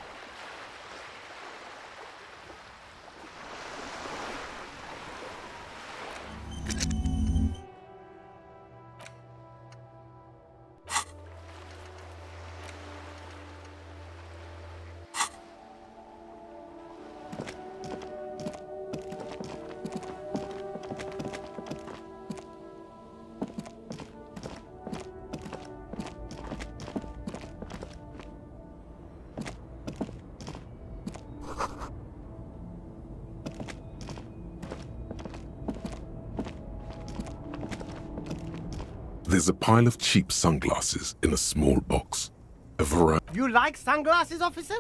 There's a pile of cheap sunglasses in a small box. A variety. You like sunglasses, officer?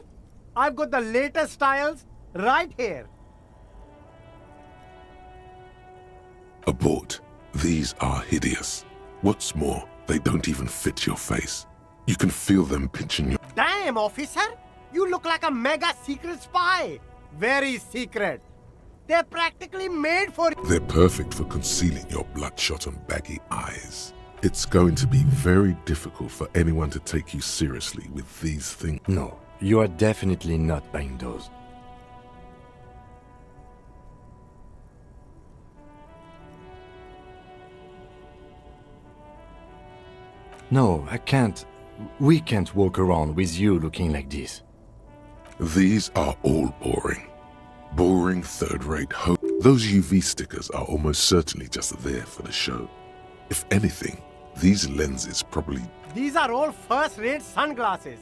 I've got the latest styles right here. Abort. These are hideous. What's more, they don't even fit your face. You can feel them pinching your... Damn, officer! You look like a mega secret spy. Very secret. They're practically made for... They're perfect for concealing your bloodshot and baggy eyes. It's going to be very difficult for anyone to take you seriously with these things. No, you are definitely not buying those. No, I can't. We can't walk around with you looking like this. These are all boring. Boring third-rate ho... Those UV stickers are almost certainly just there for the show. If anything, these lenses probably... These are all first-rate sunglasses.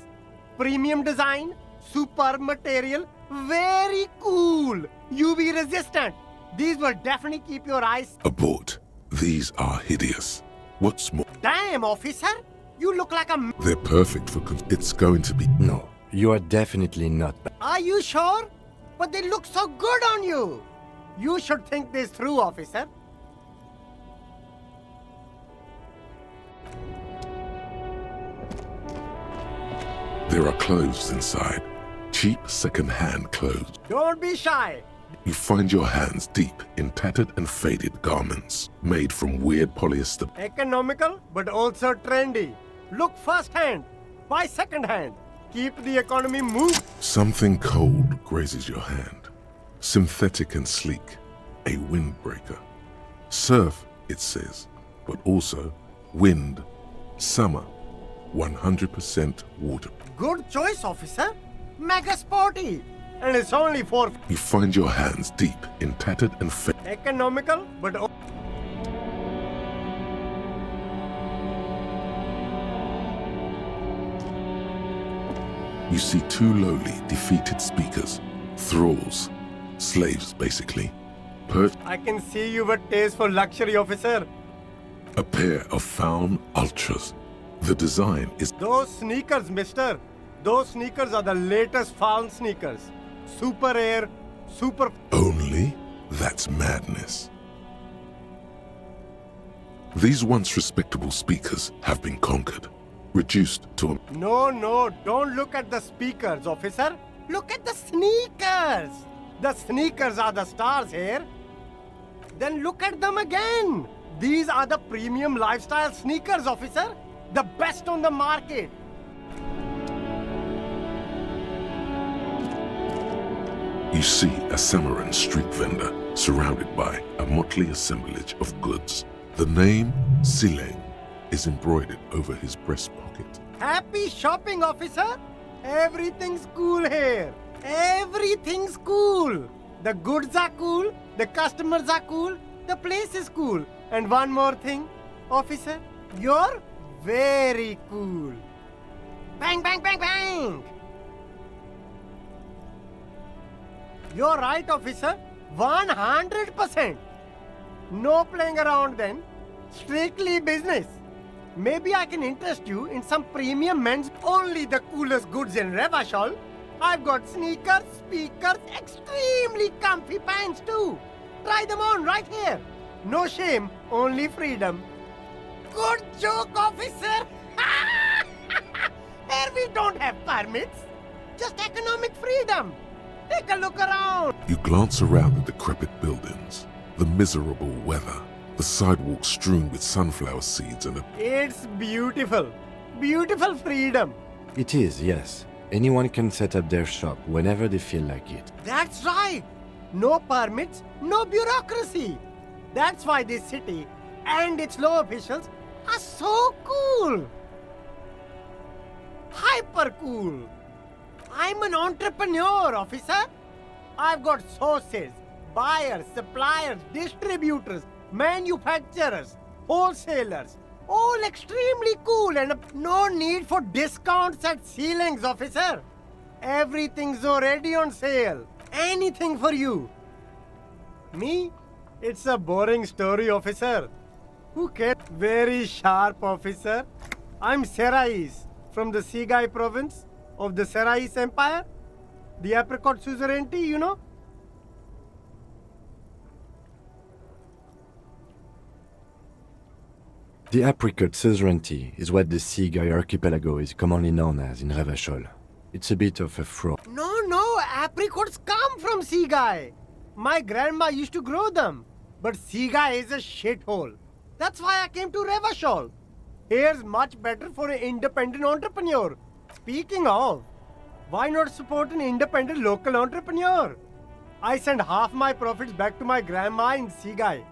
Premium design, superb material, very cool. UV resistant. These will definitely keep your eyes... Abort. These are hideous. What's more, Damn, officer! You look like a... they're perfect for... It's going to be... No, you are definitely not. Are you sure? But they look so good on you! You should think this through, officer. There are clothes inside. Cheap second-hand clothes. Don't be shy. You find your hands deep in tattered and faded garments made from weird polyester. Economical, but also trendy. Look first-hand, buy second-hand. Keep the economy moving. Something cold grazes your hand. Synthetic and sleek. A windbreaker. Surf, it says, but also wind, summer, 100% water. Good choice, officer. Mega sporty. And it's only for... You find your hands deep in tattered and faded. Economical, but... You see two lowly, defeated speakers. Thralls. Slaves, basically. I can see you've a taste for luxury, officer. A pair of Faun Ultras. The design is... Those sneakers, mister. Those sneakers are the latest Faun sneakers. Super Air, Super... Only? That's madness. These once respectable speakers have been conquered. Reduced to a... No, don't look at the speakers, officer. Look at the sneakers. The sneakers are the stars here. Then look at them again. These are the premium lifestyle sneakers, officer. The best on the market. You see a Samaran street vendor surrounded by a motley assemblage of goods. The name Sileng is embroidered over his breast pocket. Happy shopping, officer. Everything's cool here. Everything's cool. The goods are cool. The customers are cool. The place is cool. And one more thing, officer. You're very cool. Bang, bang, bang, bang. You're right, officer. 100%. No playing around then. Strictly business. Maybe I can interest you in some premium men's, only the coolest goods in Revachol. I've got sneakers, speakers, extremely comfy pants too. Try them on right here. No shame, only freedom. Good joke, officer. Here we don't have permits. Just economic freedom. Take a look around. You glance around the decrepit buildings, the miserable weather, the sidewalks strewn with sunflower seeds and a... It's beautiful. Beautiful freedom. It is, yes. Anyone can set up their shop whenever they feel like it. That's right. No permits, no bureaucracy. That's why this city and its law officials are so cool. Hyper cool. I'm an entrepreneur, officer. I've got sources, buyers, suppliers, distributors, manufacturers, wholesalers. All extremely cool and no need for discounts at ceilings, officer. Everything's already on sale. Anything for you. Me? It's a boring story, officer. Who cares? Very sharp, officer. I'm Serais from the Sigai province of the Serais Empire. The apricot suzerainty, you know? The apricot suzerainty is what the Sigai archipelago is commonly known as in Revachol. It's a bit of a fraud. No, apricots come from Sigai. My grandma used to grow them. But Sigai is a shithole. That's why I came to Revachol. Here's much better for an independent entrepreneur. Speaking of, why not support an independent local entrepreneur? I send half my profits back to my grandma in Sigai.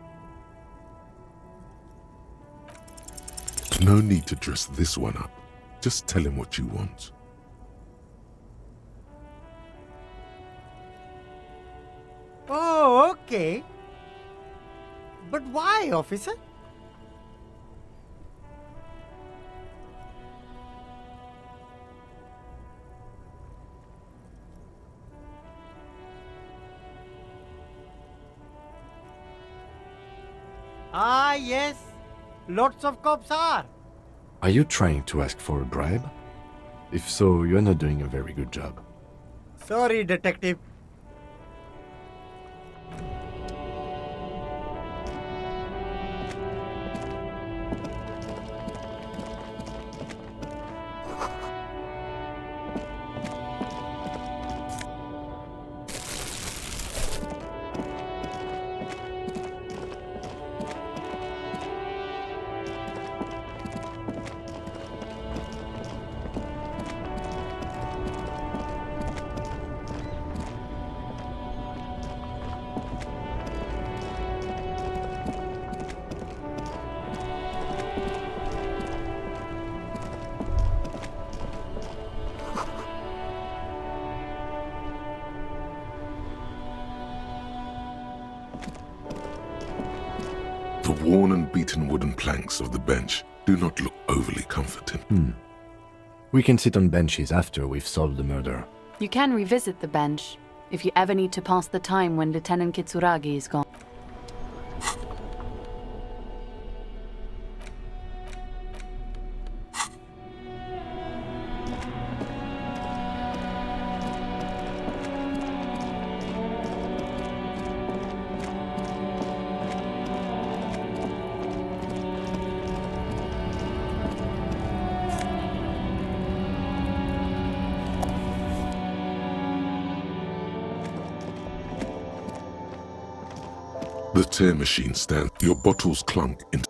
No need to dress this one up. Just tell him what you want. Oh, okay. But why, officer? Ah, yes. Lots of cops are. Are you trying to ask for a bribe? If so, you're not doing a very good job. Sorry, detective. The worn and beaten wooden planks of the bench do not look overly comforting. We can sit on benches after we've solved the murder. You can revisit the bench if you ever need to pass the time when Lieutenant Kitsuragi is gone. The tear machine stands. Your bottles clunk into...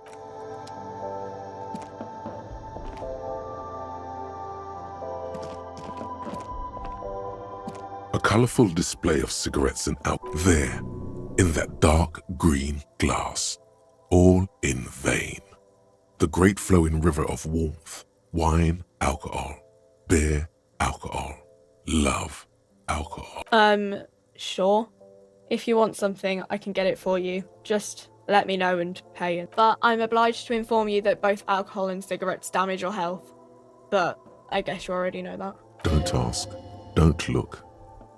A colorful display of cigarettes and out there, in that dark green glass, all in vain. The great flowing river of warmth, wine, alcohol, beer, alcohol, love, alcohol. Sure. If you want something, I can get it for you. Just let me know and pay it. But I'm obliged to inform you that both alcohol and cigarettes damage your health. But I guess you already know that. Don't ask, don't look,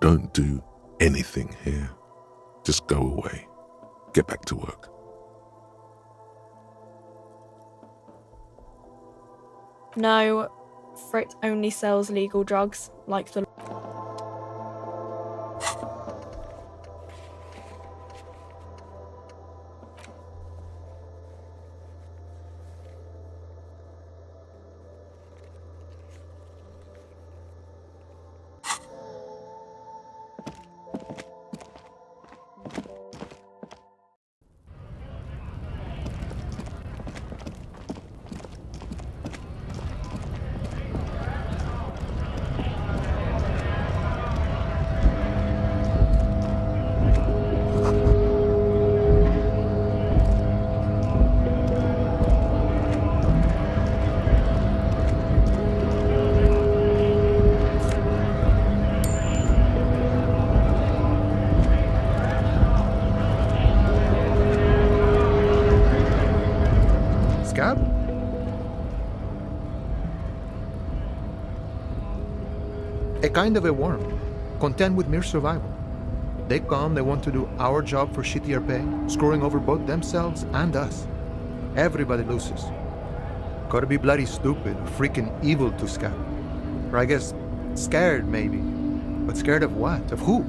don't do anything here. Just go away. Get back to work. No, Frit only sells legal drugs, like the... Scab? A kind of a worm, content with mere survival. They come, they want to do our job for shittier pay, screwing over both themselves and us. Everybody loses. Gotta be bloody stupid, freaking evil to Scab. Or I guess, scared maybe. But scared of what? Of who?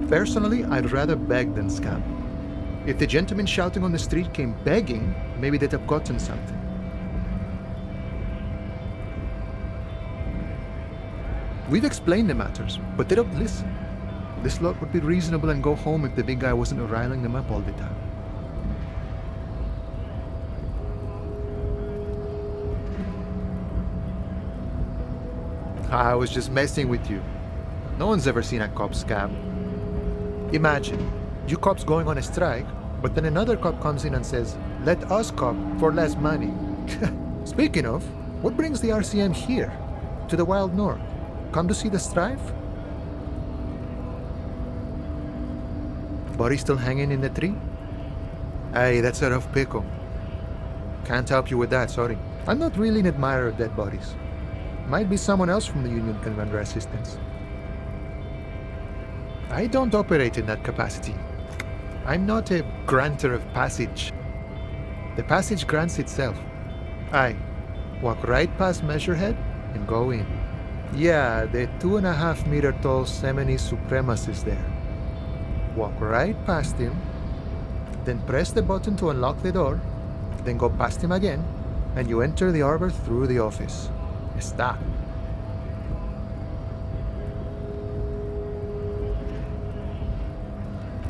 Personally, I'd rather beg than scam. If the gentleman shouting on the street came begging, maybe they'd have gotten something. We've explained the matters, but they don't listen. This lot would be reasonable and go home if the big guy wasn't riling them up all the time. I was just messing with you. No one's ever seen a cop scam. Imagine, you cops going on a strike, but then another cop comes in and says, "Let us cop for less money." Speaking of, what brings the RCM here, to the wild north? Come to see the strife? Body still hanging in the tree? Hey, that's a rough pickle. Can't help you with that, sorry. I'm not really an admirer of dead bodies. Might be someone else from the Union can render assistance. I don't operate in that capacity. I'm not a granter of passage. The passage grants itself. Aye, walk right past Measurehead and go in. Yeah, the 2.5 meter tall Semini Supremus is there. Walk right past him, then press the button to unlock the door, then go past him again, and you enter the arbor through the office. Está.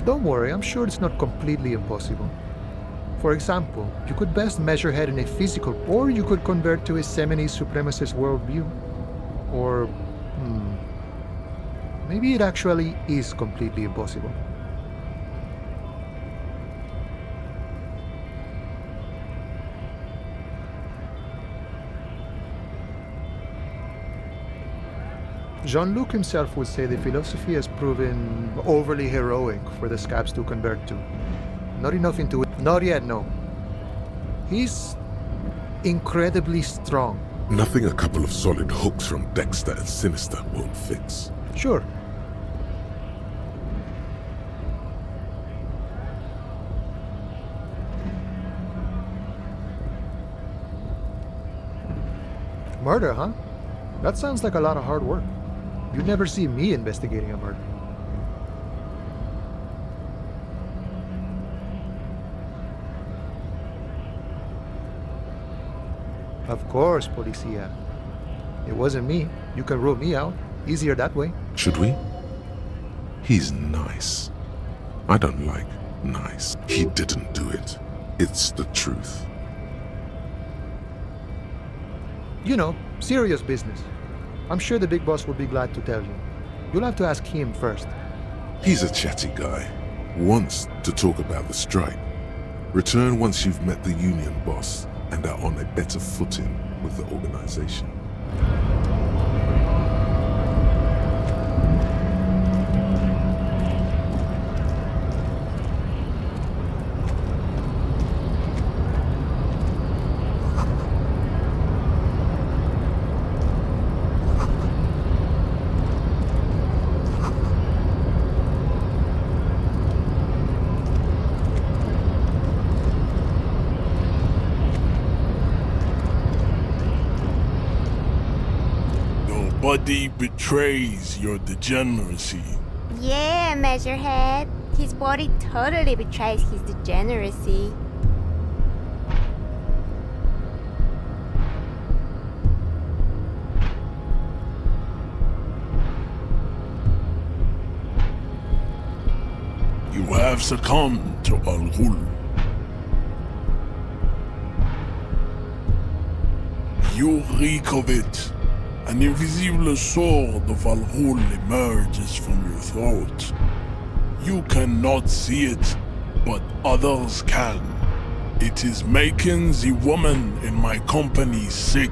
Don't worry, I'm sure it's not completely impossible. For example, you could best Measurehead in a physical, or you could convert to a Semini Supremacist worldview. Or, maybe it actually is completely impossible. Jean-Luc himself would say the philosophy has proven overly heroic for the scabs to convert to. Not enough into it. Not yet, no. He's incredibly strong. Nothing a couple of solid hooks from Dexter and Sinister won't fix. Sure. Murder, huh? That sounds like a lot of hard work. You'd never see me investigating a murder. Of course, Policia. It wasn't me. You can rule me out. Easier that way. Should we? He's nice. I don't like nice. He didn't do it. It's the truth. You know, serious business. I'm sure the big boss will be glad to tell you. You'll have to ask him first. He's a chatty guy. Wants to talk about the strike. Return once you've met the union boss and are on a better footing with the organization. Body betrays your degeneracy. Yeah, Measurehead. His body totally betrays his degeneracy. You have succumbed to Al Ghul. You reek of it. An invisible sword of Al Ghul emerges from your throat. You cannot see it, but others can. It is making the woman in my company sick.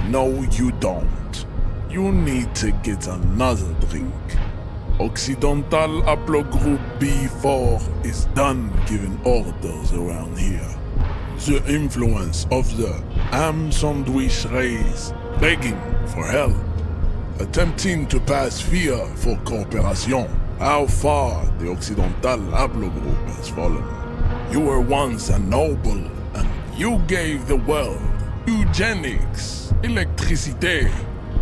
No, you don't. You need to get another drink. Occidental Haplogroup B4 is done giving orders around here. The influence of the ham sandwich race, begging for help, attempting to pass fear for cooperation. How far the Occidental Haplogroup has fallen. You were once a noble, and you gave the world eugenics, electricity,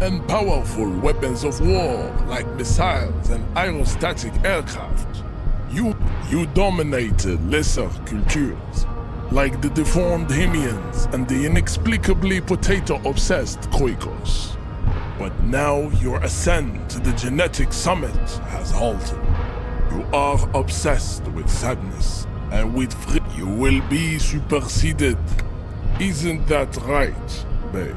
and powerful weapons of war like missiles and aerostatic aircraft. You dominated lesser cultures, like the deformed Hemians and the inexplicably potato-obsessed Quakers. But now your ascent to the genetic summit has halted. You are obsessed with sadness, and with you will be superseded. Isn't that right, babe?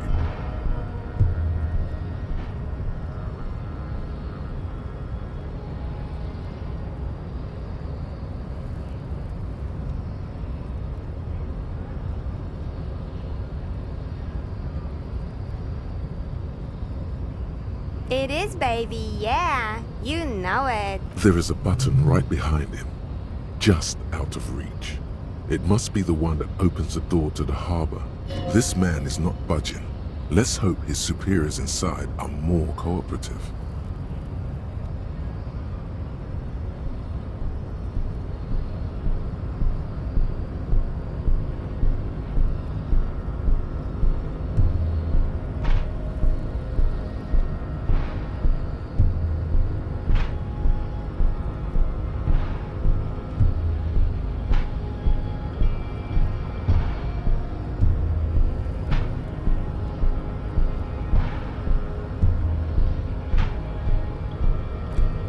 It is, baby, yeah. You know it. There is a button right behind him, just out of reach. It must be the one that opens the door to the harbor. This man is not budging. Let's hope his superiors inside are more cooperative.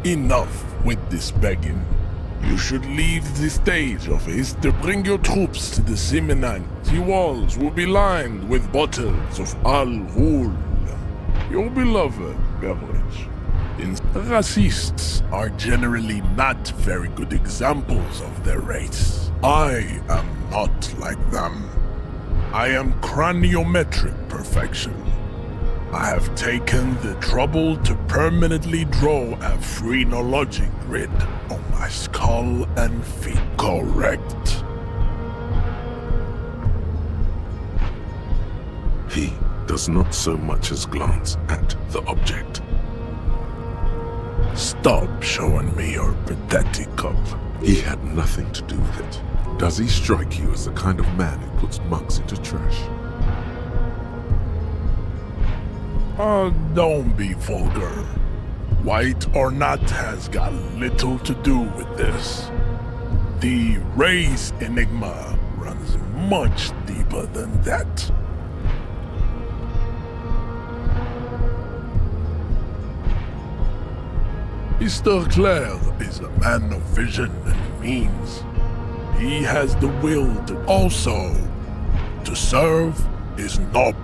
Enough with this begging. You should leave the stage of history. Bring your troops to the Seminine. The walls will be lined with bottles of Al Ghul, your beloved beverage. Racists are generally not very good examples of their race. I am not like them. I am craniometric perfection. I have taken the trouble to permanently draw a phrenologic grid on my skull and feet. Correct. He does not so much as glance at the object. Stop showing me your pathetic cup. He had nothing to do with it. Does he strike you as the kind of man who puts mugs into trash? Don't be vulgar. White or not has got little to do with this. The race enigma runs much deeper than that. Mr. Clare is a man of vision and means. He has the will to also. To serve is noble.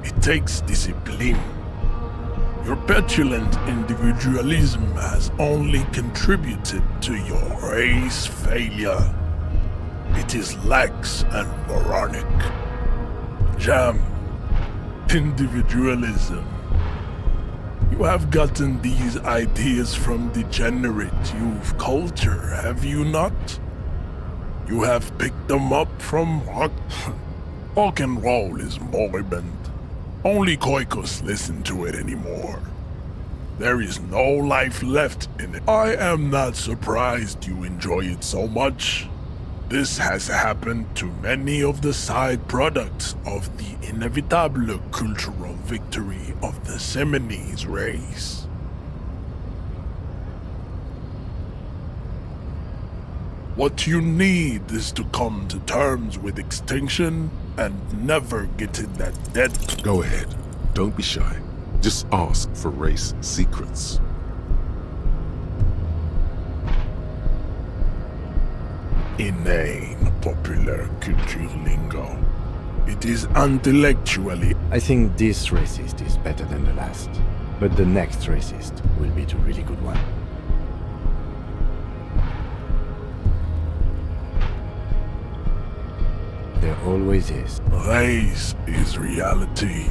It takes discipline. Your petulant individualism has only contributed to your race failure. It is lax and moronic. Jam. Individualism. You have gotten these ideas from degenerate youth culture, have you not? You have picked them up from rock and roll is moribund. Only Koikos listen to it anymore. There is no life left in it. I am not surprised you enjoy it so much. This has happened to many of the side products of the inevitable cultural victory of the Seminese race. What you need is to come to terms with extinction and never get in that dead... Go ahead. Don't be shy. Just ask for race secrets. Inane popular culture lingo. It is intellectually... I think this racist is better than the last. But the next racist will be the really good one. There always is. Race is reality.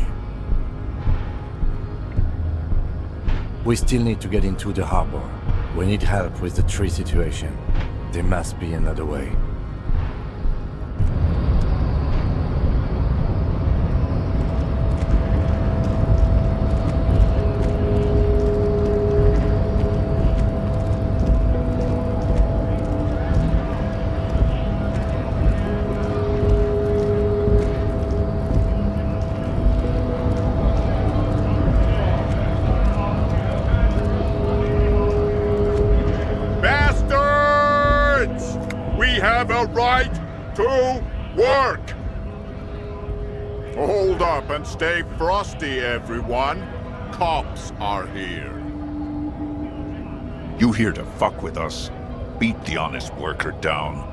We still need to get into the harbor. We need help with the tree situation. There must be another way. And stay frosty, everyone. Cops are here. You here to fuck with us? Beat the honest worker down.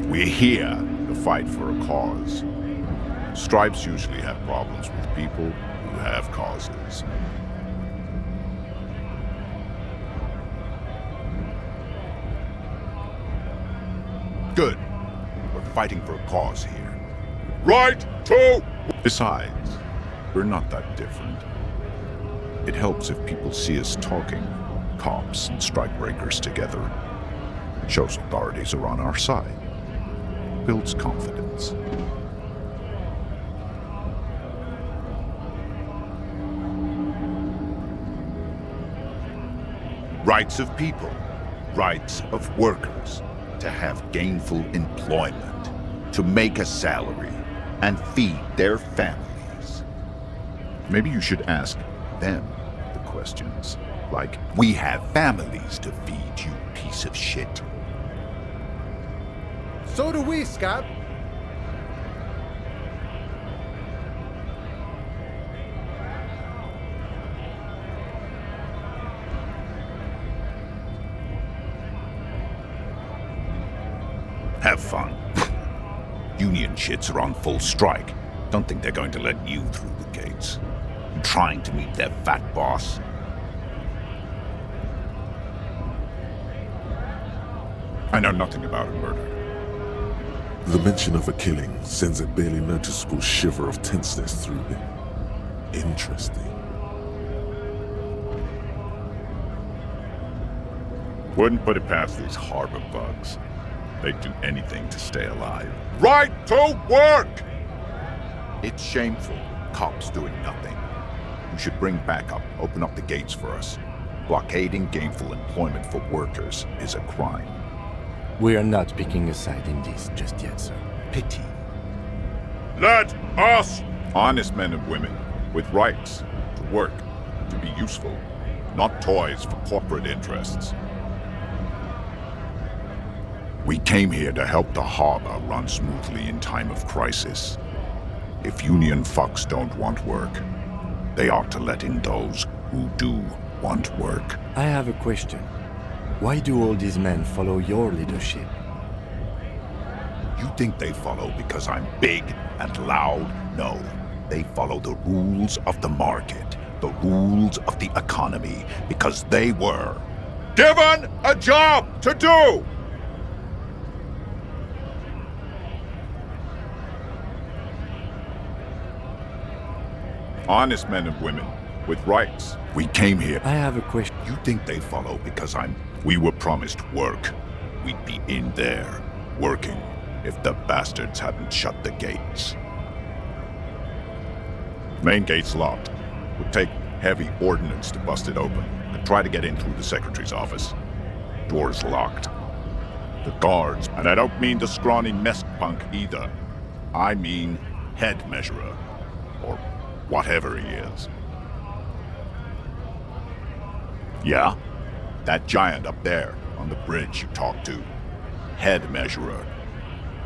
We're here to fight for a cause. Stripes usually have problems with people who have causes. Good. We're fighting for a cause here. Right to... Besides, we're not that different. It helps if people see us talking, cops and strikebreakers together. It shows authorities are on our side. Builds confidence. Rights of people, rights of workers, to have gainful employment, to make a salary, and feed their families. Maybe you should ask them the questions, like, we have families to feed, you piece of shit. So do we, Scott. Have fun. Union shits are on full strike. Don't think they're going to let you through the gates. You're trying to meet their fat boss. I know nothing about a murder. The mention of a killing sends a barely noticeable shiver of tenseness through him. Interesting. Wouldn't put it past these harbor bugs. They'd do anything to stay alive. Right to work! It's shameful. Cops doing nothing. You should bring backup, open up the gates for us. Blockading gainful employment for workers is a crime. We are not picking a side in this just yet, sir. Pity. Let us! Honest men and women, with rights, to work, to be useful, not toys for corporate interests. We came here to help the harbor run smoothly in time of crisis. If union fucks don't want work, they ought to let in those who do want work. I have a question. Why do all these men follow your leadership? You think they follow because I'm big and loud? No. They follow the rules of the market, the rules of the economy, because they were given a job to do! Honest men and women, with rights. We came here. I have a question. You think they follow because we were promised work. We'd be in there, working, if the bastards hadn't shut the gates. Main gate's locked. Would take heavy ordnance to bust it open. Could try to get in through the secretary's office. Door's locked. The guards, and I don't mean the scrawny mess punk either. I mean head measurer, or whatever he is. Yeah? That giant up there, on the bridge you talked to. Head measurer.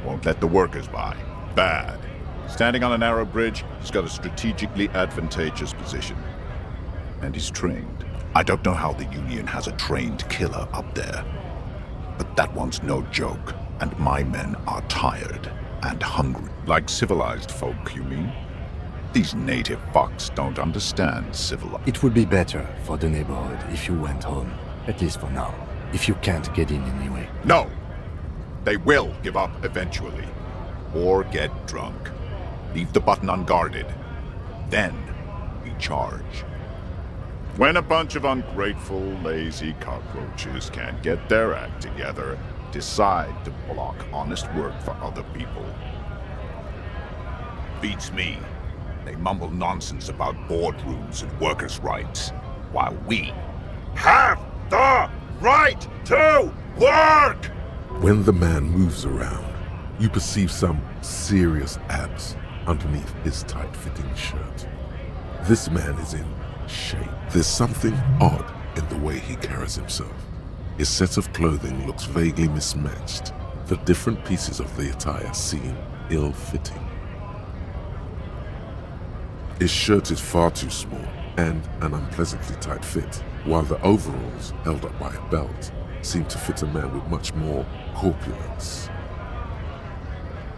Won't let the workers by. Bad. Standing on a narrow bridge, he's got a strategically advantageous position. And he's trained. I don't know how the Union has a trained killer up there. But that one's no joke, and my men are tired and hungry. Like civilized folk, you mean? These native fucks don't understand civilized. It would be better for the neighborhood if you went home, at least for now, if you can't get in anyway. No! They will give up eventually. Or get drunk. Leave the button unguarded. Then we charge. When a bunch of ungrateful, lazy cockroaches can't get their act together, decide to block honest work for other people. Beats me. They mumble nonsense about boardrooms and workers' rights, while we have the right to work! When the man moves around, you perceive some serious abs underneath his tight-fitting shirt. This man is in shape. There's something odd in the way he carries himself. His set of clothing looks vaguely mismatched. The different pieces of the attire seem ill-fitting. His shirt is far too small and an unpleasantly tight fit, while the overalls, held up by a belt, seem to fit a man with much more corpulence.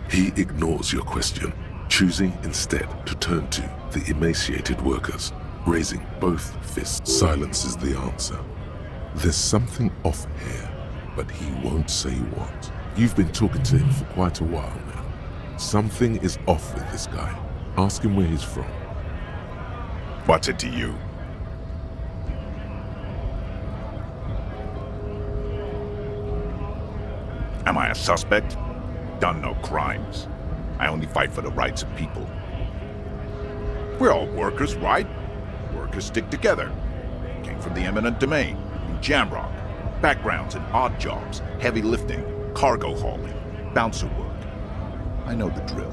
He ignores your question, choosing instead to turn to the emaciated workers, raising both fists. Silence is the answer. There's something off here, but he won't say what. You've been talking to him for quite a while now. Something is off with this guy. Ask him where he's from. What's it to you? Am I a suspect? Done no crimes. I only fight for the rights of people. We're all workers, right? Workers stick together. Came from the eminent domain, in Jamrock. Backgrounds in odd jobs, heavy lifting, cargo hauling, bouncer work. I know the drill.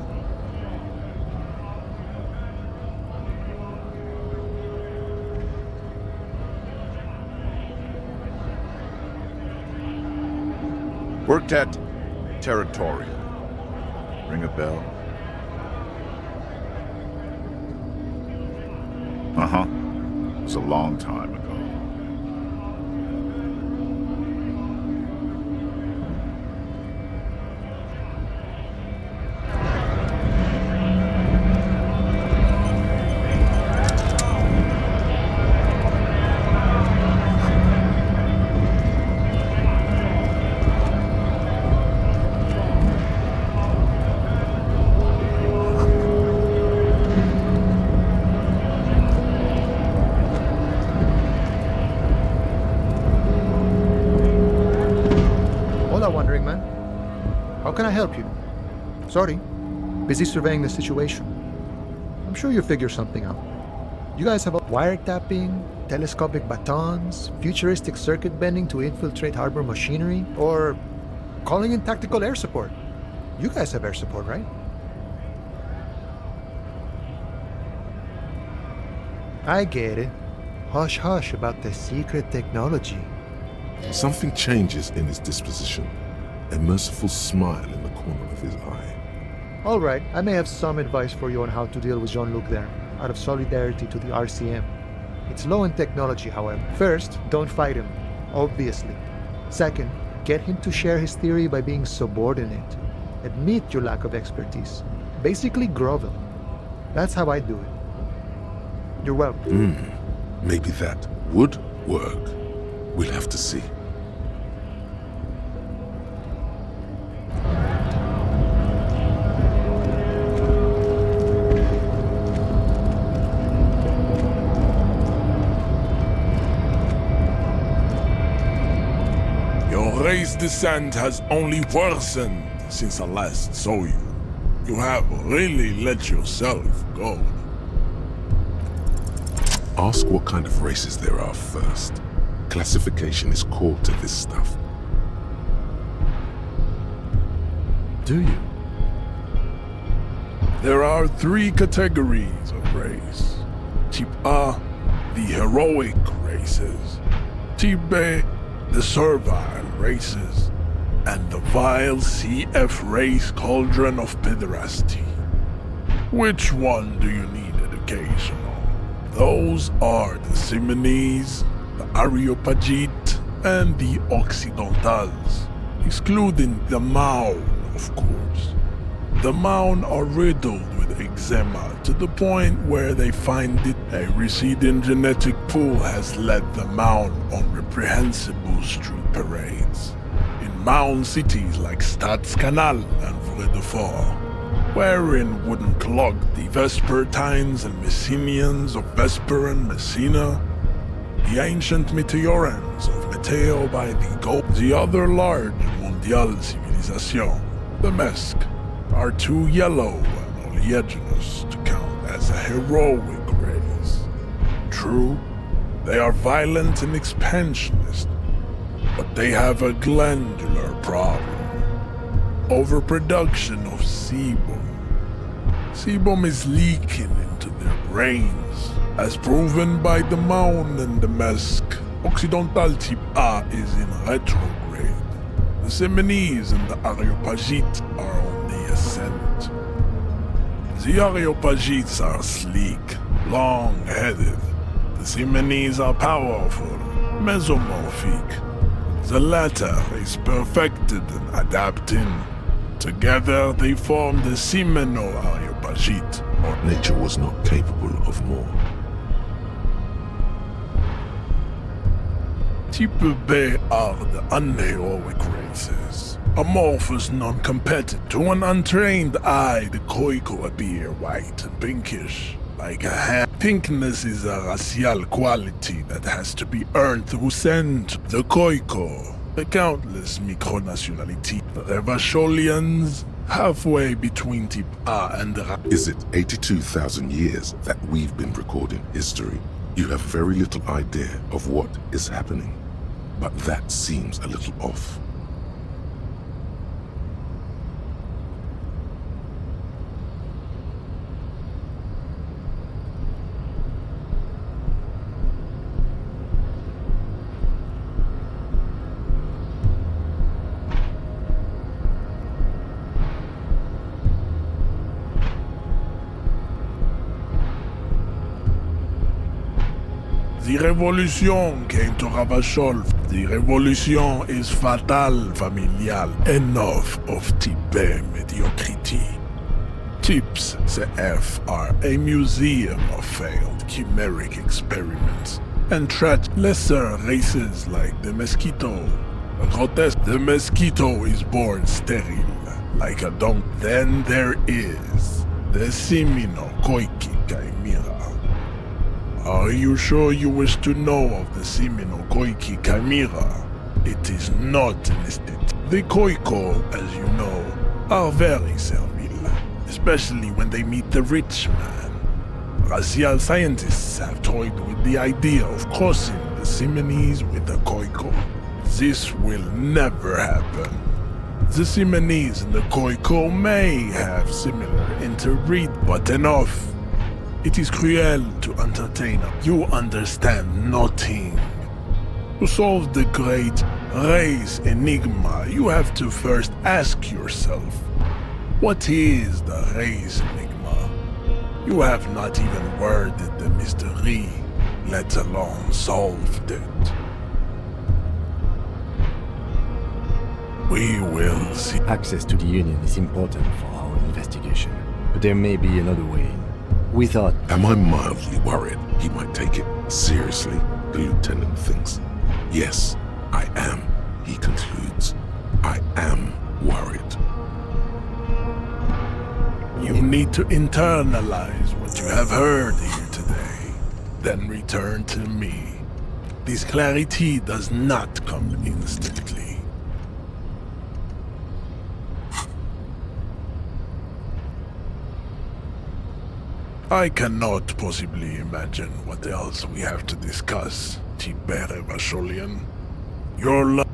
Worked at Territorial. Ring a bell? Uh-huh. It was a long time ago. Wondering, man. How can I help you? Sorry. Busy surveying the situation. I'm sure you'll figure something out. You guys have a wiretapping, telescopic batons, futuristic circuit bending to infiltrate harbor machinery, or calling in tactical air support. You guys have air support, right? I get it. Hush hush about the secret technology. Something changes in his disposition. A merciful smile in the corner of his eye. All right, I may have some advice for you on how to deal with Jean-Luc there, out of solidarity to the RCM. It's low in technology, however. First, don't fight him, obviously. Second, get him to share his theory by being subordinate. Admit your lack of expertise. Basically grovel. That's how I do it. You're welcome. Maybe that would work. We'll have to see. Your race descent has only worsened since I last saw you. You have really let yourself go. Ask what kind of races there are first. Classification is core to this stuff. Do you? There are 3 categories of race. Type A, the heroic races. Type B, the servile races. And the vile CF race cauldron of pederasty. Which one do you need education on? Those are the Simonese, the Areopagite, and the Occidentals, excluding the Maun, of course. The Maun are riddled with eczema to the point where they find it a receding genetic pool has led the Maun on reprehensible street parades. In Maun cities like Stadskanal and Vredefort, wherein wouldn't clog the Vespertines and Messenians of Vesper and Messina, the ancient Meteorans of Meteo by the Gulf, the other large Mondial civilization, the Mesk, are too yellow and oleaginous to count as a heroic race. True, they are violent and expansionist, but they have a glandular problem. Overproduction of sebum. Sebum is leaking into their brains, as proven by the Maun and the Mesk. Occidental type A is in retrograde. The Simonese and the Areopagites are on the ascent. The Areopagites are sleek, long-headed. The Simonese are powerful, mesomorphic. The latter is perfected and adapting. Together they form the Simeno-Areopagite. Nature was not capable of more. Type B are the unheroic races. Amorphous, non-competitive. To an untrained eye, the Koiko appear white and pinkish, like a hand. Pinkness is a racial quality that has to be earned through scent. The Koiko, the countless micronationalities, the Revacholians, halfway between Type A and Ra. Is it 82,000 years that we've been recording history? You have very little idea of what is happening, but that seems a little off. The revolution came to Ravachol. The revolution is fatal, familial. Enough of type mediocrity. Tips CF are a museum of failed chimeric experiments and tragic lesser races like the mosquito. Grotesque, the mosquito is born sterile, like a donkey. Then there is the Simino Koiki Chimera. Are you sure you wish to know of the Simino Koiki Chimera? It is not listed. The Koiko, as you know, are very servile, especially when they meet the rich man. Racial scientists have toyed with the idea of crossing the Simonese with the Koiko. This will never happen. The Simonese and the Koiko may have similar interbreed, but enough. It is cruel to entertain. You understand nothing. To solve the great race enigma, you have to first ask yourself, what is the race enigma? You have not even worded the mystery, let alone solved it. We will see. Access to the Union is important for our investigation, but there may be another way in. We thought... Am I mildly worried he might take it seriously? The lieutenant thinks. Yes, I am, he concludes. I am worried. You need to internalize what you have heard here today, then return to me. This clarity does not come instantly. I cannot possibly imagine what else we have to discuss, Tibere Vasholian. Your love.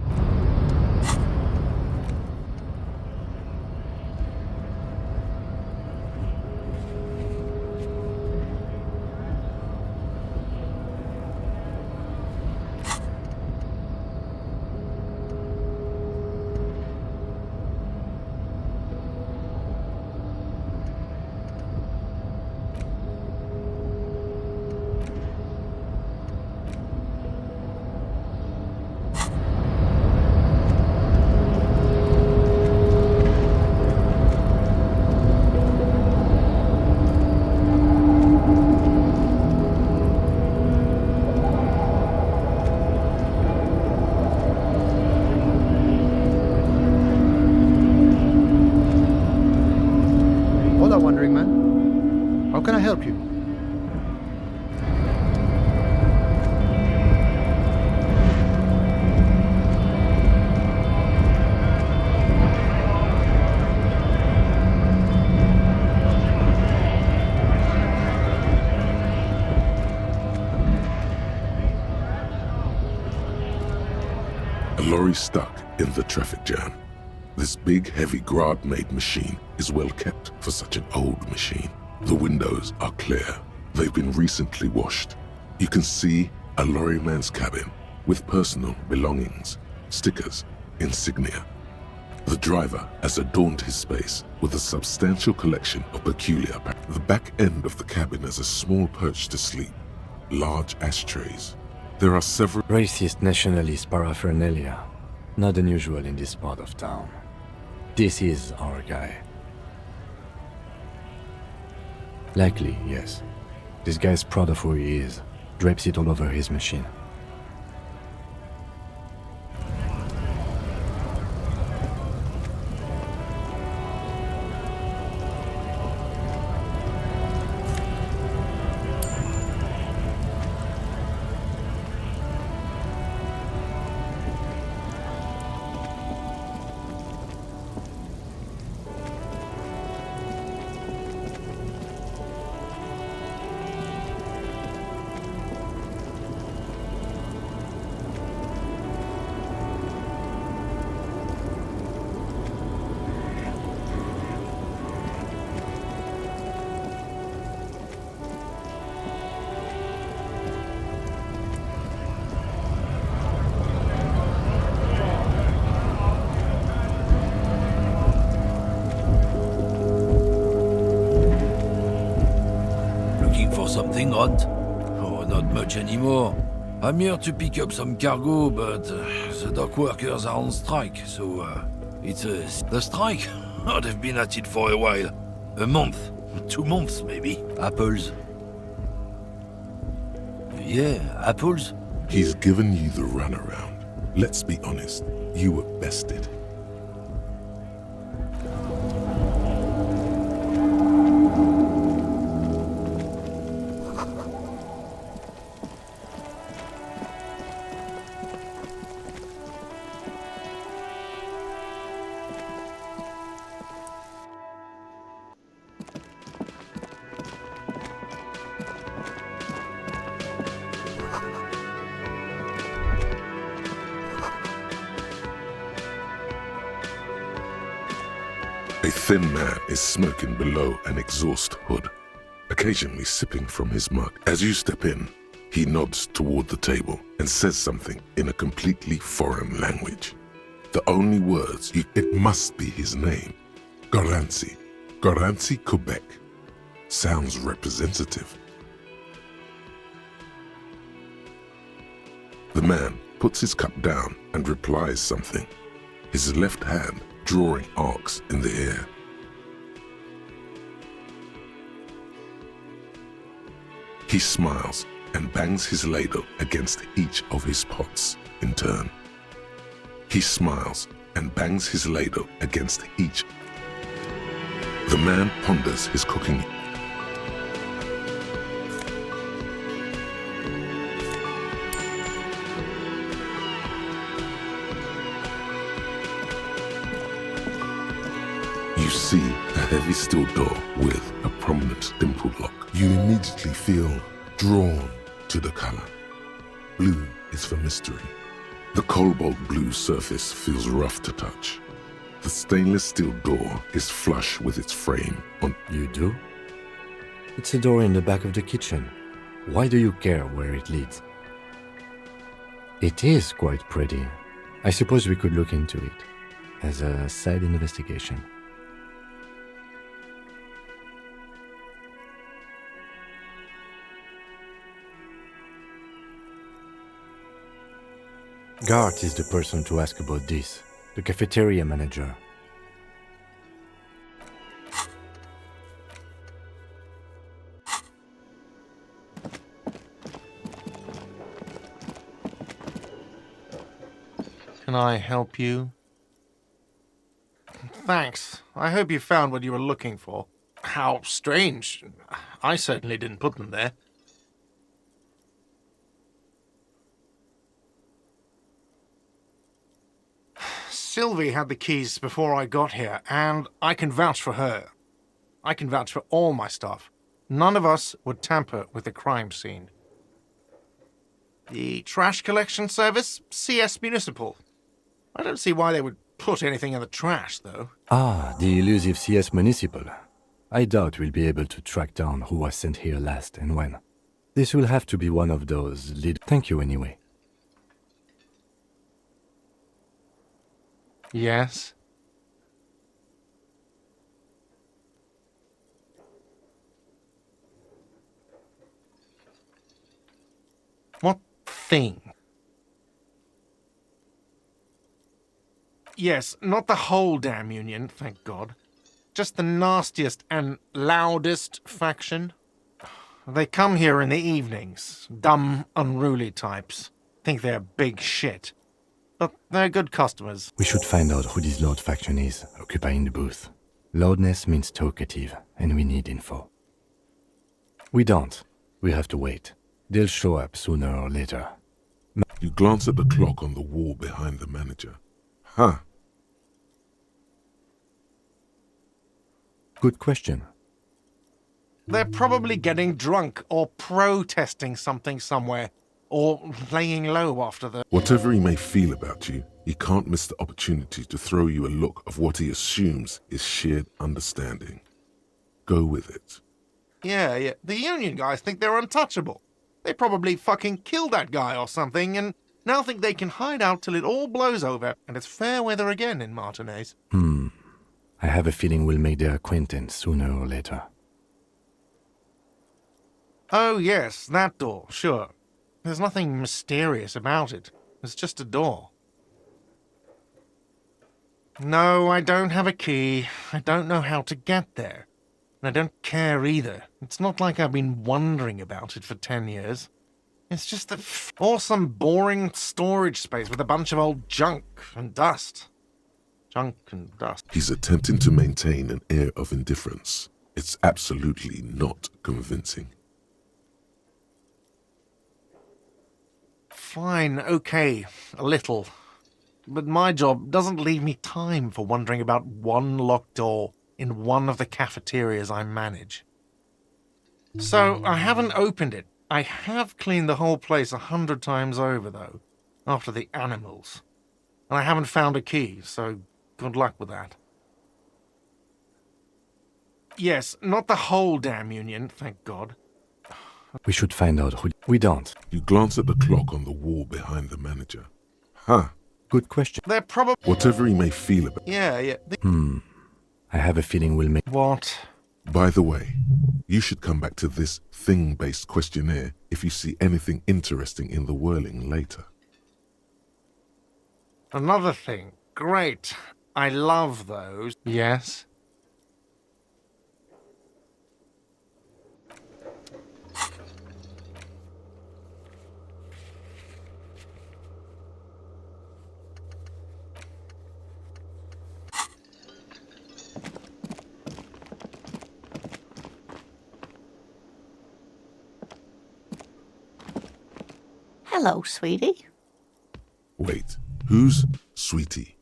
Wandering man. How can I help you? A lorry stuck in the traffic jam. This big, heavy Grad-made machine is well kept for such an old machine. The windows are clear. They've been recently washed. You can see a lorryman's cabin with personal belongings, stickers, insignia. The driver has adorned his space with a substantial collection of peculiar The back end of the cabin has a small perch to sleep, large ashtrays. There are several racist nationalist paraphernalia, not unusual in this part of town. This is our guy. Likely, yes. This guy's proud of who he is, drapes it all over his machine. looking for something, Hunt? Oh, not much anymore. I'm here to pick up some cargo, but the dock workers are on strike, so it's the strike? Oh, they've been at it for a while. A month, 2 months maybe. Apples. Yeah, apples. He's given you the runaround. Let's be honest, you were bested. A thin man is smoking below an exhaust hood, occasionally sipping from his mug. As you step in, he nods toward the table and says something in a completely foreign language. The only words, it must be his name. Garanci. Garanci, Quebec. Sounds representative. The man puts his cup down and replies something, his left hand drawing arcs in the air. He smiles and bangs his ladle against each of his pots in turn. He smiles and bangs his ladle against each. The man ponders his cooking. You see a heavy steel door with a prominent dimple lock. You immediately feel drawn to the color. Blue is for mystery. The cobalt blue surface feels rough to touch. The stainless steel door is flush with its frame on. You do? It's a door in the back of the kitchen. Why do you care where it leads? It is quite pretty. I suppose we could look into it as a side investigation. Gart is the person to ask about this, the cafeteria manager. Can I help you? Thanks. I hope you found what you were looking for. How strange. I certainly didn't put them there. Sylvie had the keys before I got here, and I can vouch for her. I can vouch for all my stuff. None of us would tamper with the crime scene. The trash collection service? CS Municipal. I don't see why they would put anything in the trash, though. Ah, the elusive CS Municipal. I doubt we'll be able to track down who was sent here last and when. This will have to be one of those lead. Thank you anyway. Yes? What thing? Yes, not the whole damn union, thank God. Just the nastiest and loudest faction. They come here in the evenings. Dumb, unruly types. Think they're big shit. But they're good customers. We should find out who this Lord faction is, occupying the booth. Loudness means talkative, and we need info. We don't. We have to wait. They'll show up sooner or later. You glance at the clock on the wall behind the manager. Huh. Good question. They're probably getting drunk or protesting something somewhere. Or laying low after the... Whatever he may feel about you, he can't miss the opportunity to throw you a look of what he assumes is shared understanding. Go with it. Yeah. The union guys think they're untouchable. They probably fucking killed that guy or something, and now think they can hide out till it all blows over, and it's fair weather again in Martinez. I have a feeling we'll make their acquaintance sooner or later. Oh, yes, that door, sure. There's nothing mysterious about it. It's just a door. No, I don't have a key. I don't know how to get there. And I don't care either. It's not like I've been wondering about it for 10 years. It's just that awesome, boring storage space with a bunch of old junk and dust. Junk and dust. He's attempting to maintain an air of indifference. It's absolutely not convincing. Fine, okay, a little. But my job doesn't leave me time for wondering about one locked door in one of the cafeterias I manage. So I haven't opened it. I have cleaned the whole place 100 times over, though, after the animals. And I haven't found a key, so good luck with that. Yes, not the whole damn union, thank God. We should find out who... We don't. You glance at the clock on the wall behind the manager. Huh. Good question. They're probably... Whatever he may feel about... Yeah. I have a feeling we'll make... What? By the way, you should come back to this thing-based questionnaire if you see anything interesting in the whirling later. Another thing. Great. I love those. Yes? Hello, sweetie. Wait, who's Sweetie?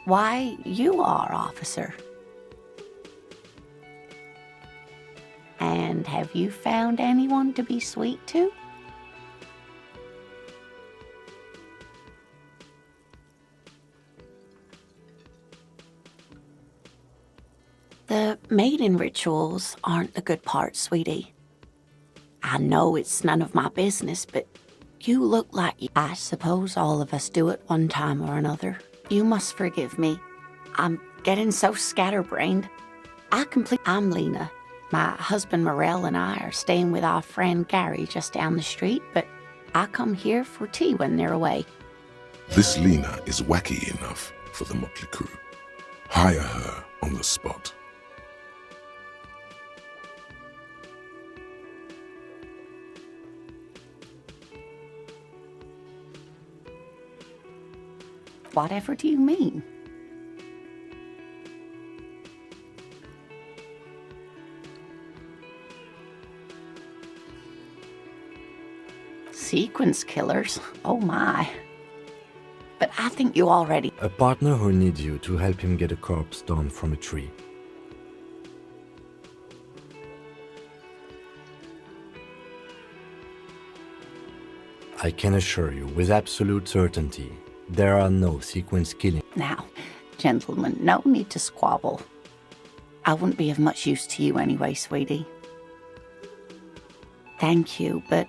Why, you are, officer. And have you found anyone to be sweet to? The mating rituals aren't the good part, sweetie. I know it's none of my business, but you look like you... I suppose all of us do it one time or another. You must forgive me. I'm getting so scatterbrained. I'm Lena. My husband Morel and I are staying with our friend Gary just down the street, but I come here for tea when they're away. This Lena is wacky enough for the motley crew. Hire her on the spot. Whatever do you mean? Sequence killers? Oh my. But I think you already... A partner who needs you to help him get a corpse down from a tree. I can assure you with absolute certainty, there are no sequence killings. Now, gentlemen, no need to squabble. I wouldn't be of much use to you anyway, sweetie. Thank you, but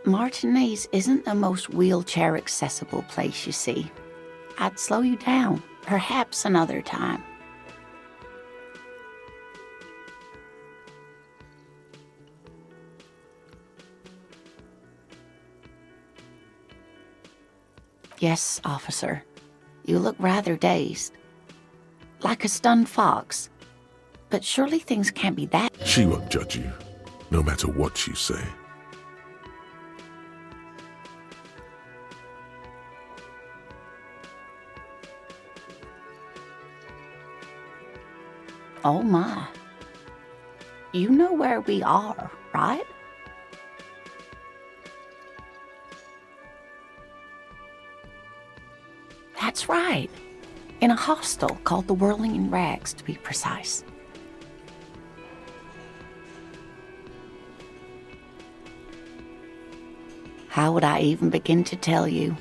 Martinez isn't the most wheelchair-accessible place, you see. I'd slow you down, perhaps another time. Yes, officer. You look rather dazed. Like a stunned fox. But surely things can't be that... She won't judge you, no matter what you say. Oh my. You know where we are, right? That's right. In a hostel called the Whirling in Rags, to be precise. How would I even begin to tell you?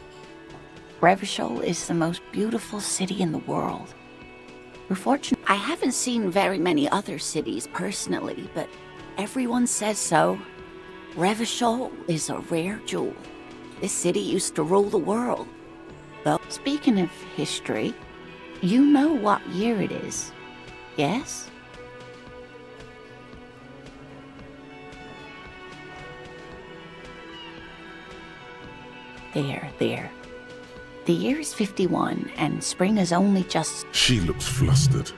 Revachol is the most beautiful city in the world. We're fortunate. I haven't seen very many other cities personally, but everyone says so. Revachol is a rare jewel. This city used to rule the world. Though, speaking of history, You know what year it is, yes? There. The year is 51, and spring is only just... She looks flustered,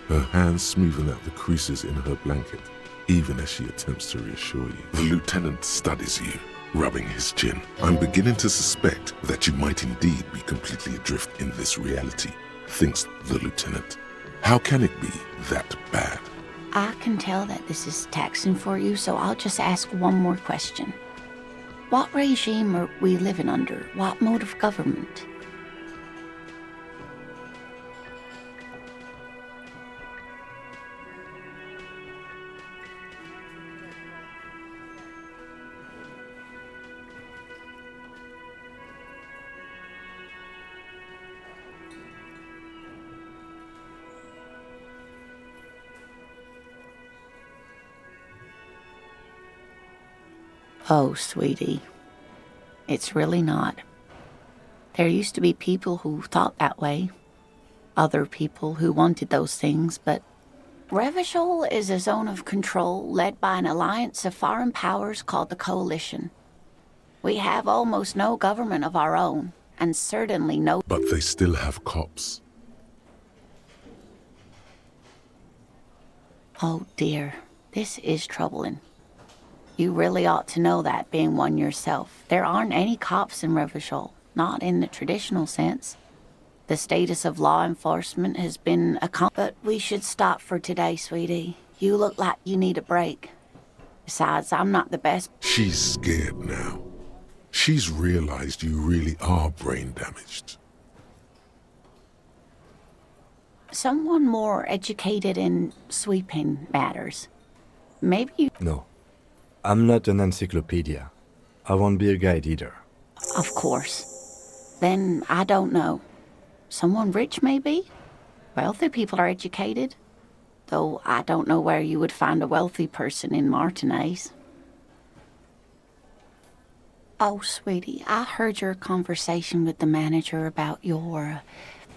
her hands smoothing out the creases in her blanket, even as she attempts to reassure you. The lieutenant studies you, rubbing his chin. I'm beginning to suspect that you might indeed be completely adrift in this reality, thinks the lieutenant. How can it be that bad? I can tell that this is taxing for you, so I'll just ask one more question. What regime are we living under? What mode of government? Oh, sweetie, it's really not. There used to be people who thought that way, other people who wanted those things, but Revachol is a zone of control led by an alliance of foreign powers called the Coalition. We have almost no government of our own, and certainly no... But they still have cops. Oh dear, this is troubling. You really ought to know that, being one yourself. There aren't any cops in Revachol, not in the traditional sense. The status of law enforcement has been but we should stop for today, sweetie. You look like you need a break. Besides, I'm not the best. She's scared now. She's realized you really are brain damaged. Someone more educated in sweeping matters. Maybe you... No. I'm not an encyclopedia. I won't be a guide either. Of course. Then I don't know. Someone rich, maybe? Wealthy people are educated. Though I don't know where you would find a wealthy person in Martinez. Oh, sweetie, I heard your conversation with the manager about your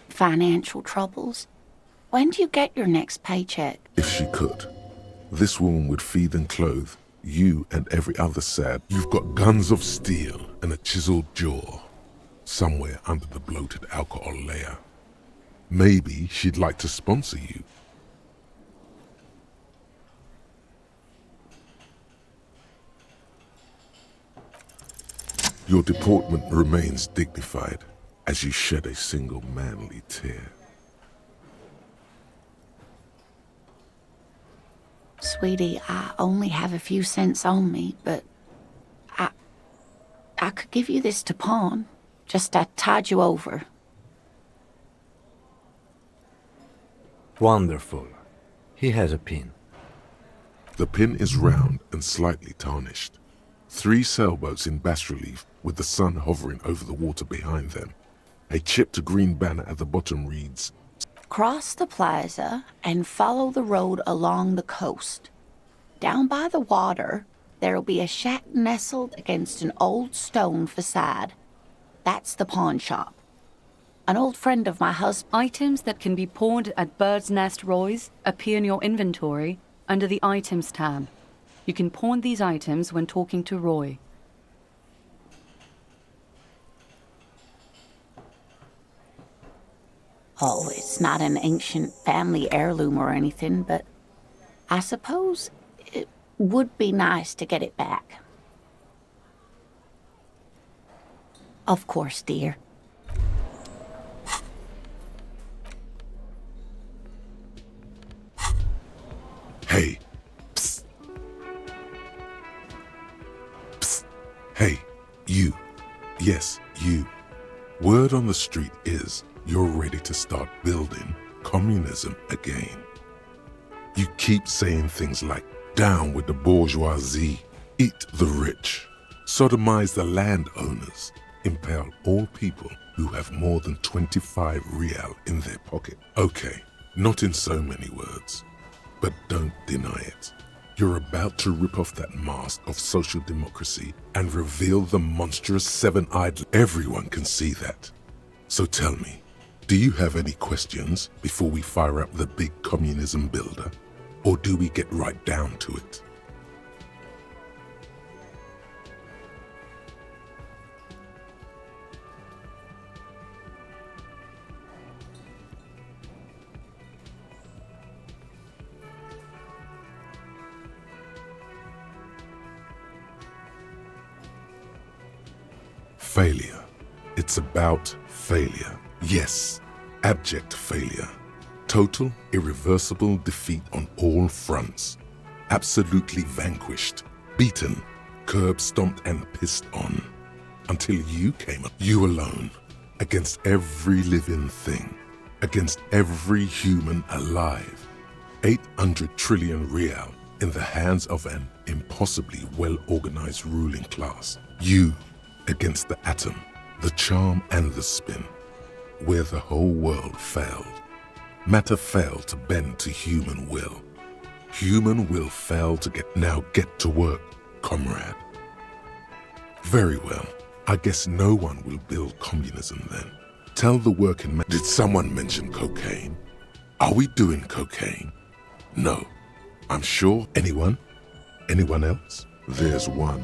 financial troubles. When do you get your next paycheck? If she could, this woman would feed and clothe you and every other sad. You've got guns of steel and a chiseled jaw somewhere under the bloated alcohol layer. Maybe she'd like to sponsor you. Your deportment remains dignified as you shed a single manly tear. Sweetie, I only have a few cents on me, but I could give you this to pawn. Just to tide you over. Wonderful. He has a pin. The pin is round and slightly tarnished. 3 sailboats in bas-relief with the sun hovering over the water behind them. A chipped green banner at the bottom reads, Cross the plaza and follow the road along the coast. Down by the water, there'll be a shack nestled against an old stone facade. That's the pawn shop. An old friend of my husband... Items that can be pawned at Bird's Nest Roy's appear in your inventory under the Items tab. You can pawn these items when talking to Roy. Oh, it's not an ancient family heirloom or anything, but I suppose it would be nice to get it back. Of course, dear. Hey. Psst. Psst. Hey, you. Yes, you. Word on the street is you're ready to start building communism again. You keep saying things like, down with the bourgeoisie, eat the rich, sodomize the landowners, impale all people who have more than 25 real in their pocket. Okay, not in so many words, but don't deny it. You're about to rip off that mask of social democracy and reveal the monstrous 7-eyed... Everyone can see that. So tell me, Do you have any questions before we fire up the big communism builder? Or do we get right down to it? Failure. It's about failure. Yes, abject failure. Total, irreversible defeat on all fronts. Absolutely vanquished, beaten, curb-stomped and pissed on. Until you came up, you alone, against every living thing, against every human alive. 800 trillion real in the hands of an impossibly well-organized ruling class. You against the atom, the charm and the spin, where the whole world failed. Matter failed to bend to human will. Human will failed to get to work, comrade. Very well, I guess no one will build communism then. Tell the working man. Did someone mention cocaine? Are we doing cocaine? No. I'm sure. Anyone? Anyone else? There's one.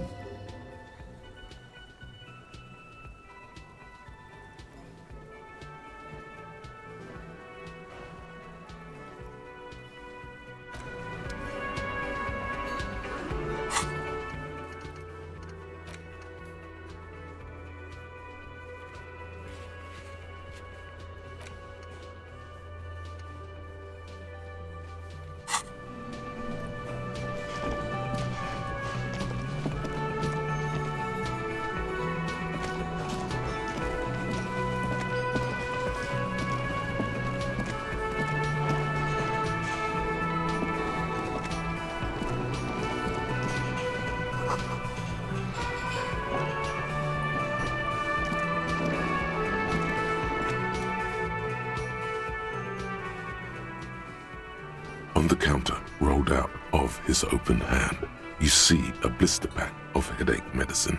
On the counter, rolled out of his open hand, you see a blister pack of headache medicine.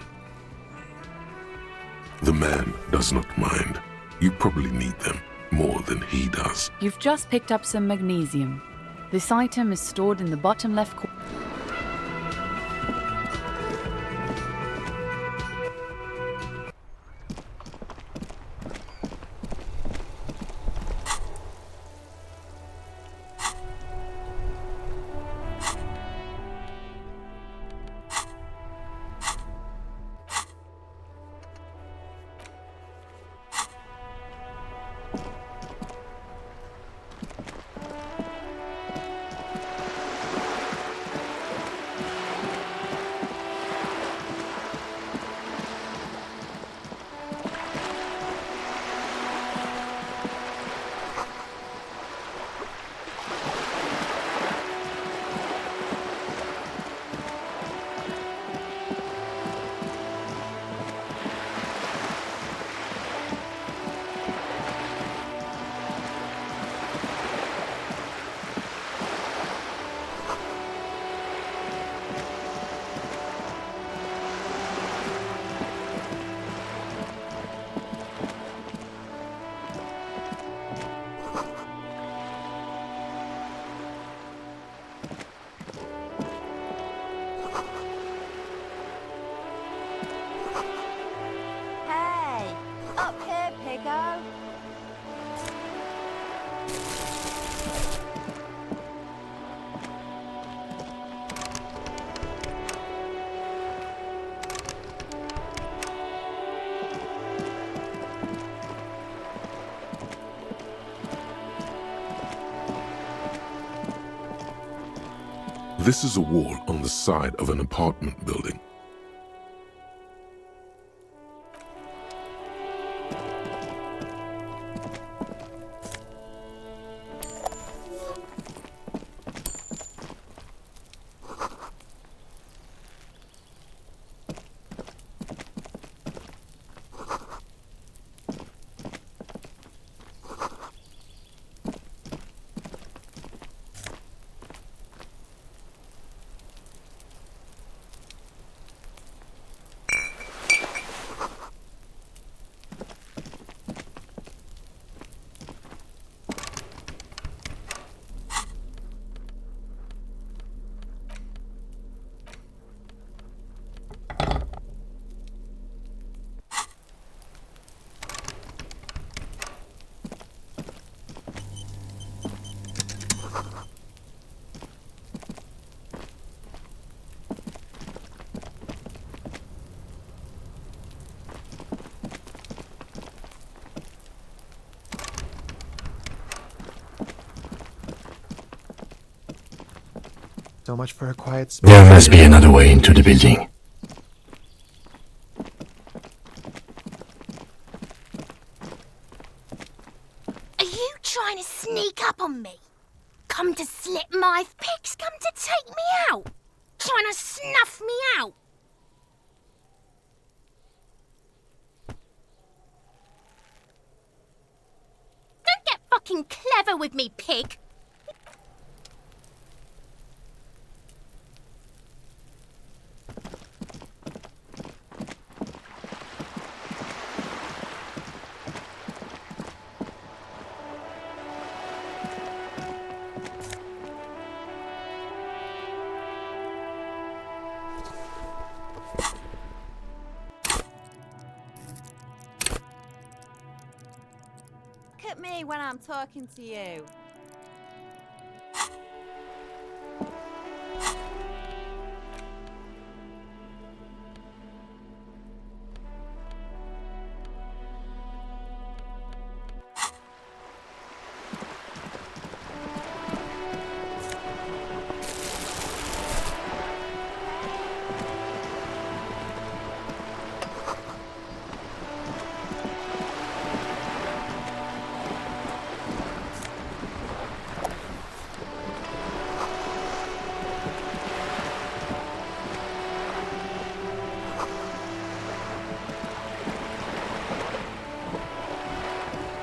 The man does not mind. You probably need them more than he does. You've just picked up some magnesium. This item is stored in the bottom left corner. This is a wall on the side of an apartment building. So much for a quiet space. There must be another way into the building. Are you trying to sneak up on me? Come to slit my pigs? Come to take me out? Trying to snuff me out? Don't get fucking clever with me, pig! Look at me when I'm talking to you.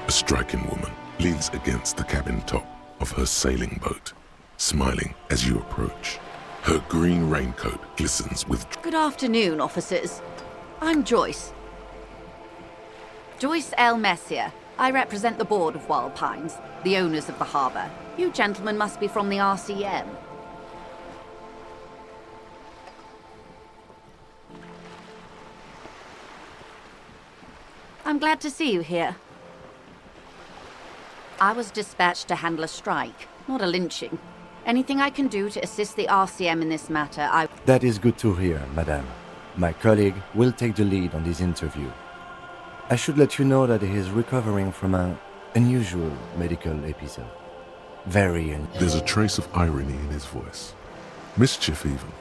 A striking woman leans against the cabin top of her sailing boat, smiling as you approach. Her green raincoat glistens with... Good afternoon, officers. I'm Joyce. Joyce L. Messier. I represent the board of Wild Pines, the owners of the harbour. You gentlemen must be from the RCM. I'm glad to see you here. I was dispatched to handle a strike, not a lynching. Anything I can do to assist the RCM in this matter, I... That is good to hear, madame. My colleague will take the lead on this interview. I should let you know that he is recovering from an unusual medical episode. Very unusual. There's a trace of irony in his voice. Mischief, even.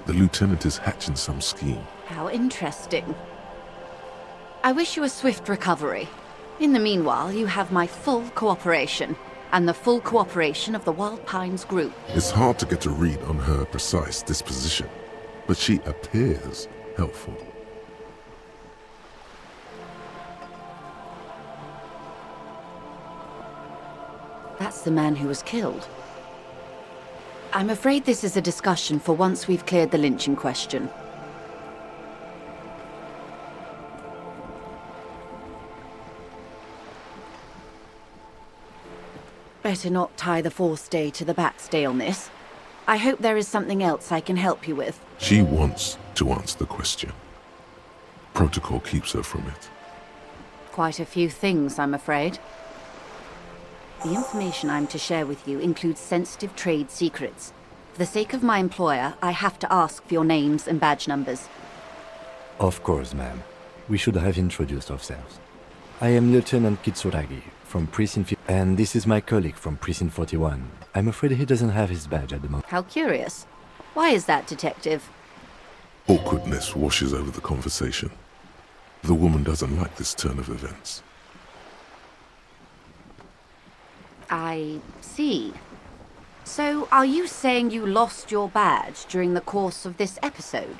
The lieutenant is hatching some scheme. How interesting. I wish you a swift recovery. In the meanwhile, you have my full cooperation, and the full cooperation of the Wild Pines group. It's hard to get a read on her precise disposition, but she appears helpful. That's the man who was killed. I'm afraid this is a discussion for once we've cleared the lynching question. Better not tie the forestay to the backstay on this. I hope there is something else I can help you with. She wants to answer the question. Protocol keeps her from it. Quite a few things, I'm afraid. The information I'm to share with you includes sensitive trade secrets. For the sake of my employer, I have to ask for your names and badge numbers. Of course, ma'am. We should have introduced ourselves. I am Lieutenant Kitsuragi from Precinct and this is my colleague from Precinct 41. I'm afraid he doesn't have his badge at the moment. How curious. Why is that, Detective? Awkwardness washes over the conversation. The woman doesn't like this turn of events. I see. So, are you saying you lost your badge during the course of this episode?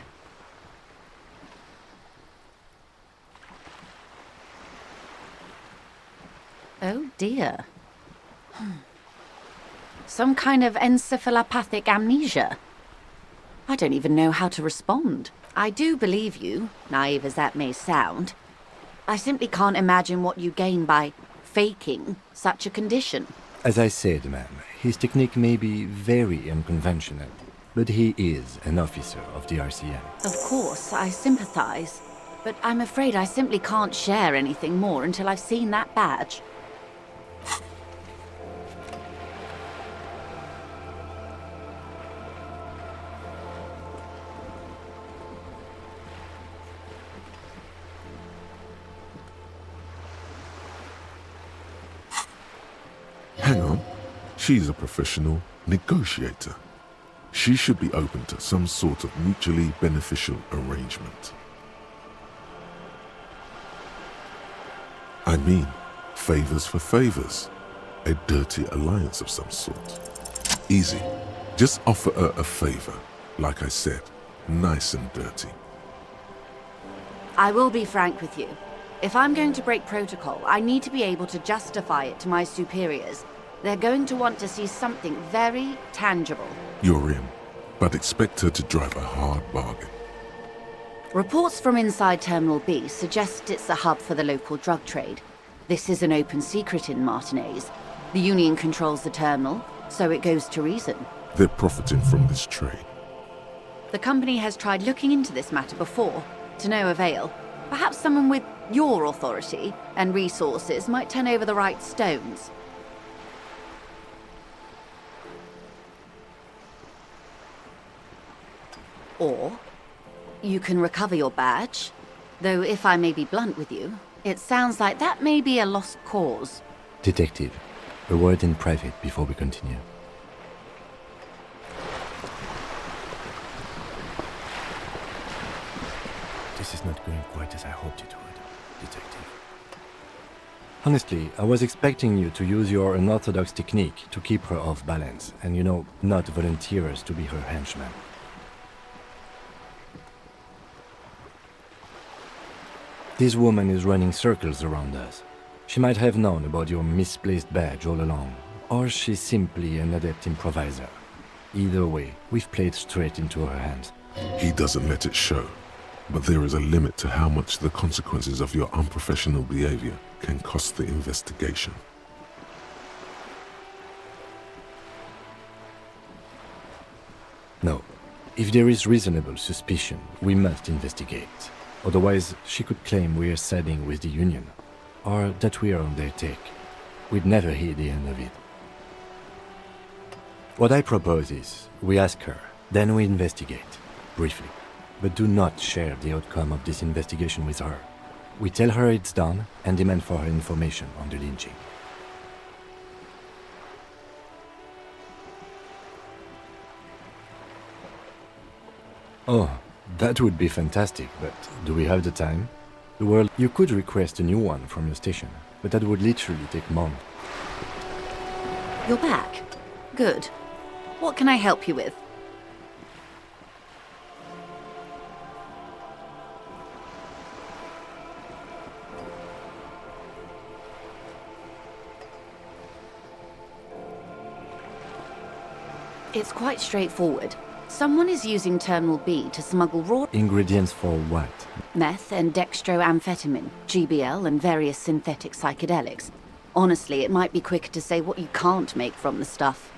Oh dear. Some kind of encephalopathic amnesia. I don't even know how to respond. I do believe you, naive as that may sound. I simply can't imagine what you gain by faking such a condition. As I said, ma'am, his technique may be very unconventional, but he is an officer of the RCM. Of course, I sympathize, but I'm afraid I simply can't share anything more until I've seen that badge. Hang on. She's a professional negotiator. She should be open to some sort of mutually beneficial arrangement. I mean, favors for favors. A dirty alliance of some sort. Easy. Just offer her a favor. Like I said, nice and dirty. I will be frank with you. If I'm going to break protocol, I need to be able to justify it to my superiors. They're going to want to see something very tangible. You're in, but expect her to drive a hard bargain. Reports from inside Terminal B suggest it's a hub for the local drug trade. This is an open secret in Martinez. The Union controls the terminal, so it goes to reason. They're profiting from this trade. The company has tried looking into this matter before, to no avail. Perhaps someone with your authority and resources might turn over the right stones. Or you can recover your badge, though if I may be blunt with you, it sounds like that may be a lost cause. Detective, a word in private before we continue. This is not going quite as I hoped it would, Detective. Honestly, I was expecting you to use your unorthodox technique to keep her off balance, and not volunteer us to be her henchman. This woman is running circles around us. She might have known about your misplaced badge all along, or she's simply an adept improviser. Either way, we've played straight into her hands. He doesn't let it show, but there is a limit to how much the consequences of your unprofessional behavior can cost the investigation. No, if there is reasonable suspicion, we must investigate. Otherwise, she could claim we're siding with the Union, or that we're on their take. We'd never hear the end of it. What I propose is, we ask her, then we investigate, briefly. But do not share the outcome of this investigation with her. We tell her it's done, and demand for her information on the lynching. Oh, that would be fantastic, but do we have the time? You could request a new one from your station, but that would literally take months. You're back. Good. What can I help you with? It's quite straightforward. Someone is using Terminal B to smuggle raw Ingredients for what? meth and dextroamphetamine, GBL, and various synthetic psychedelics. Honestly, it might be quicker to say what you can't make from the stuff.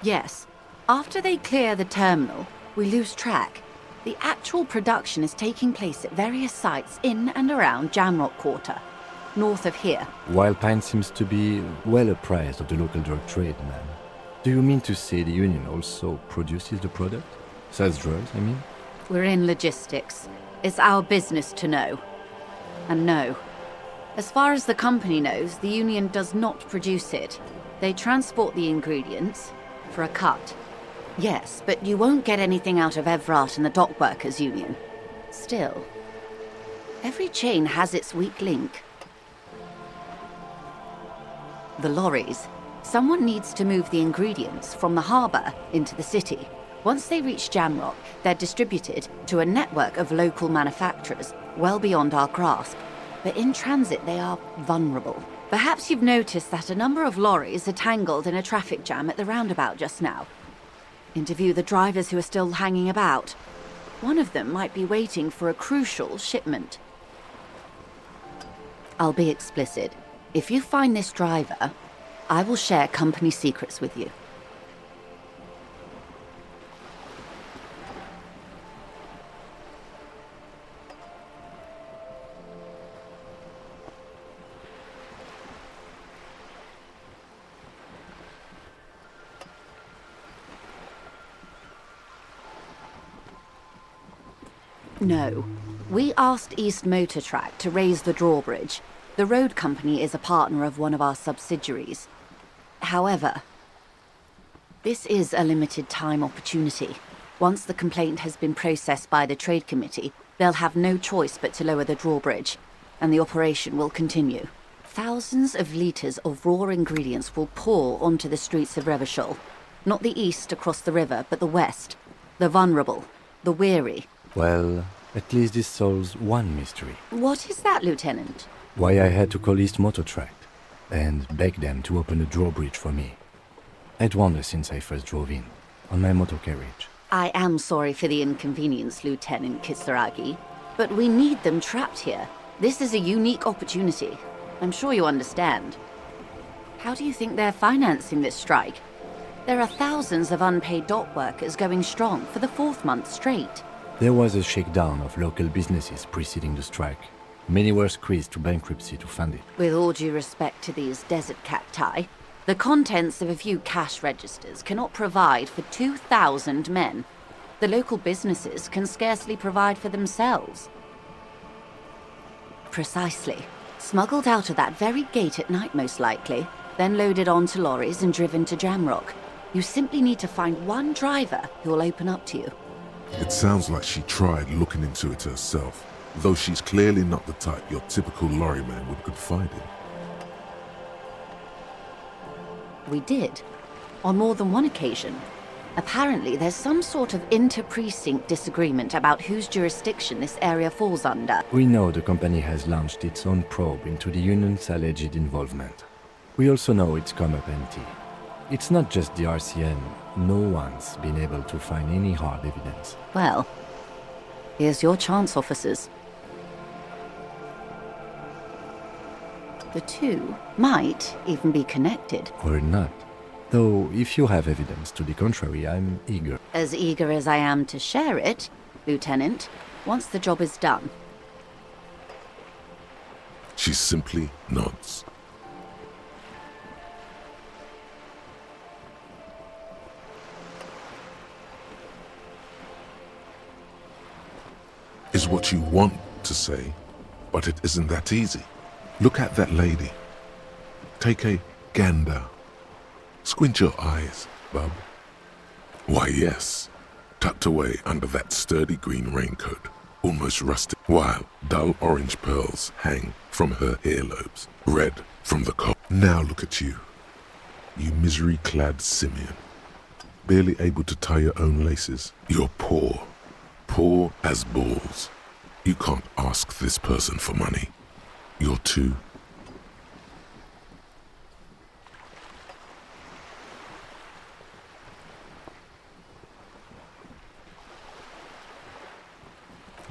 Yes, after they clear the terminal, we lose track. The actual production is taking place at various sites in and around Jamrock Quarter, north of here. Wild Pine seems to be well apprised of the local drug trade, man. Do you mean to say the Union also produces the product? Sells drugs, I mean? We're in logistics. It's our business to know. And no. As far as the company knows, the Union does not produce it. They transport the ingredients for a cut. Yes, but you won't get anything out of Evrat and the Dockworkers Union. Still, every chain has its weak link. The lorries. Someone needs to move the ingredients from the harbour into the city. Once they reach Jamrock, they're distributed to a network of local manufacturers well beyond our grasp. But in transit, they are vulnerable. Perhaps you've noticed that a number of lorries are tangled in a traffic jam at the roundabout just now. Interview the drivers who are still hanging about. One of them might be waiting for a crucial shipment. I'll be explicit. If you find this driver, I will share company secrets with you. No. We asked East Motor Track to raise the drawbridge. The road company is a partner of one of our subsidiaries. However, This is a limited time opportunity. Once the complaint has been processed by the Trade Committee, they'll have no choice but to lower the drawbridge, and the operation will continue. Thousands of litres of raw ingredients will pour onto the streets of Revachol. Not the east across the river, but the west. The vulnerable, the weary. Well, at least this solves one mystery. What is that, Lieutenant? Why I had to call East Motor Tract and beg them to open a drawbridge for me. I'd wondered since I first drove in, on my motor carriage. I am sorry for the inconvenience, Lieutenant Kisaragi, but we need them trapped here. This is a unique opportunity. I'm sure you understand. How do you think they're financing this strike? There are thousands of unpaid dock workers going strong for the 4th month straight. There was a shakedown of local businesses preceding the strike. Many were squeezed to bankruptcy to fund it. With all due respect to these desert cacti, the contents of a few cash registers cannot provide for 2,000 men. The local businesses can scarcely provide for themselves. Precisely. Smuggled out of that very gate at night, most likely, then loaded onto lorries and driven to Jamrock. You simply need to find one driver who will open up to you. It sounds like she tried looking into it herself, though she's clearly not the type your typical lorryman would confide in. We did, on more than one occasion. Apparently, there's some sort of inter-precinct disagreement about whose jurisdiction this area falls under. We know the company has launched its own probe into the union's alleged involvement. We also know it's come up empty. It's not just the RCM. No one's been able to find any hard evidence. Well, here's your chance, officers. The two might even be connected. Or not. Though, if you have evidence to the contrary, I'm eager. As eager as I am to share it, Lieutenant, once the job is done. She simply nods. Is what you want to say, but it isn't that easy. Look at that lady. Take a gander. Squint your eyes, bub. Why, yes, tucked away under that sturdy green raincoat, almost rusted, while dull orange pearls hang from her earlobes, red from the cold. Now look at you, you misery-clad simian, barely able to tie your own laces. You're poor, poor as balls. You can't ask this person for money. You're too.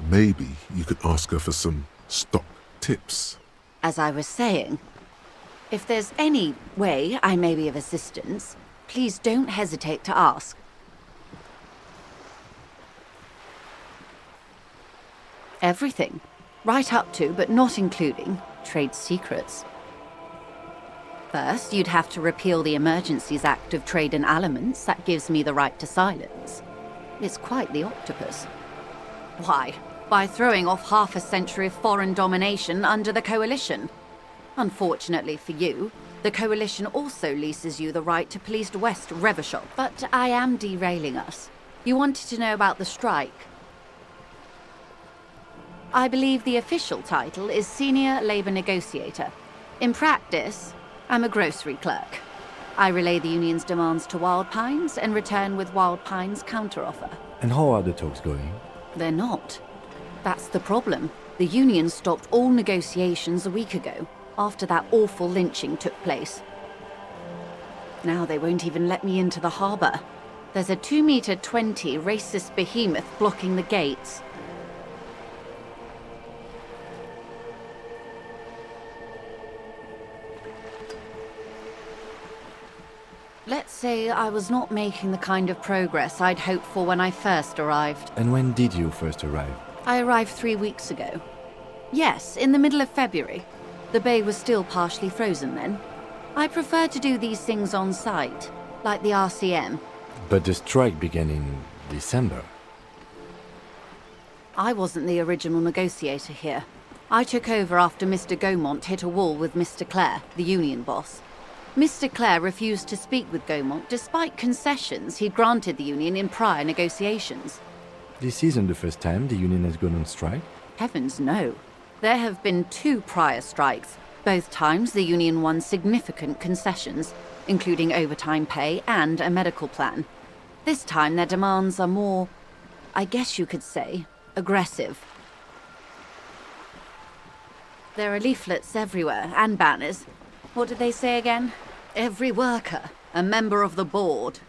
Maybe you could ask her for some stock tips. As I was saying, if there's any way I may be of assistance, please don't hesitate to ask. Everything. Right up to, but not including, trade secrets. First, you'd have to repeal the Emergencies Act of Trade in Aliments that gives me the right to silence. It's quite the octopus. Why? By throwing off half a century of foreign domination under the Coalition. Unfortunately for you, the Coalition also leases you the right to police West Revachol. But I am derailing us. You wanted to know about the strike. I believe the official title is Senior Labour Negotiator. In practice, I'm a grocery clerk. I relay the union's demands to Wild Pines and return with Wild Pines' counteroffer. And how are the talks going? They're not. That's the problem. The union stopped all negotiations a week ago, after that awful lynching took place. Now they won't even let me into the harbour. There's a 2-meter-20 racist behemoth blocking the gates. Let's say I was not making the kind of progress I'd hoped for when I first arrived. And when did you first arrive? I arrived 3 weeks ago. Yes, in the middle of February. The bay was still partially frozen then. I prefer to do these things on site, like the RCM. But the strike began in December. I wasn't the original negotiator here. I took over after Mr. Gaumont hit a wall with Mr. Clare, the union boss. Mr. Clare refused to speak with Gaumont despite concessions he'd granted the union in prior negotiations. This isn't the first time the union has gone on strike. Heavens no. There have been 2 prior strikes. Both times the union won significant concessions, including overtime pay and a medical plan. This time their demands are more, I guess you could say, aggressive. There are leaflets everywhere, and banners. What did they say again? Every worker, a member of the board.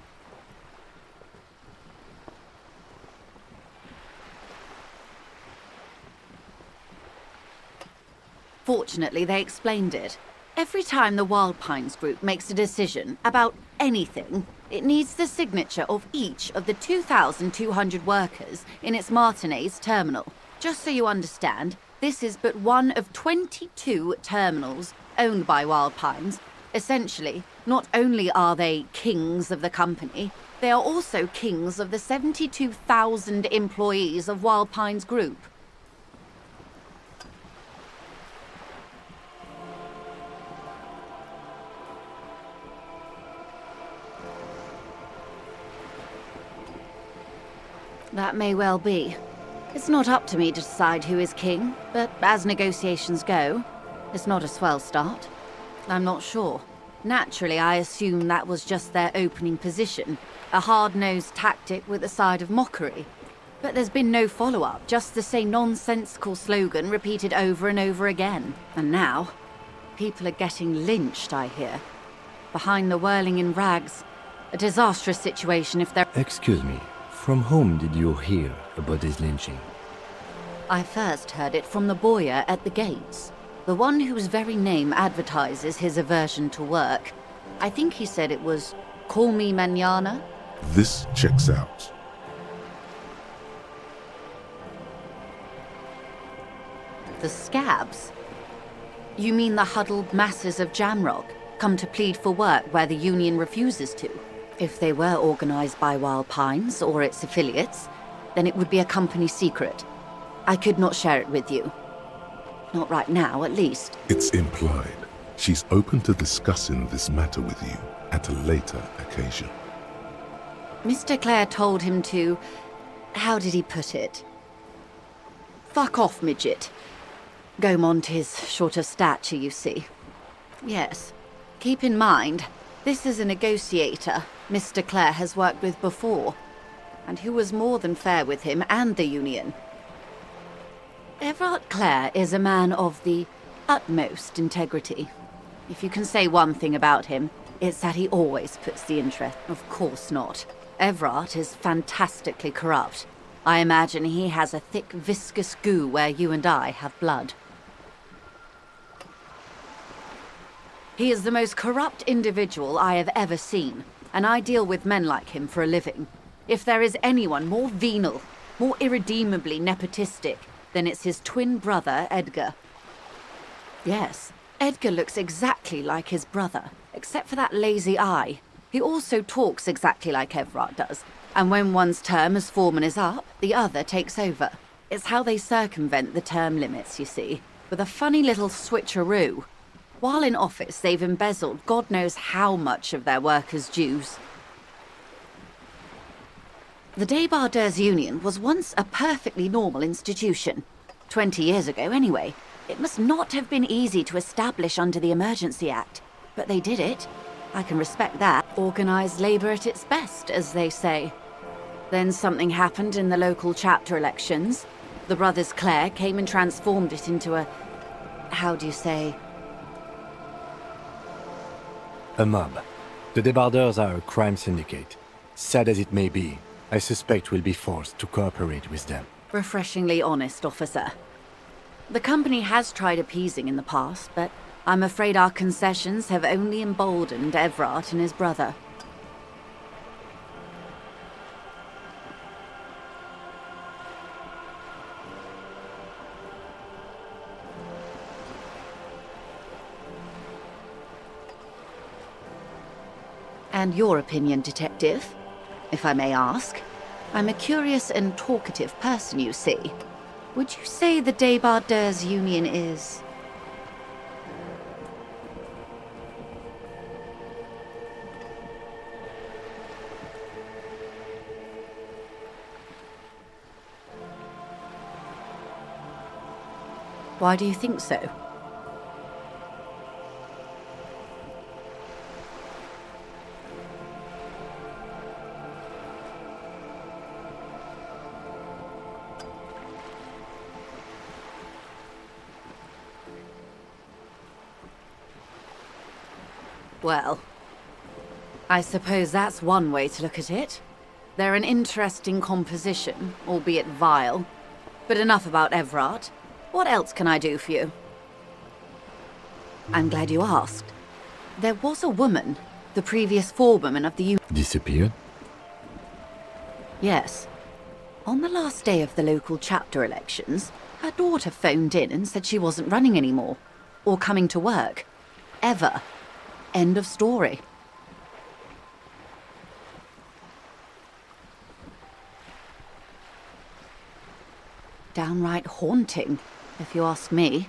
Fortunately, they explained it. Every time the Wild Pines group makes a decision about anything, it needs the signature of each of the 2,200 workers in its Martinez terminal. Just so you understand, this is but one of 22 terminals owned by Wild Pines. Essentially, not only are they kings of the company, they are also kings of the 72,000 employees of Wild Pines Group. That may well be. It's not up to me to decide who is king, but as negotiations go, it's not a swell start. I'm not sure. Naturally, I assume that was just their opening position, a hard-nosed tactic with a side of mockery. But there's been no follow-up, just the same nonsensical slogan repeated over and over again. And now, people are getting lynched, I hear. Behind the whirling in rags. A disastrous situation if they're... Excuse me, from whom did you hear about this lynching? I first heard it from the bowyer at the gates. The one whose very name advertises his aversion to work. I think he said it was, "Call me mañana." This checks out. The scabs? You mean the huddled masses of Jamrock, come to plead for work where the union refuses to? If they were organized by Wild Pines or its affiliates, then it would be a company secret. I could not share it with you. Not right now, at least. It's implied. She's open to discussing this matter with you at a later occasion. Mr. Clare told him to... how did he put it? Fuck off, midget. Gaumont is short of stature, you see. Yes. Keep in mind, this is a negotiator Mr. Clare has worked with before, and who was more than fair with him and the union. Everard Clare is a man of the utmost integrity. If you can say one thing about him, it's that he always puts the interest. Of course not. Everard is fantastically corrupt. I imagine he has a thick, viscous goo where you and I have blood. He is the most corrupt individual I have ever seen, and I deal with men like him for a living. If there is anyone more venal, more irredeemably nepotistic, then it's his twin brother, Edgar. Yes, Edgar looks exactly like his brother, except for that lazy eye. He also talks exactly like Everard does, and when one's term as foreman is up, the other takes over. It's how they circumvent the term limits, you see, with a funny little switcheroo. While in office, they've embezzled God knows how much of their workers' dues. The Débardeurs Union was once a perfectly normal institution. 20 years ago, anyway. It must not have been easy to establish under the Emergency Act, but they did it. I can respect that. Organised labour at its best, as they say. Then something happened in the local chapter elections. The brothers Clare came and transformed it into a... how do you say... a mob. The Débardeurs are a crime syndicate. Sad as it may be, I suspect we'll be forced to cooperate with them. Refreshingly honest, officer. The company has tried appeasing in the past, but I'm afraid our concessions have only emboldened Everard and his brother. And your opinion, Detective, if I may ask? I'm a curious and talkative person, you see. Would you say the Débardeurs Union is... Why do you think so? Well, I suppose that's one way to look at it. They're an interesting composition, albeit vile. But enough about Everard. What else can I do for you? I'm glad you asked. There was a woman, the previous forewoman of the Disappeared? Yes. On the last day of the local chapter elections, her daughter phoned in and said she wasn't running anymore. Or coming to work. Ever. End of story. Downright haunting, if you ask me.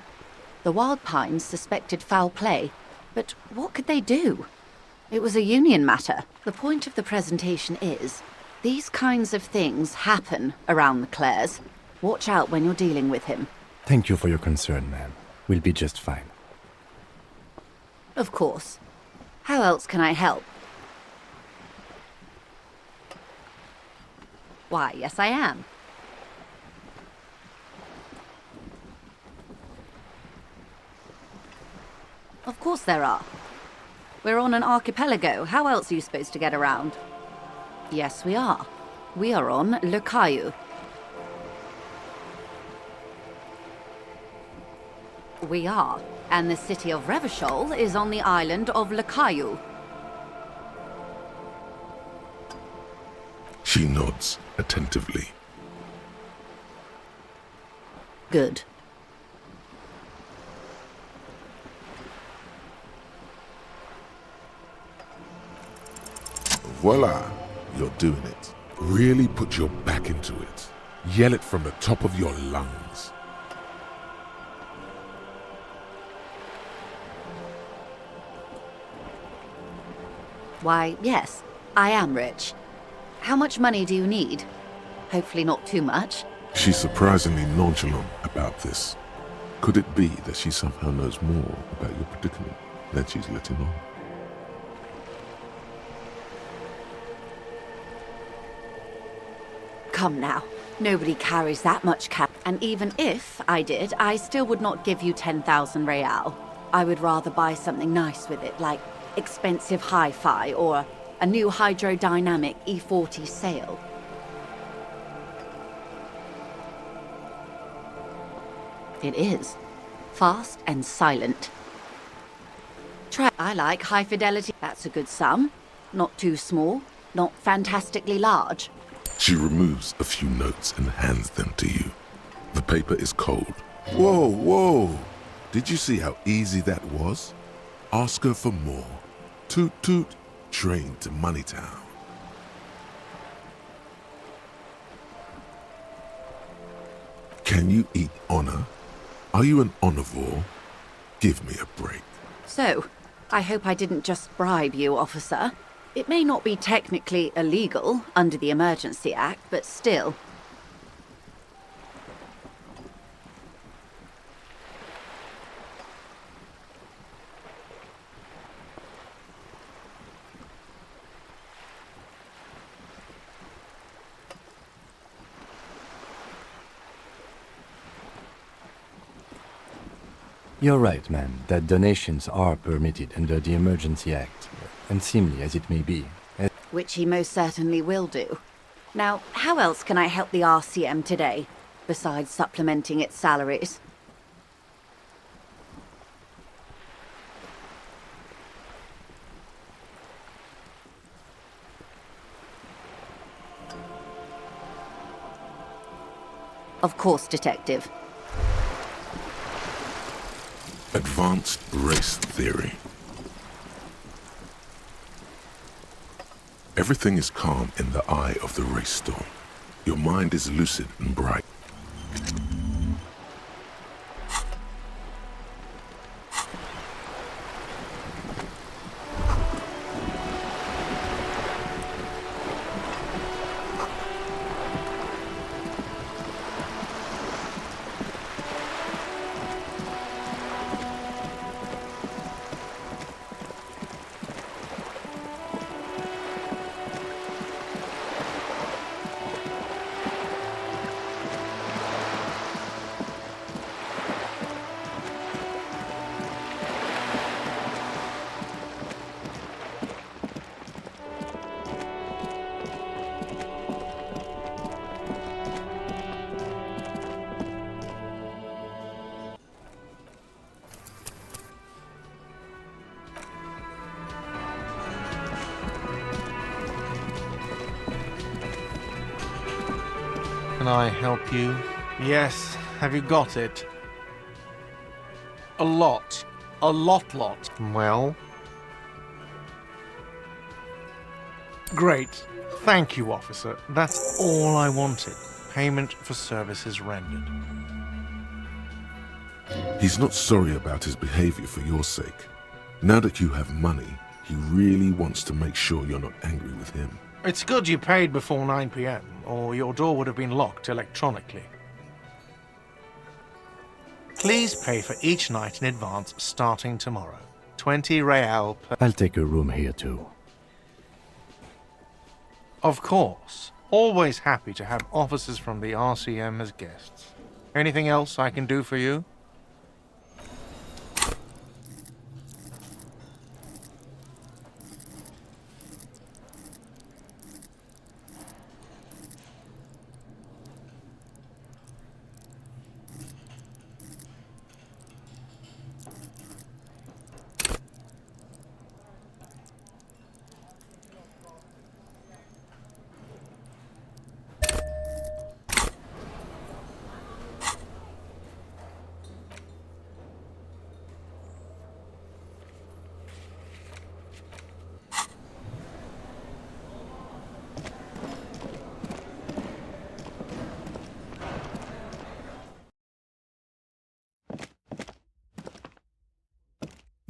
The Wild Pines suspected foul play, but what could they do? It was a union matter. The point of the presentation is, these kinds of things happen around the Clares. Watch out when you're dealing with him. Thank you for your concern, ma'am. We'll be just fine. Of course. How else can I help? Why, yes I am. Of course there are. We're on an archipelago. How else are you supposed to get around? Yes, we are. We are on Le Caillou. We are. And the city of Revachol is on the island of Le Caillou. She nods attentively. Good. Voila, you're doing it. Really put your back into it. Yell it from the top of your lungs. Why, yes, I am rich. How much money do you need? Hopefully not too much. She's surprisingly nonchalant about this. Could it be that she somehow knows more about your predicament than she's letting on? Come now, nobody carries that much cash. And even if I did, I still would not give you 10,000 real. I would rather buy something nice with it, like expensive hi-fi or a new hydrodynamic E40 sail. It is. Fast and silent. I like high fidelity. That's a good sum. Not too small, not fantastically large. She removes a few notes and hands them to you. The paper is cold. Whoa, whoa! Did you see how easy that was? Ask her for more. Toot toot, train to Moneytown. Can you eat honor? Are you an omnivore? Give me a break. So, I hope I didn't just bribe you, officer. It may not be technically illegal under the Emergency Act, but still. You're right, ma'am, that donations are permitted under the Emergency Act, unseemly as it may be. Which he most certainly will do. Now, how else can I help the RCM today, besides supplementing its salaries? Of course, Detective. Advanced race theory. Everything is calm in the eye of the race storm. Your mind is lucid and bright. can I help you? Yes, have you got it? A lot. A lot. Well? Great. Thank you, officer. That's all I wanted. Payment for services rendered. He's not sorry about his behavior for your sake. Now that you have money, he really wants to make sure you're not angry with him. It's good you paid before 9 p.m., or your door would have been locked electronically. Please pay for each night in advance starting tomorrow. 20 real per... I'll take a room here too. Of course. Always happy to have officers from the RCM as guests. Anything else I can do for you?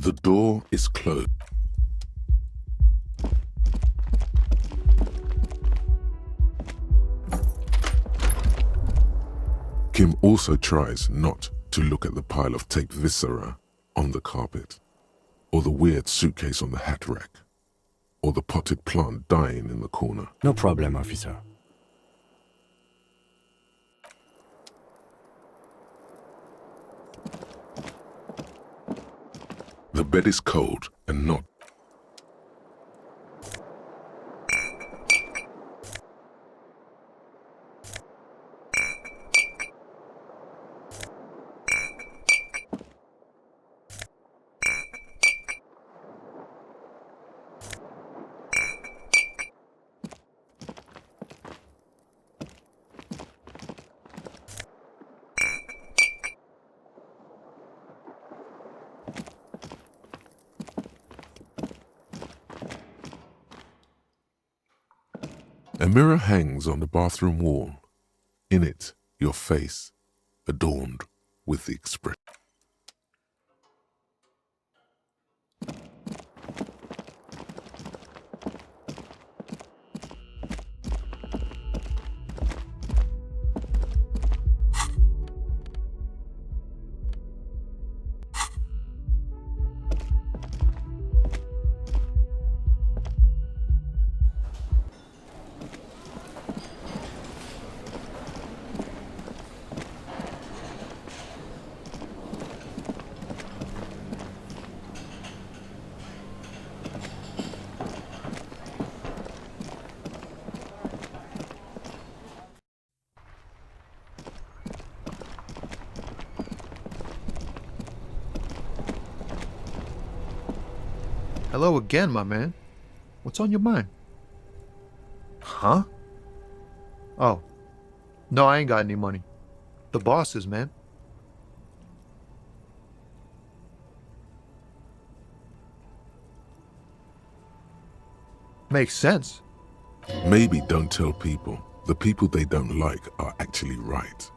The door is closed. Kim also tries not to look at the pile of taped viscera on the carpet, or the weird suitcase on the hat rack, or the potted plant dying in the corner. No problem, officer. The bed is cold and not. A mirror hangs on the bathroom wall. In it, your face, adorned with the expression. Hello again, my man. What's on your mind? Huh? Oh. No, I ain't got any money. The boss is, man. Makes sense. Maybe don't tell people. The people they don't like are actually right.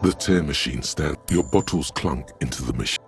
The tear machine stands. Your bottles clunk into the machine.